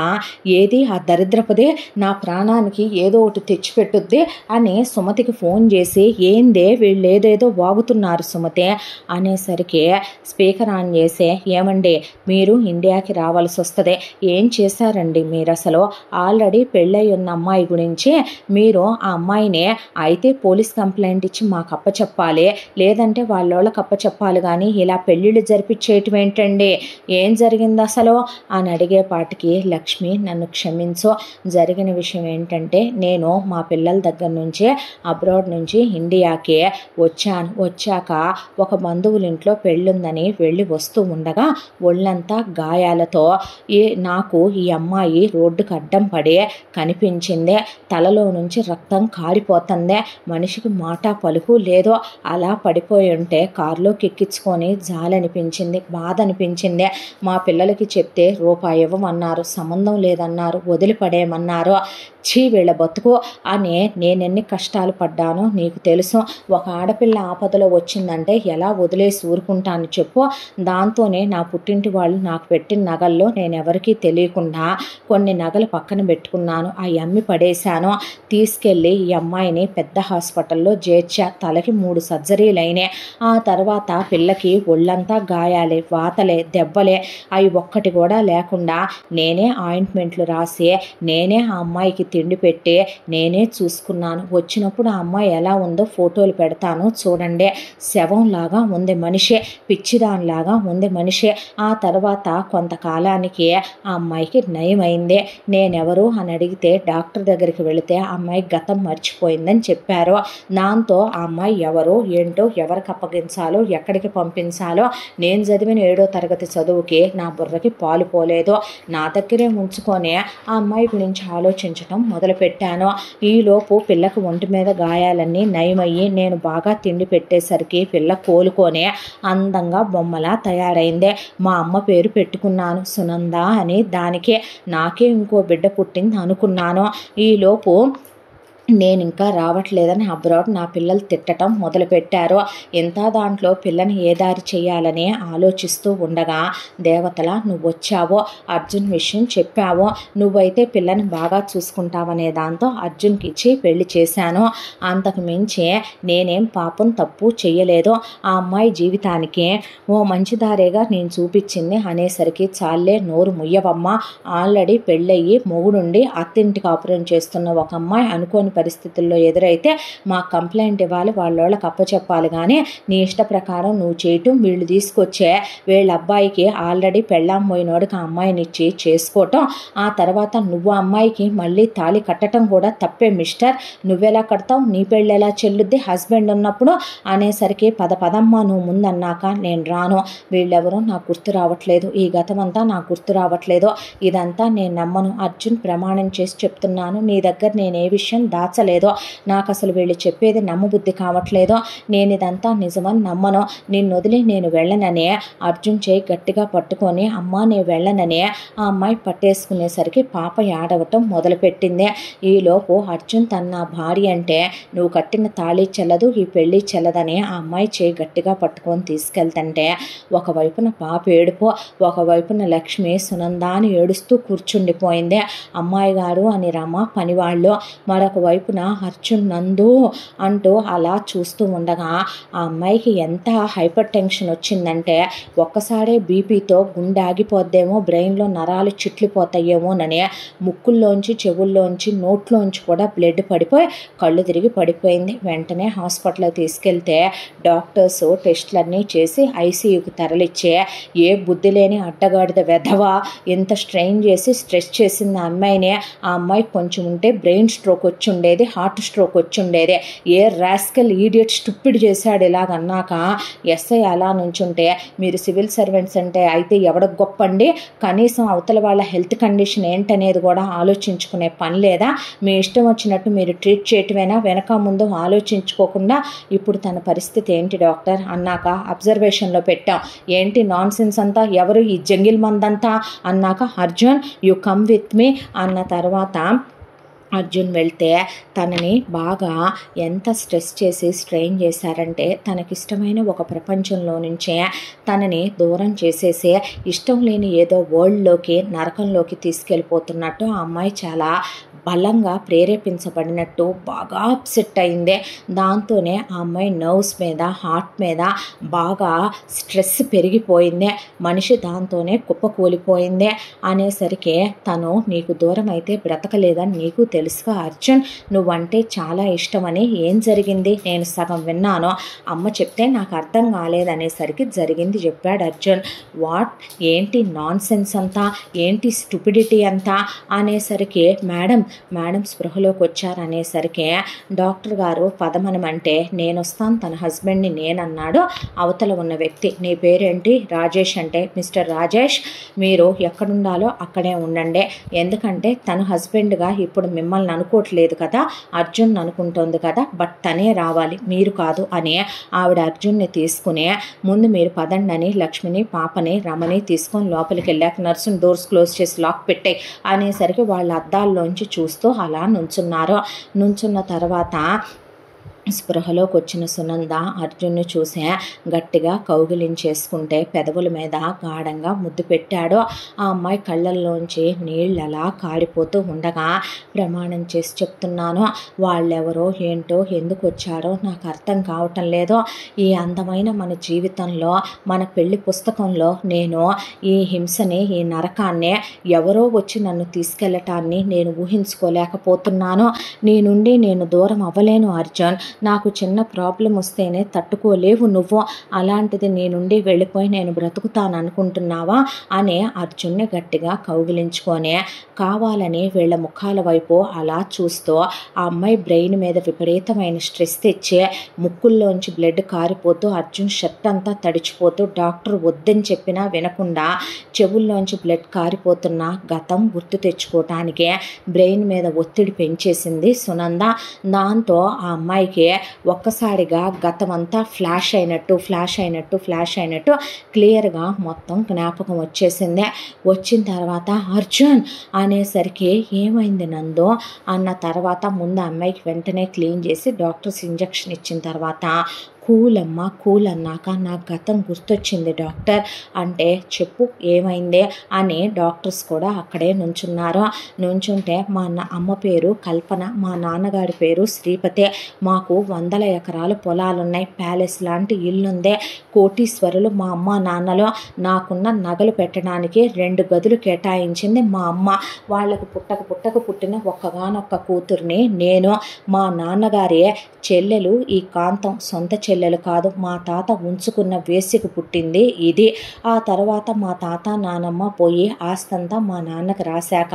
ఏది ఆ దరిద్రపదే నా ప్రాణానికి ఏదో ఒకటి తెచ్చిపెట్టుద్ది అని సుమతికి ఫోన్ చేసి ఏందే వీళ్ళు ఏదేదో వాగుతున్నారు సుమతి అనేసరికి స్పీకర్ ఆన్ చేసి ఏమండి మీరు ఇండియాకి రావాల్సి వస్తుంది, ఏం చేశారండి మీరు అసలు, ఆల్రెడీ పెళ్ళై ఉన్న అమ్మాయి గురించి మీరు ఆ అమ్మాయిని అయితే పోలీస్ కంప్లైంట్ ఇచ్చి మాకు అప్పచెప్పాలి, లేదంటే వాళ్ళకి అప్పచెప్పాలి, కానీ ఇలా పెళ్ళిళ్ళు జరిపించేయటం ఏంటండి, ఏం జరిగింది అసలు అని అడిగేపాటికి లక్ష్మి నన్ను క్షమించు, జరిగిన విషయం ఏంటంటే నేను మా పిల్లల దగ్గర నుంచి అబ్రాడ్ నుంచి ఇండియాకి వచ్చాక ఒక బంధువుల ఇంట్లో పెళ్ళుందని వెళ్ళి వస్తూ ఉండగా ఒళ్ళంతా గాయాలతో నాకు ఈ అమ్మాయి రోడ్డుకు అడ్డం పడి కనిపించింది, తలలో నుంచి రక్తం కారిపోతుంది, మనిషికి మాట పలుకు లేదో, అలా పడిపోయి ఉంటే కారులోకి ఎక్కించుకొని జాలనిపించింది, బాధ అనిపించింది, మా పిల్లలకి చెప్తే రూపాయి ఇవ్వమన్నారు, సంబంధం లేదన్నారు, వదిలిపడేయమన్నారు, చీ వీళ్ళ బతుకు అని నేనెన్ని కష్టాలు పడ్డానో నీకు తెలుసు, ఒక ఆడపిల్ల ఆపదలో వచ్చిందంటే ఎలా వదిలేసి ఊరుకుంటాను చెప్పు, దాంతోనే నా పుట్టింటి వాళ్ళు నాకు పెట్టిన నగల్లో నేను ఎవరికీ తెలియకుండా కొన్ని నగలు పక్కన పెట్టుకున్నాను, అవి అమ్మి పడేశాను, తీసుకెళ్ళి ఈ అమ్మాయిని పెద్ద హాస్పిటల్లో చేర్చా, తలకి 3 సర్జరీలు అయినాయి, ఆ తర్వాత పిల్లకి ఒళ్ళంతా గాయాలే, వాతలే, దెబ్బలే, అవి ఒక్కటి కూడా లేకుండా నేనే ఆయింట్మెంట్లు రాసి నేనే ఆ అమ్మాయికి తిండి పెట్టి నేనే చూసుకున్నాను, వచ్చినప్పుడు ఆ అమ్మాయి ఎలా ఉందో ఫోటోలు పెడతాను చూడండి, శవంలాగా ఉంది మనిషి, పిచ్చిదానిలాగా ఉంది మనిషి, ఆ తర్వాత కొంతకాలానికి ఆ అమ్మాయికి నయమైంది, నేనెవరు అని అడిగితే డాక్టర్ దగ్గరికి వెళితే ఆ అమ్మాయి గతం మర్చిపోయిందని చెప్పారు, దాంతో ఆ అమ్మాయి ఎవరో ఏంటో, ఎవరికి అప్పగించాలో, ఎక్కడికి పంపించాలో నేను చదివిన 7వ తరగతి చదువుకి నా బుర్రకి పాలు పోలేదు, నా దగ్గరే ఉంచుకొని ఆ అమ్మాయి గురించి ఆలోచించడం మొదలుపెట్టాను, ఈలోపు పిల్లకు ఒంటి మీద గాయాలన్నీ నయమయ్యి నేను బాగా తిండి పెట్టేసరికి పిల్ల కోలుకొని అందంగా బొమ్మలా తయారైంది, మా అమ్మ పేరు పెట్టుకున్నాను సునంద అని, దానికే నాకే ఇంకో బిడ్డ పుట్టింది అనుకున్నాను, ఈలోపు నేను ఇంకా రావట్లేదని అబ్రాడ్ నా పిల్లలు తిట్టడం మొదలుపెట్టారు, ఇంత దాంట్లో పిల్లని ఏ దారి చేయాలని ఆలోచిస్తూ ఉండగా దేవతల నువ్వు వచ్చావో, అర్జున్ విషయం చెప్పావో, నువ్వైతే పిల్లని బాగా చూసుకుంటావనే దాంతో అర్జున్కి ఇచ్చి పెళ్లి చేశాను, అంతకు మించి నేనేం పాపం తప్పు చెయ్యలేదు, ఆ అమ్మాయి జీవితానికి ఓ మంచి దారేగా నేను చూపించింది అనేసరికి చాలే నోరు ముయ్యవమ్మ, ఆల్రెడీ పెళ్ళయ్యి మొగుడుండి అత్తింటి కాపురం చేస్తున్న ఒక అమ్మాయి అనుకోని పరిస్థితుల్లో ఎదురైతే మా కంప్లైంట్ ఇవ్వాలి, వాళ్ళకి అప్పచెప్పాలి. కానీ నీ ఇష్ట ప్రకారం నువ్వు చేయటం, వీళ్ళు తీసుకొచ్చే వీళ్ళ అబ్బాయికి ఆల్రెడీ పెళ్ళాం పోయినోడికి ఆ అమ్మాయిని ఇచ్చి చేసుకోవటం, ఆ తర్వాత నువ్వు అమ్మాయికి మళ్ళీ తాళి కట్టడం కూడా తప్పే మిస్టర్. నువ్వెలా కడతావు, నీ పెళ్ళి ఎలా చెల్లుద్ది హస్బెండ్ ఉన్నప్పుడు అనేసరికి పదమ్మా నువ్వు ముందన్నాక నేను రాను, వీళ్ళెవరో నాకు గుర్తు రావట్లేదు, ఈ గతమంతా నాకు గుర్తు రావట్లేదు, ఇదంతా నేను నమ్మను అర్జున్, ప్రమాణం చేసి చెప్తున్నాను, నీ దగ్గర నేను ఏ విషయం దాచలేదో, నాకు అసలు వీళ్ళు చెప్పేది నమ్మబుద్ధి కావట్లేదో, నేను ఇదంతా నిజమని నమ్మను, నిన్ను వదిలి నేను వెళ్ళననే అర్జున్ చేయి గట్టిగా పట్టుకొని అమ్మా నేను వెళ్ళననే ఆ అమ్మాయి పట్టేసుకునేసరికి పాప ఏడవటం మొదలుపెట్టింది. ఈలోపు అర్జున్ తన భార్య అంటే నువ్వు కట్టిన తాళి చెల్లదు, ఈ పెళ్ళి చెల్లదని ఆ అమ్మాయి చేయి గట్టిగా పట్టుకొని తీసుకెళ్తుంటే ఒకవైపున పాప ఏడుపు, ఒకవైపున లక్ష్మి సునంద అని ఏడుస్తూ కూర్చుండిపోయింది. అమ్మాయి గారు అని రమ పనివాళ్ళు, మరొక వైపున అర్జున్ నందు అంటూ అలా చూస్తూ ఉండగా ఆ అమ్మాయికి ఎంత హైపర్ టెన్షన్ వచ్చిందంటే ఒక్కసారే బీపీతో గుండె ఆగిపోద్దేమో, బ్రెయిన్లో నరాలు చిట్లిపోతాయేమోనని ముక్కుల్లోంచి చెవుల్లోంచి నోట్లోంచి కూడా బ్లడ్ పడిపోయి కళ్ళు తిరిగి పడిపోయింది. వెంటనే హాస్పిటల్కి తీసుకెళ్తే డాక్టర్స్ టెస్టులన్నీ చేసి ఐసీయూకి తరలిచ్చే ఏ బుద్ధి లేని అడ్డగాడిద వెధవా ఎంత స్ట్రెయిన్ చేసి స్ట్రెస్ చేసింది ఆ అమ్మాయిని, ఆ అమ్మాయి కొంచెం ఉంటే బ్రెయిన్ స్ట్రోక్ వచ్చి ఉండేది, హార్ట్ స్ట్రోక్ వచ్చి ఉండేది, ఏ రాస్కల్ ఈడియట్ స్టూపిడ్ చేశాడు ఇలాగన్నాక ఎస్ఐ అలా నుంచుంటే మీరు సివిల్ సర్వెంట్స్ అంటే అయితే ఎవడ గొప్పండి, కనీసం అవతల వాళ్ళ హెల్త్ కండిషన్ ఏంటనేది కూడా ఆలోచించుకునే పని లేదా, మీ ఇష్టం వచ్చినట్టు మీరు ట్రీట్ చేయటమేనా, వెనక ముందు ఆలోచించుకోకుండా ఇప్పుడు తన పరిస్థితి ఏంటి డాక్టర్ అన్నాక అబ్జర్వేషన్లో పెట్టాం, ఏంటి నాన్ సెన్స్ అంతా, ఎవరు ఈ జంగిల్ మందంతా అన్నాక Arjun you come with me అన్న తర్వాత అర్జున్ వెళ్తే తనని బాగా ఎంత స్ట్రెస్ చేసి స్ట్రెయిన్ చేశారంటే తనకిష్టమైన ఒక ప్రపంచంలో నుంచే తనని దూరం చేసేసి ఇష్టం లేని ఏదో వరల్డ్లోకి నరకంలోకి తీసుకెళ్ళిపోతున్నట్టు ఆ అమ్మాయి చాలా బలంగా ప్రేరేపించబడినట్టు బాగా అప్సెట్ అయింది. దాంతోనే ఆ అమ్మాయి నర్వ్స్ మీద హార్ట్ మీద బాగా స్ట్రెస్ పెరిగిపోయింది, మనిషి దాంతోనే కుప్పకూలిపోయింది. అనేసరికి తను నీకు దూరం అయితే బ్రతకలేదని నీకు తెలుసుగా అర్జున్, నువ్వంటే చాలా ఇష్టమని, ఏం జరిగింది నేను సగం విన్నాను, అమ్మ చెప్తే నాకు అర్థం కాలేదనేసరికి జరిగింది చెప్పాడు అర్జున్. వాట్, ఏంటి నాన్ సెన్స్ అంతా, ఏంటి స్టూపిడిటీ అంతా అనేసరికి మేడం స్పృహలోకి వచ్చారనేసరికి డాక్టర్ గారు పదమనమంటే నేను వస్తాను, తన హస్బెండ్ని నేనన్నాడు అవతల ఉన్న వ్యక్తి. నీ పేరేంటి? రాజేష్ అంటే మిస్టర్ రాజేష్ మీరు ఎక్కడుండాలో అక్కడే ఉండండి, ఎందుకంటే తను హస్బెండ్గా ఇప్పుడు మిమ్మల్ని అనుకోవట్లేదు కదా, అర్జున్ అనుకుంటోంది కదా, బట్ తనే రావాలి మీరు కాదు అని ఆవిడ అర్జున్ని తీసుకుని ముందు మీరు పదండి అని లక్ష్మిని పాపని రమని తీసుకొని లోపలికి వెళ్ళాక నర్సుని డోర్స్ క్లోజ్ చేసి లాక్ పెట్టాయి అనేసరికి వాళ్ళ అద్దాల్లోంచి చూస్తూ అలా నుంచున్న తర్వాత స్పృహలోకి వచ్చిన సునంద అర్జున్ని చూసే గట్టిగా కౌగిలించేసుకుంటే పెదవుల మీద గాఢంగా ముద్దు పెట్టాడు. ఆ అమ్మాయి కళ్ళల్లోంచి నీళ్ళు అలా కారిపోతూ ఉండగా ప్రమాణం చేసి చెప్తున్నాను, వాళ్ళెవరో ఏంటో ఎందుకు వచ్చారో నాకు అర్థం కావటం లేదు, ఈ అందమైన మన జీవితంలో మన పెళ్లి పుస్తకంలో నేను ఈ హింసని ఈ నరకాన్ని ఎవరో వచ్చి నన్ను తీసుకెళ్ళటాన్ని నేను ఊహించుకోలేకపోతున్నాను, నీ నుండి నేను దూరం అవ్వలేను అర్జున్, నాకు చిన్న ప్రాబ్లం వస్తేనే తట్టుకోలేవు నువ్వు, అలాంటిది నీ నుండి వెళ్ళిపోయి నేను బ్రతుకుతాను అనుకుంటున్నావా అని అర్జున్ని గట్టిగా కౌగిలించుకొని కావాలని వీళ్ళ ముఖాల వైపు అలా చూస్తూ ఆ అమ్మాయి బ్రెయిన్ మీద విపరీతమైన స్ట్రెస్ తెచ్చి ముక్కుల్లోంచి బ్లడ్ కారిపోతూ అర్జున్ షర్ట్ అంతా తడిచిపోతూ డాక్టర్ వద్దని చెప్పినా వినకుండా చెవుల్లోంచి బ్లడ్ కారిపోతున్న గతం గుర్తు తెచ్చుకోవటానికి బ్రెయిన్ మీద ఒత్తిడి పెంచేసింది సునంద. దాంతో ఆ అమ్మాయికి ఒక్కసారిగా గతమంతా ఫ్లాష్ అయినట్టు క్లియర్గా మొత్తం జ్ఞాపకం వచ్చేసింది. వచ్చిన తర్వాత అర్జున్ అనేసరికి ఏమైంది నందు అన్న తర్వాత ముందు అమ్మాయికి వెంటనే క్లీన్ చేసి డాక్టర్స్ ఇంజెక్షన్ ఇచ్చిన తర్వాత కూల్ అమ్మ, కూల్ అన్నాక నా గతం గుర్తొచ్చింది డాక్టర్ అంటే, చెప్పు ఏమైంది అని డాక్టర్స్ కూడా అక్కడే నుంచున్నారు. నుంచుంటే మా అమ్మ పేరు కల్పన, మా నాన్నగారి పేరు శ్రీపతి. మాకు 100 ఎకరాలు పొలాలున్నాయి, ప్యాలెస్ లాంటి ఇల్లుందే, కోటీశ్వరులు మా అమ్మ నాన్నలు. నాకున్న నగలు పెట్టడానికి 2 గదులు కేటాయించింది మా అమ్మ. వాళ్ళకు పుట్టక పుట్టిన ఒక్కగానొక్క కూతుర్ని నేను. మా నాన్నగారి చెల్లెలు ఈ కాంతం సొంత చెల్లెలు కాదు, మా తాత ఉంచుకున్న వేసికి పుట్టింది ఇది. ఆ తర్వాత మా తాత నానమ్మ పోయి ఆస్తంతా మా నాన్నకు రాశాక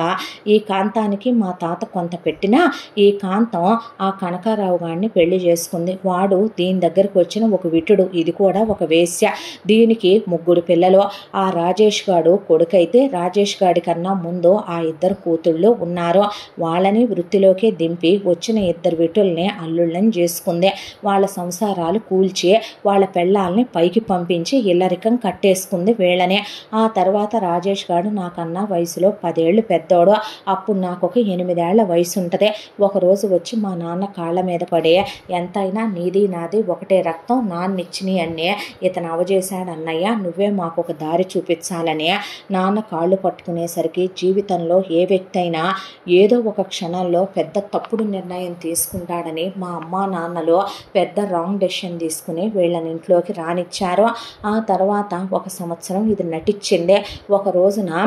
ఈ కాంతానికి మా తాత కొంత పెట్టినా ఈ కాంతం ఆ కనకారావు గారిని పెళ్లి చేసుకుంది. వాడు దీని దగ్గరకు వచ్చిన ఒక విటుడు, ఇది కూడా ఒక వేశ్య. దీనికి 3 పిల్లలు. ఆ రాజేష్ గాడు కొడుకైతే రాజేష్ గాడి కన్నా ముందు ఆ 2 కూతుళ్ళు ఉన్నారు. వాళ్ళని వృత్తిలోకి దింపి వచ్చిన 2 విటుల్ని అల్లుళ్ళని చేసుకుంది. వాళ్ళ సంసారాలు కూల్చి వాళ్ళ పెళ్ళాలని పైకి పంపించి ఇల్లరికం కట్టేసుకుంది వీళ్ళని. ఆ తర్వాత రాజేష్ గారు నాకన్నా వయసులో 10 ఏళ్ళు పెద్దోడు. అప్పుడు నాకు ఒక 8 ఏళ్ల వయసు ఉంటుంది. ఒకరోజు వచ్చి మా నాన్న కాళ్ళ మీద పడి, ఎంతైనా నీది నాది ఒకటే రక్తం, నాన్నిచ్చిని అన్నీ ఇతను అవజేశాడు అన్నయ్య, నువ్వే మాకు ఒక దారి చూపించాలని. నాన్న కాళ్ళు పట్టుకునేసరికి జీవితంలో ఏ వ్యక్తి అయినా ఏదో ఒక క్షణంలో పెద్ద తప్పుడు నిర్ణయం తీసుకుంటాడని మా అమ్మా నాన్నలో పెద్ద రాంగ్ డెసిషన్ తీసుకుని వీళ్ళని ఇంట్లోకి రానిచ్చారు. ఆ తర్వాత 1 సంవత్సరం ఇది నటించింది. ఒక రోజున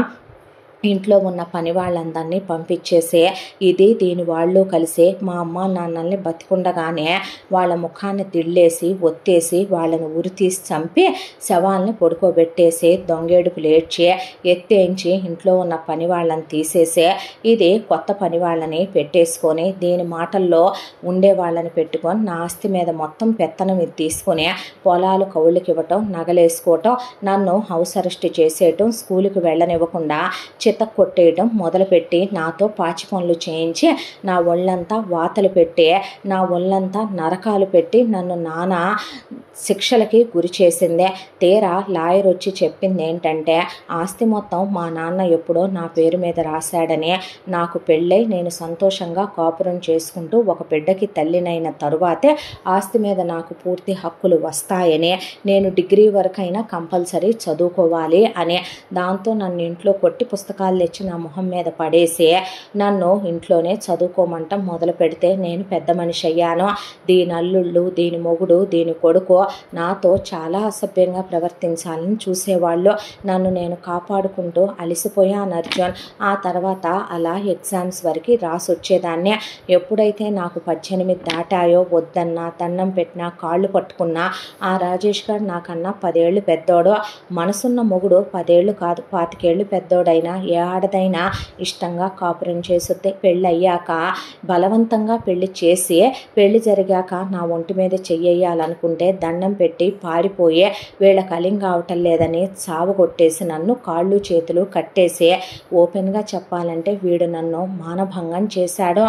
ఇంట్లో ఉన్న పని వాళ్ళందరినీ పంపించేసి దీని వాళ్ళు కలిసి మా అమ్మ నాన్నల్ని బతికుండగానే వాళ్ళ ముఖాన్ని దిళ్ళేసి ఒత్తేసి వాళ్ళని ఉరితీసి చంపి శవాల్ని పడుకోబెట్టేసి దొంగేడుపులు ఏడ్చి ఎత్తేయించి ఇంట్లో ఉన్న పని వాళ్ళని తీసేసి కొత్త పని వాళ్ళని పెట్టేసుకొని దీని మాటల్లో ఉండే వాళ్ళని పెట్టుకొని నా ఆస్తి మీద మొత్తం పెత్తనం తీసుకొని పొలాలు కౌళ్ళకి ఇవ్వటం, నగలేసుకోవటం, నన్ను హౌస్ అరెస్ట్ చేసేయటం, స్కూల్కి వెళ్ళనివ్వకుండా చిత్త కొట్టేయడం మొదలుపెట్టి నాతో పాచి పనులు చేయించి నా ఒళ్ళంతా వాతలు పెట్టి నా ఒళ్ళంతా నరకాలు పెట్టి నన్ను నానా శిక్షలకి గురి చేసిందే. తీరా లాయర్ వచ్చి చెప్పింది ఏంటంటే, ఆస్తి మొత్తం మా నాన్న ఎప్పుడో నా పేరు మీద రాశాడని, నాకు పెళ్ళై నేను సంతోషంగా కాపురం చేసుకుంటూ ఒక బిడ్డకి తల్లినైన తరువాతే ఆస్తి మీద నాకు పూర్తి హక్కులు వస్తాయని, నేను డిగ్రీ వరకైనా కంపల్సరీ చదువుకోవాలి అని. దాంతో నన్ను ఇంట్లో కొట్టి పుస్తకాలు తెచ్చి నా మొహం మీద పడేసి నన్ను ఇంట్లోనే చదువుకోమంటం మొదలు పెడితే నేను పెద్ద మనిషి అయ్యాను. దీని అల్లుళ్ళు, దీని మొగుడు, దీని కొడుకు నాతో చాలా అసభ్యంగా ప్రవర్తించాలని చూసేవాళ్ళు. నన్ను నేను కాపాడుకుంటూ అలసిపోయాను అర్జున్. ఆ తర్వాత అలా ఎగ్జామ్స్ వరకు రాసి వచ్చేదాన్ని. ఎప్పుడైతే నాకు 18 దాటాయో వద్దన్నా, దండం పెట్టినా, కాళ్ళు పట్టుకున్నా ఆ రాజేష్ గారు నాకన్నా 10 ఏళ్ళు పెద్దోడు. మనసున్న మొగుడు 10 ఏళ్ళు కాదు 25 ఏళ్ళు పెద్దోడైనా ఏ ఆడదైనా ఇష్టంగా కాపురం చేస్తుంది. పెళ్ళి అయ్యాక బలవంతంగా పెళ్లి చేసి పెళ్లి జరిగాక నా ఒంటి మీద చెయ్యాలనుకుంటే దండం పెట్టి పారిపోయే వీళ్ళ కలిం కావటం లేదని సాగు కొట్టేసి నన్ను కాళ్ళు చేతులు కట్టేసి, ఓపెన్గా చెప్పాలంటే వీడు నన్ను మానభంగం చేశాడు.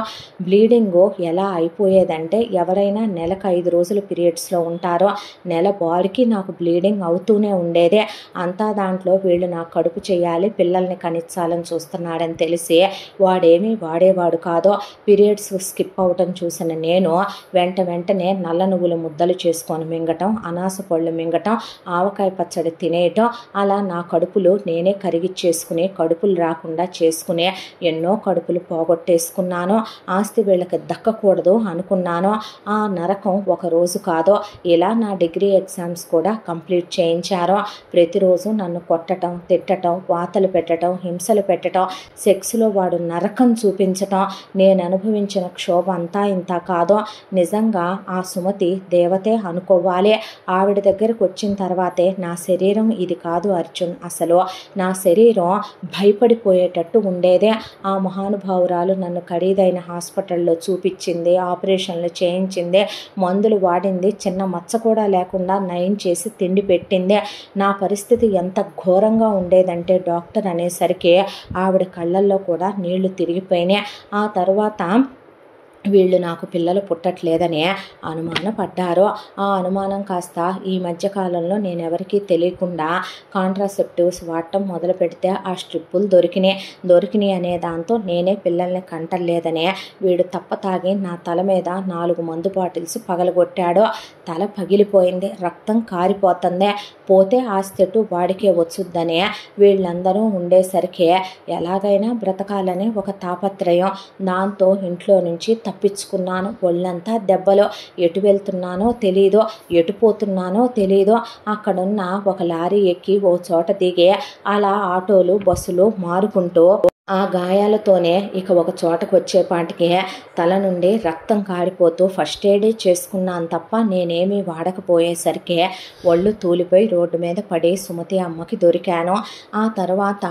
బ్లీడింగ్ ఎలా అయిపోయేదంటే, ఎవరైనా నెలకు 5 రోజులు పీరియడ్స్లో ఉంటారో నెల బాడీకి నాకు బ్లీడింగ్ అవుతూనే ఉండేదే. అంతా దాంట్లో వీళ్ళు నా కడుపు చేయాలి, పిల్లల్ని కనిచ్చాలని చూస్తున్నాడని తెలిసి వాడేమీ వాడేవాడు కాదో. పీరియడ్స్ స్కిప్ అవటం చూసిన నేను వెంటనే నల్ల నువ్వుల ముద్దలు చేసుకొని మింగటం, అనాస పళ్ళు మింగటం, ఆవకాయ పచ్చడి తినేయటం, అలా నా కడుపులు నేనే కరిగిచ్చేసుకుని కడుపులు రాకుండా చేసుకుని ఎన్నో కడుపులు పోగొట్టేసుకున్నాను. ఆస్తి వీళ్ళకి దక్కకూడదు అనుకున్నాను. ఆ నరకం ఒక రోజు కాదో. ఇలా నా డిగ్రీ ఎగ్జామ్స్ కూడా కంప్లీట్ చేయించారు. ప్రతిరోజు నన్ను కొట్టడం, తిట్టడం, వాతలు పెట్టడం, హింసలు పెట్టడం, సెక్స్లో వాడు నరకం చూపించటం, నేను అనుభవించిన క్షోభ అంతా ఇంత కాదో. నిజంగా ఆ సుమతి దేవతే అనుకోవాలి. ఆవిడ దగ్గరకు వచ్చిన తర్వాతే నా శరీరం ఇది కాదు అర్జున్, అసలు నా శరీరం భయపడిపోయేటట్టు ఉండేదే. ఆ మహానుభావురాలు నన్ను ఖరీదైన హాస్పిటల్లో చూపించింది, ఆపరేషన్లు చేయించింది, మందులు వాడింది, చిన్న మచ్చ కూడా లేకుండా నయం చేసి తిండి పెట్టింది. నా పరిస్థితి ఎంత ఘోరంగా ఉండేదంటే డాక్టర్ అనేసరికి ఆవిడ కళ్ళల్లో కూడా నీళ్లు తిరిగిపోయినాయి. ఆ తర్వాత వీళ్ళు నాకు పిల్లలు పుట్టట్లేదని అనుమానపడ్డారు. ఆ అనుమానం కాస్త ఈ మధ్యకాలంలో నేను ఎవరికీ తెలియకుండా కాంట్రాసెప్టివ్స్ వాడటం మొదలు పెడితే ఆ స్ట్రిప్పులు దొరికినాయి అనే దాంతో నేనే పిల్లల్ని కంటలేదని వీడు తప్పతాగి నా తల మీద 4 మందు బాటిల్స్ పగలగొట్టాడు. తల పగిలిపోయింది, రక్తం కారిపోతుంది. పోతే ఆస్తెటు వాడికే వచ్చుద్దని వీళ్ళందరూ ఉండేసరికి ఎలాగైనా బ్రతకాలని ఒక తాపత్రయం. దాంతో ఇంట్లో నుంచి తప్పించుకున్నాను. ఒళ్ళంతా దెబ్బలు. ఎటు వెళ్తున్నానో తెలీదు, ఎటు పోతున్నానో తెలీదు. అక్కడున్న ఒక లారీ ఎక్కి ఓ చోట దిగి అలా ఆటోలు బస్సులు మారుకుంటూ ఆ గాయాలతోనే ఇక ఒక చోటకు వచ్చేపాటికి తల నుండి రక్తం కారిపోతూ ఫస్ట్ ఎయిడే చేసుకున్నాను తప్ప నేనేమీ వాడకపోయేసరికి ఒళ్ళు తూలిపోయి రోడ్డు మీద పడి సుమతి అమ్మకి దొరికాను. ఆ తర్వాత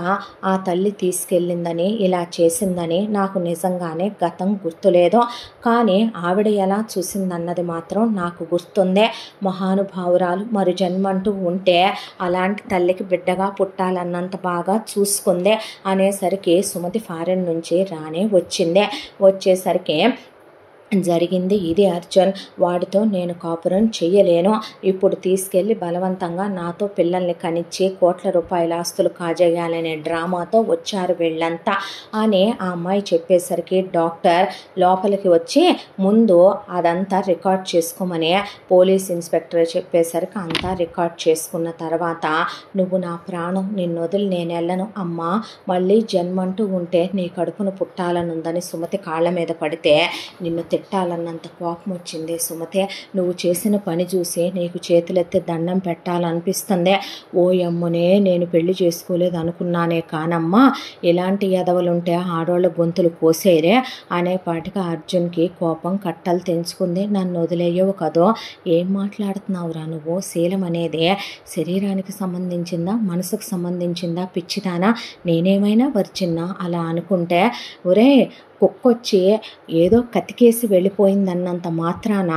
ఆ తల్లి తీసుకెళ్ళిందని ఇలా చేసిందని నాకు నిజంగానే గతం గుర్తులేదు. కానీ ఆవిడ ఎలా చూసిందన్నది మాత్రం నాకు గుర్తుందే. మహానుభావురాలు, మరి జన్మంటూ ఉంటే అలాంటి తల్లికి బిడ్డగా పుట్టాలన్నంత బాగా చూసుకుందే అనేసరికి సుమతి ఫారెన్ నుంచి రానే వచ్చేసరికి జరిగింది ఇది. అర్జున్, వాడితో నేను కాపురం చెయ్యలేను. ఇప్పుడు తీసుకెళ్ళి బలవంతంగా నాతో పిల్లల్ని కనిచ్చి కోట్ల రూపాయల ఆస్తులు కాజేయాలనే డ్రామాతో వచ్చారు వీళ్ళంతా అని ఆ అమ్మాయి చెప్పేసరికి డాక్టర్ లోపలికి వచ్చి ముందు అదంతా రికార్డ్ చేసుకోమని పోలీస్ ఇన్స్పెక్టర్ చెప్పేసరికి అంతా రికార్డ్ చేసుకున్న తర్వాత నువ్వు నా ప్రాణం, నిన్ను వదిలి నేను వెళ్ళను అమ్మా, మళ్ళీ జన్మంటూ ఉంటే నీ కడుపును పుట్టాలనుందని సుమతి కాళ్ళ మీద పడితే నిన్ను తిట్టాలన్నంత కోపం వచ్చింది. సుమతే, నువ్వు చేసిన పని చూసి నీకు చేతులెత్తి దండం పెట్టాలనిపిస్తుంది. ఓ యమ్మునే, నేను పెళ్లి చేసుకోలేదు అనుకున్నానే కానమ్మా, ఇలాంటి ఎదవలుంటే ఆడోళ్ళ గొంతులు కోసేరే అనేపాటిగా అర్జున్కి కోపం కట్టలు తెంచుకుంది. నన్ను వదిలేయవు కదో, ఏం మాట్లాడుతున్నావురా నువ్వు? శీలం అనేది శరీరానికి సంబంధించిందా, మనసుకు సంబంధించిందా? పిచ్చిదానా, నేనేమైనా వర్చిన్నా అలా అనుకుంటే? ఒరే, కుక్కొచ్చి ఏదో కతికేసి వెళ్ళిపోయిందన్నంత మాత్రాన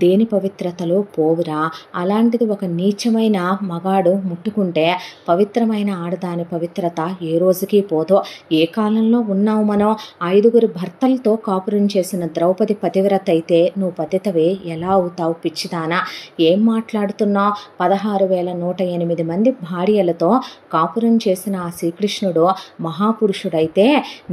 దేని పవిత్రతలో పోవురా. అలాంటిది ఒక నీచమైన మగాడు ముట్టుకుంటే పవిత్రమైన ఆడదాని పవిత్రత ఏ రోజుకి పోదో. ఏ కాలంలో ఉన్నావు మనం? 5 భర్తలతో కాపురం చేసిన ద్రౌపది పతివ్రత అయితే నువ్వు పతితవే ఎలా అవుతావు పిచ్చిదానా? ఏం మాట్లాడుతున్నావు? 16,108 మంది భార్యలతో కాపురం చేసిన ఆ శ్రీకృష్ణుడు మహాపురుషుడైతే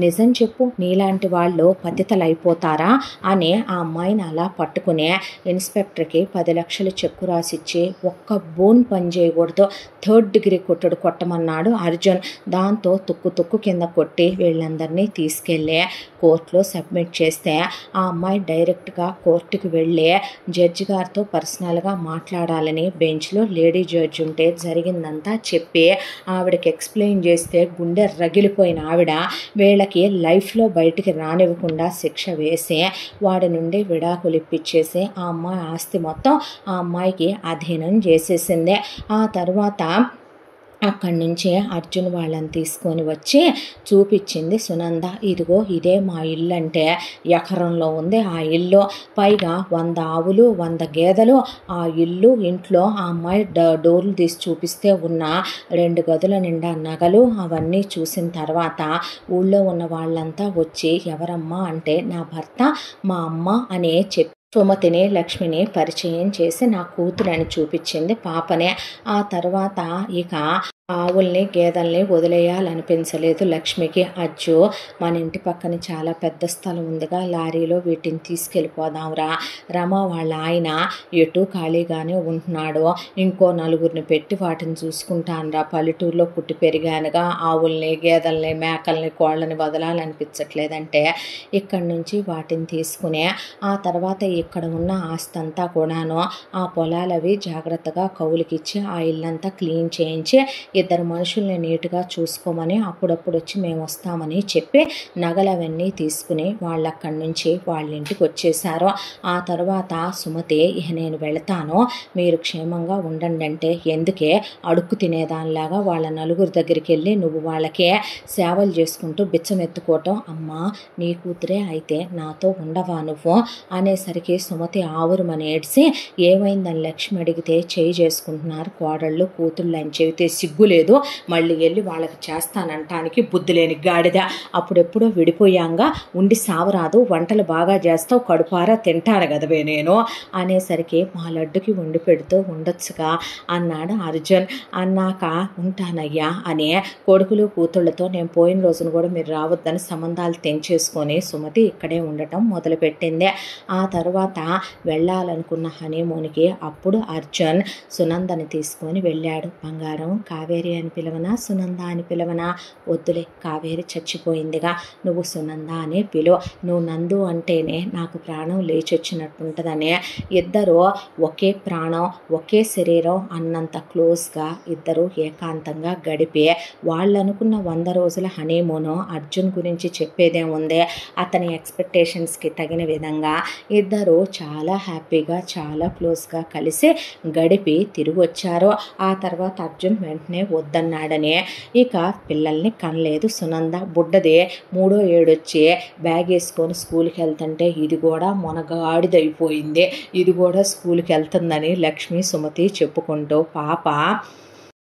నిజం చెప్పు, నీలాంటి వాళ్ళు పతితలైపోతారా అని ఆ అమ్మాయిని అలా పట్టుకుని ఇన్స్పెక్టర్కి 10 లక్షలు చెక్కు రాసిచ్చి ఒక్క బోన్ పని చేయకూడదు, 3rd డిగ్రీ కొట్టమన్నాడు అర్జున్. దాంతో తుక్కు కింద కొట్టి వీళ్ళందరినీ తీసుకెళ్ళి కోర్టులో సబ్మిట్ చేస్తే ఆ అమ్మాయి డైరెక్ట్గా కోర్టుకి వెళ్ళి జడ్జి గారితో పర్సనల్గా మాట్లాడాలని బెంచ్లో లేడీ జడ్జి ఉంటే జరిగిందంతా చెప్పి ఆవిడకి ఎక్స్ప్లెయిన్ చేస్తే గుండె రగిలిపోయిన ఆవిడ వీళ్ళకి లైఫ్లో బయటికి రానివ్వకుండా శిక్ష వేసి వాడి నుండి విడాకులు ఇప్పించేసి ఆ అమ్మాయి ఆస్తి మొత్తం ఆ అమ్మాయికి అధీనం చేసేసింది. ఆ తర్వాత అక్కడి నుంచి అర్జున్ వాళ్ళని తీసుకొని వచ్చి చూపించింది సునంద. ఇదిగో ఇదే మా ఇల్లు అంటే ఎకరంలో ఉంది ఆ ఇల్లు. పైగా 100 ఆవులు, 100 గేదెలు. ఆ ఇల్లు, ఇంట్లో ఆ అమ్మాయి డోర్లు తీసి చూపిస్తే ఉన్న 2 గదుల నిండా నగలు అవన్నీ చూసిన తర్వాత ఊళ్ళో ఉన్న వాళ్ళంతా వచ్చి ఎవరమ్మా అంటే నా భర్త, మా అమ్మ అనే చెప్పి సుమతిని లక్ష్మిని పరిచయం చేసి నా కూతురని చూపించింది, పాపనే. ఆ తర్వాత ఇక ఆవుల్ని గేదెల్ని వదిలేయాలనిపించలేదు లక్ష్మికి. అజ్జు, మన ఇంటి పక్కన చాలా పెద్ద స్థలం ఉందిగా, లారీలో వీటిని తీసుకెళ్ళిపోదాంరా. రమ వాళ్ళ ఆయన ఎటు ఖాళీగానే ఉంటున్నాడు, ఇంకో 4 పెట్టి వాటిని చూసుకుంటానురా. పల్లెటూరులో పుట్టి పెరిగానుగా, ఆవుల్ని గేదెల్ని మేకల్ని కోళ్ళని వదలాలనిపించట్లేదంటే ఇక్కడి నుంచి వాటిని తీసుకుని ఆ తర్వాత ఇక్కడ ఉన్న ఆస్తంతా కూడాను ఆ పొలాలవి జాగ్రత్తగా కౌలుకిచ్చి ఆ ఇల్లంతా క్లీన్ చేయించి 2 మనుషుల్ని నీట్గా చూసుకోమని అప్పుడప్పుడు వచ్చి మేము వస్తామని చెప్పి నగలవన్నీ తీసుకుని వాళ్ళు అక్కడి నుంచి వాళ్ళ ఇంటికి వచ్చేసారు. ఆ తర్వాత సుమతి, ఇక నేను వెళతాను, మీరు క్షేమంగా ఉండండి అంటే ఎందుకే అడుక్కు తినేదానిలాగా వాళ్ళ 4 దగ్గరికి వెళ్ళి నువ్వు వాళ్ళకే సేవలు చేసుకుంటూ బిచ్చమెత్తుకోవటం? అమ్మా, నీ కూతురే అయితే నాతో ఉండవా నువ్వు అనేసరికి సుమతి ఆవురుమని ఏడ్చి ఏమైందని లక్ష్మి అడిగితే చేయి చేసుకుంటున్నారు కోడళ్ళు కూతుళ్ళు అని చెబితే సిగ్గు లేదు, మళ్ళీ వెళ్ళి వాళ్ళకి చేస్తానంటానికి బుద్ధి లేని గాడిద. అప్పుడెప్పుడో విడిపోయాంగా, ఉండి సావరాదు, వంటలు బాగా చేస్తావు, కడుపారా తింటాను కదవే నేను అనేసరికి మా లడ్డుకి వండి పెడుతూ ఉండొచ్చుగా అన్నాడు అర్జున్. అన్నాక ఉంటానయ్యా అని కొడుకులు కూతుళ్ళతో నేను పోయిన రోజున కూడా మీరు రావద్దని సంబంధాలు తెంచేసుకొని సుమతి ఇక్కడే ఉండటం మొదలుపెట్టింది. ఆ తర్వాత వెళ్ళాలనుకున్న హనీమూన్కి అప్పుడు అర్జున్ సునందని తీసుకొని వెళ్ళాడు. బంగారం, కావేరి అని పిలవనా, సునంద అని పిలవనా? వద్దులే, కావేరి చచ్చిపోయిందిగా, నువ్వు సునంద అనే పిలువ, నువ్వు నందు అంటేనే నాకు ప్రాణం లేచొచ్చినట్టుంటుందని ఇద్దరు ఒకే ప్రాణం ఒకే శరీరం అన్నంత క్లోజ్గా ఇద్దరు ఏకాంతంగా గడిపే వాళ్ళు అనుకున్న 100 రోజుల హనీమూను అర్జున్ గురించి చెప్పేదేముంది, అతని ఎక్స్పెక్టేషన్స్కి తగిన విధంగా ఇద్దరు చాలా హ్యాపీగా చాలా క్లోజ్గా కలిసి గడిపి తిరిగి వచ్చారు. ఆ తర్వాత అర్జున్ వెంటనే వద్దన్నాడని ఇక పిల్లల్ని కనలేదు. సునంద బుడ్డది 3వ ఏడొచ్చి బ్యాగ్ వేసుకొని స్కూల్కి వెళ్తుంటే ఇది కూడా మొనగాడిదైపోయింది, ఇది కూడా స్కూల్కి వెళ్తుందని లక్ష్మి సుమతి చెప్పుకుంటూ పాప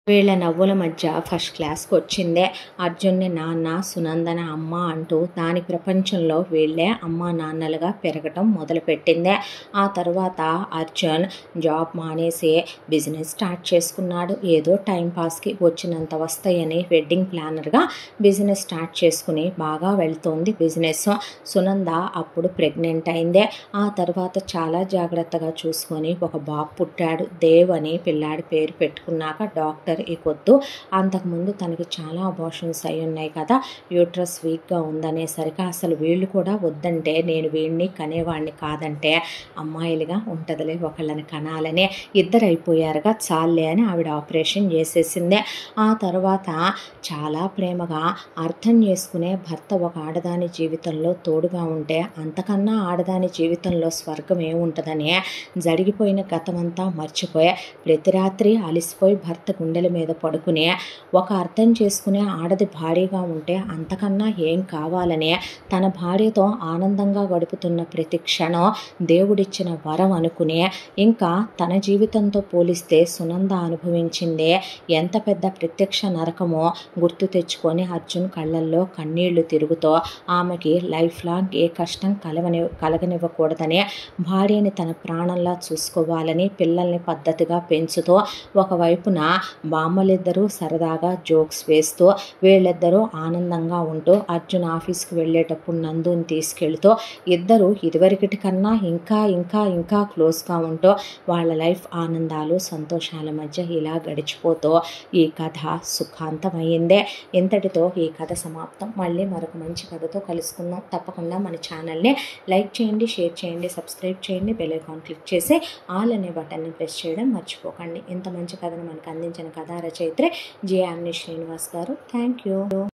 వీళ్ళ నవ్వుల మధ్య ఫస్ట్ క్లాస్కి వచ్చిందే. అర్జున్ని నాన్న, సునందన అమ్మ అంటూ దాని ప్రపంచంలో వీళ్ళే అమ్మ నాన్నలుగా పెరగటం మొదలుపెట్టిందే. ఆ తర్వాత అర్జున్ జాబ్ మానేసి బిజినెస్ స్టార్ట్ చేసుకున్నాడు. ఏదో టైంపాస్కి వచ్చినంత వస్తాయని వెడ్డింగ్ ప్లానర్గా బిజినెస్ స్టార్ట్ చేసుకుని బాగా వెళ్తోంది బిజినెస్. సునంద అప్పుడు ప్రెగ్నెంట్ అయిందే. ఆ తర్వాత చాలా జాగ్రత్తగా చూసుకొని ఒక బాబు పుట్టాడు. దేవ్ అని పిల్లాడి పేరు పెట్టుకున్నాక డాక్టర్ ఇకొద్దు, అంతకుముందు తనకి చాలా అబార్షన్స్ అయి ఉన్నాయి కదా, యూట్రస్ వీక్గా ఉందనేసరికి అసలు వీళ్ళు కూడా వద్దంటే నేను వీడిని కనేవాడిని కాదంటే అమ్మాయిలుగా ఉంటుందిలే ఒకళ్ళని కనాలనే, ఇద్దరు అయిపోయారుగా చాలే అని ఆవిడ ఆపరేషన్ చేసేసిందే. ఆ తర్వాత చాలా ప్రేమగా అర్థం చేసుకునే భర్త ఒక ఆడదాని జీవితంలో తోడుగా ఉంటే అంతకన్నా ఆడదాని జీవితంలో స్వర్గం ఏముంటుందని జరిగిపోయిన గతమంతా మర్చిపోయి ప్రతి రాత్రి అలిసిపోయి భర్త గుండెల మీద పడుకునే ఒక అర్థం చేసుకునే ఆడది భార్యగా ఉంటే అంతకన్నా ఏం కావాలనే తన భార్యతో ఆనందంగా గడుపుతున్న ప్రతి క్షణం దేవుడిచ్చిన వరం అనుకునే, ఇంకా తన జీవితంతో పోలిస్తే సునంద అనుభవించిందే ఎంత పెద్ద ప్రత్యక్ష నరకమో గుర్తు తెచ్చుకొని అర్జున్ కళ్ళల్లో కన్నీళ్లు తిరుగుతూ ఆమెకి లైఫ్ లాంగ్ ఏ కష్టం కలగనివ్వకూడదని, భార్యని తన ప్రాణంలా చూసుకోవాలని పిల్లల్ని పద్ధతిగా పెంచుతూ ఒకవైపున బామ్మలిద్దరూ సరదాగా జోక్స్ వేస్తూ వీళ్ళిద్దరూ ఆనందంగా ఉంటూ అర్జున్ ఆఫీస్కి వెళ్ళేటప్పుడు నందుని తీసుకెళ్తూ ఇద్దరు ఇదివరకటి కన్నా ఇంకా ఇంకా ఇంకా క్లోజ్గా ఉంటూ వాళ్ళ లైఫ్ ఆనందాలు సంతోషాల మధ్య ఇలా గడిచిపోతూ ఈ కథ సుఖాంతమైందే. ఇంతటితో ఈ కథ సమాప్తం. మళ్ళీ మరొక మంచి కథతో కలుసుకుందాం. తప్పకుండా మన ఛానల్ని లైక్ చేయండి, షేర్ చేయండి, సబ్స్క్రైబ్ చేయండి, బెల్ ఐకాన్ క్లిక్ చేసి ఆల్ అనే బటన్ని ప్రెస్ చేయడం మర్చిపోకండి. ఇంత మంచి కథను మనకు అందించిన కథా రచయిత్రి జే. శ్రీనివాస్ గారు. Thank you.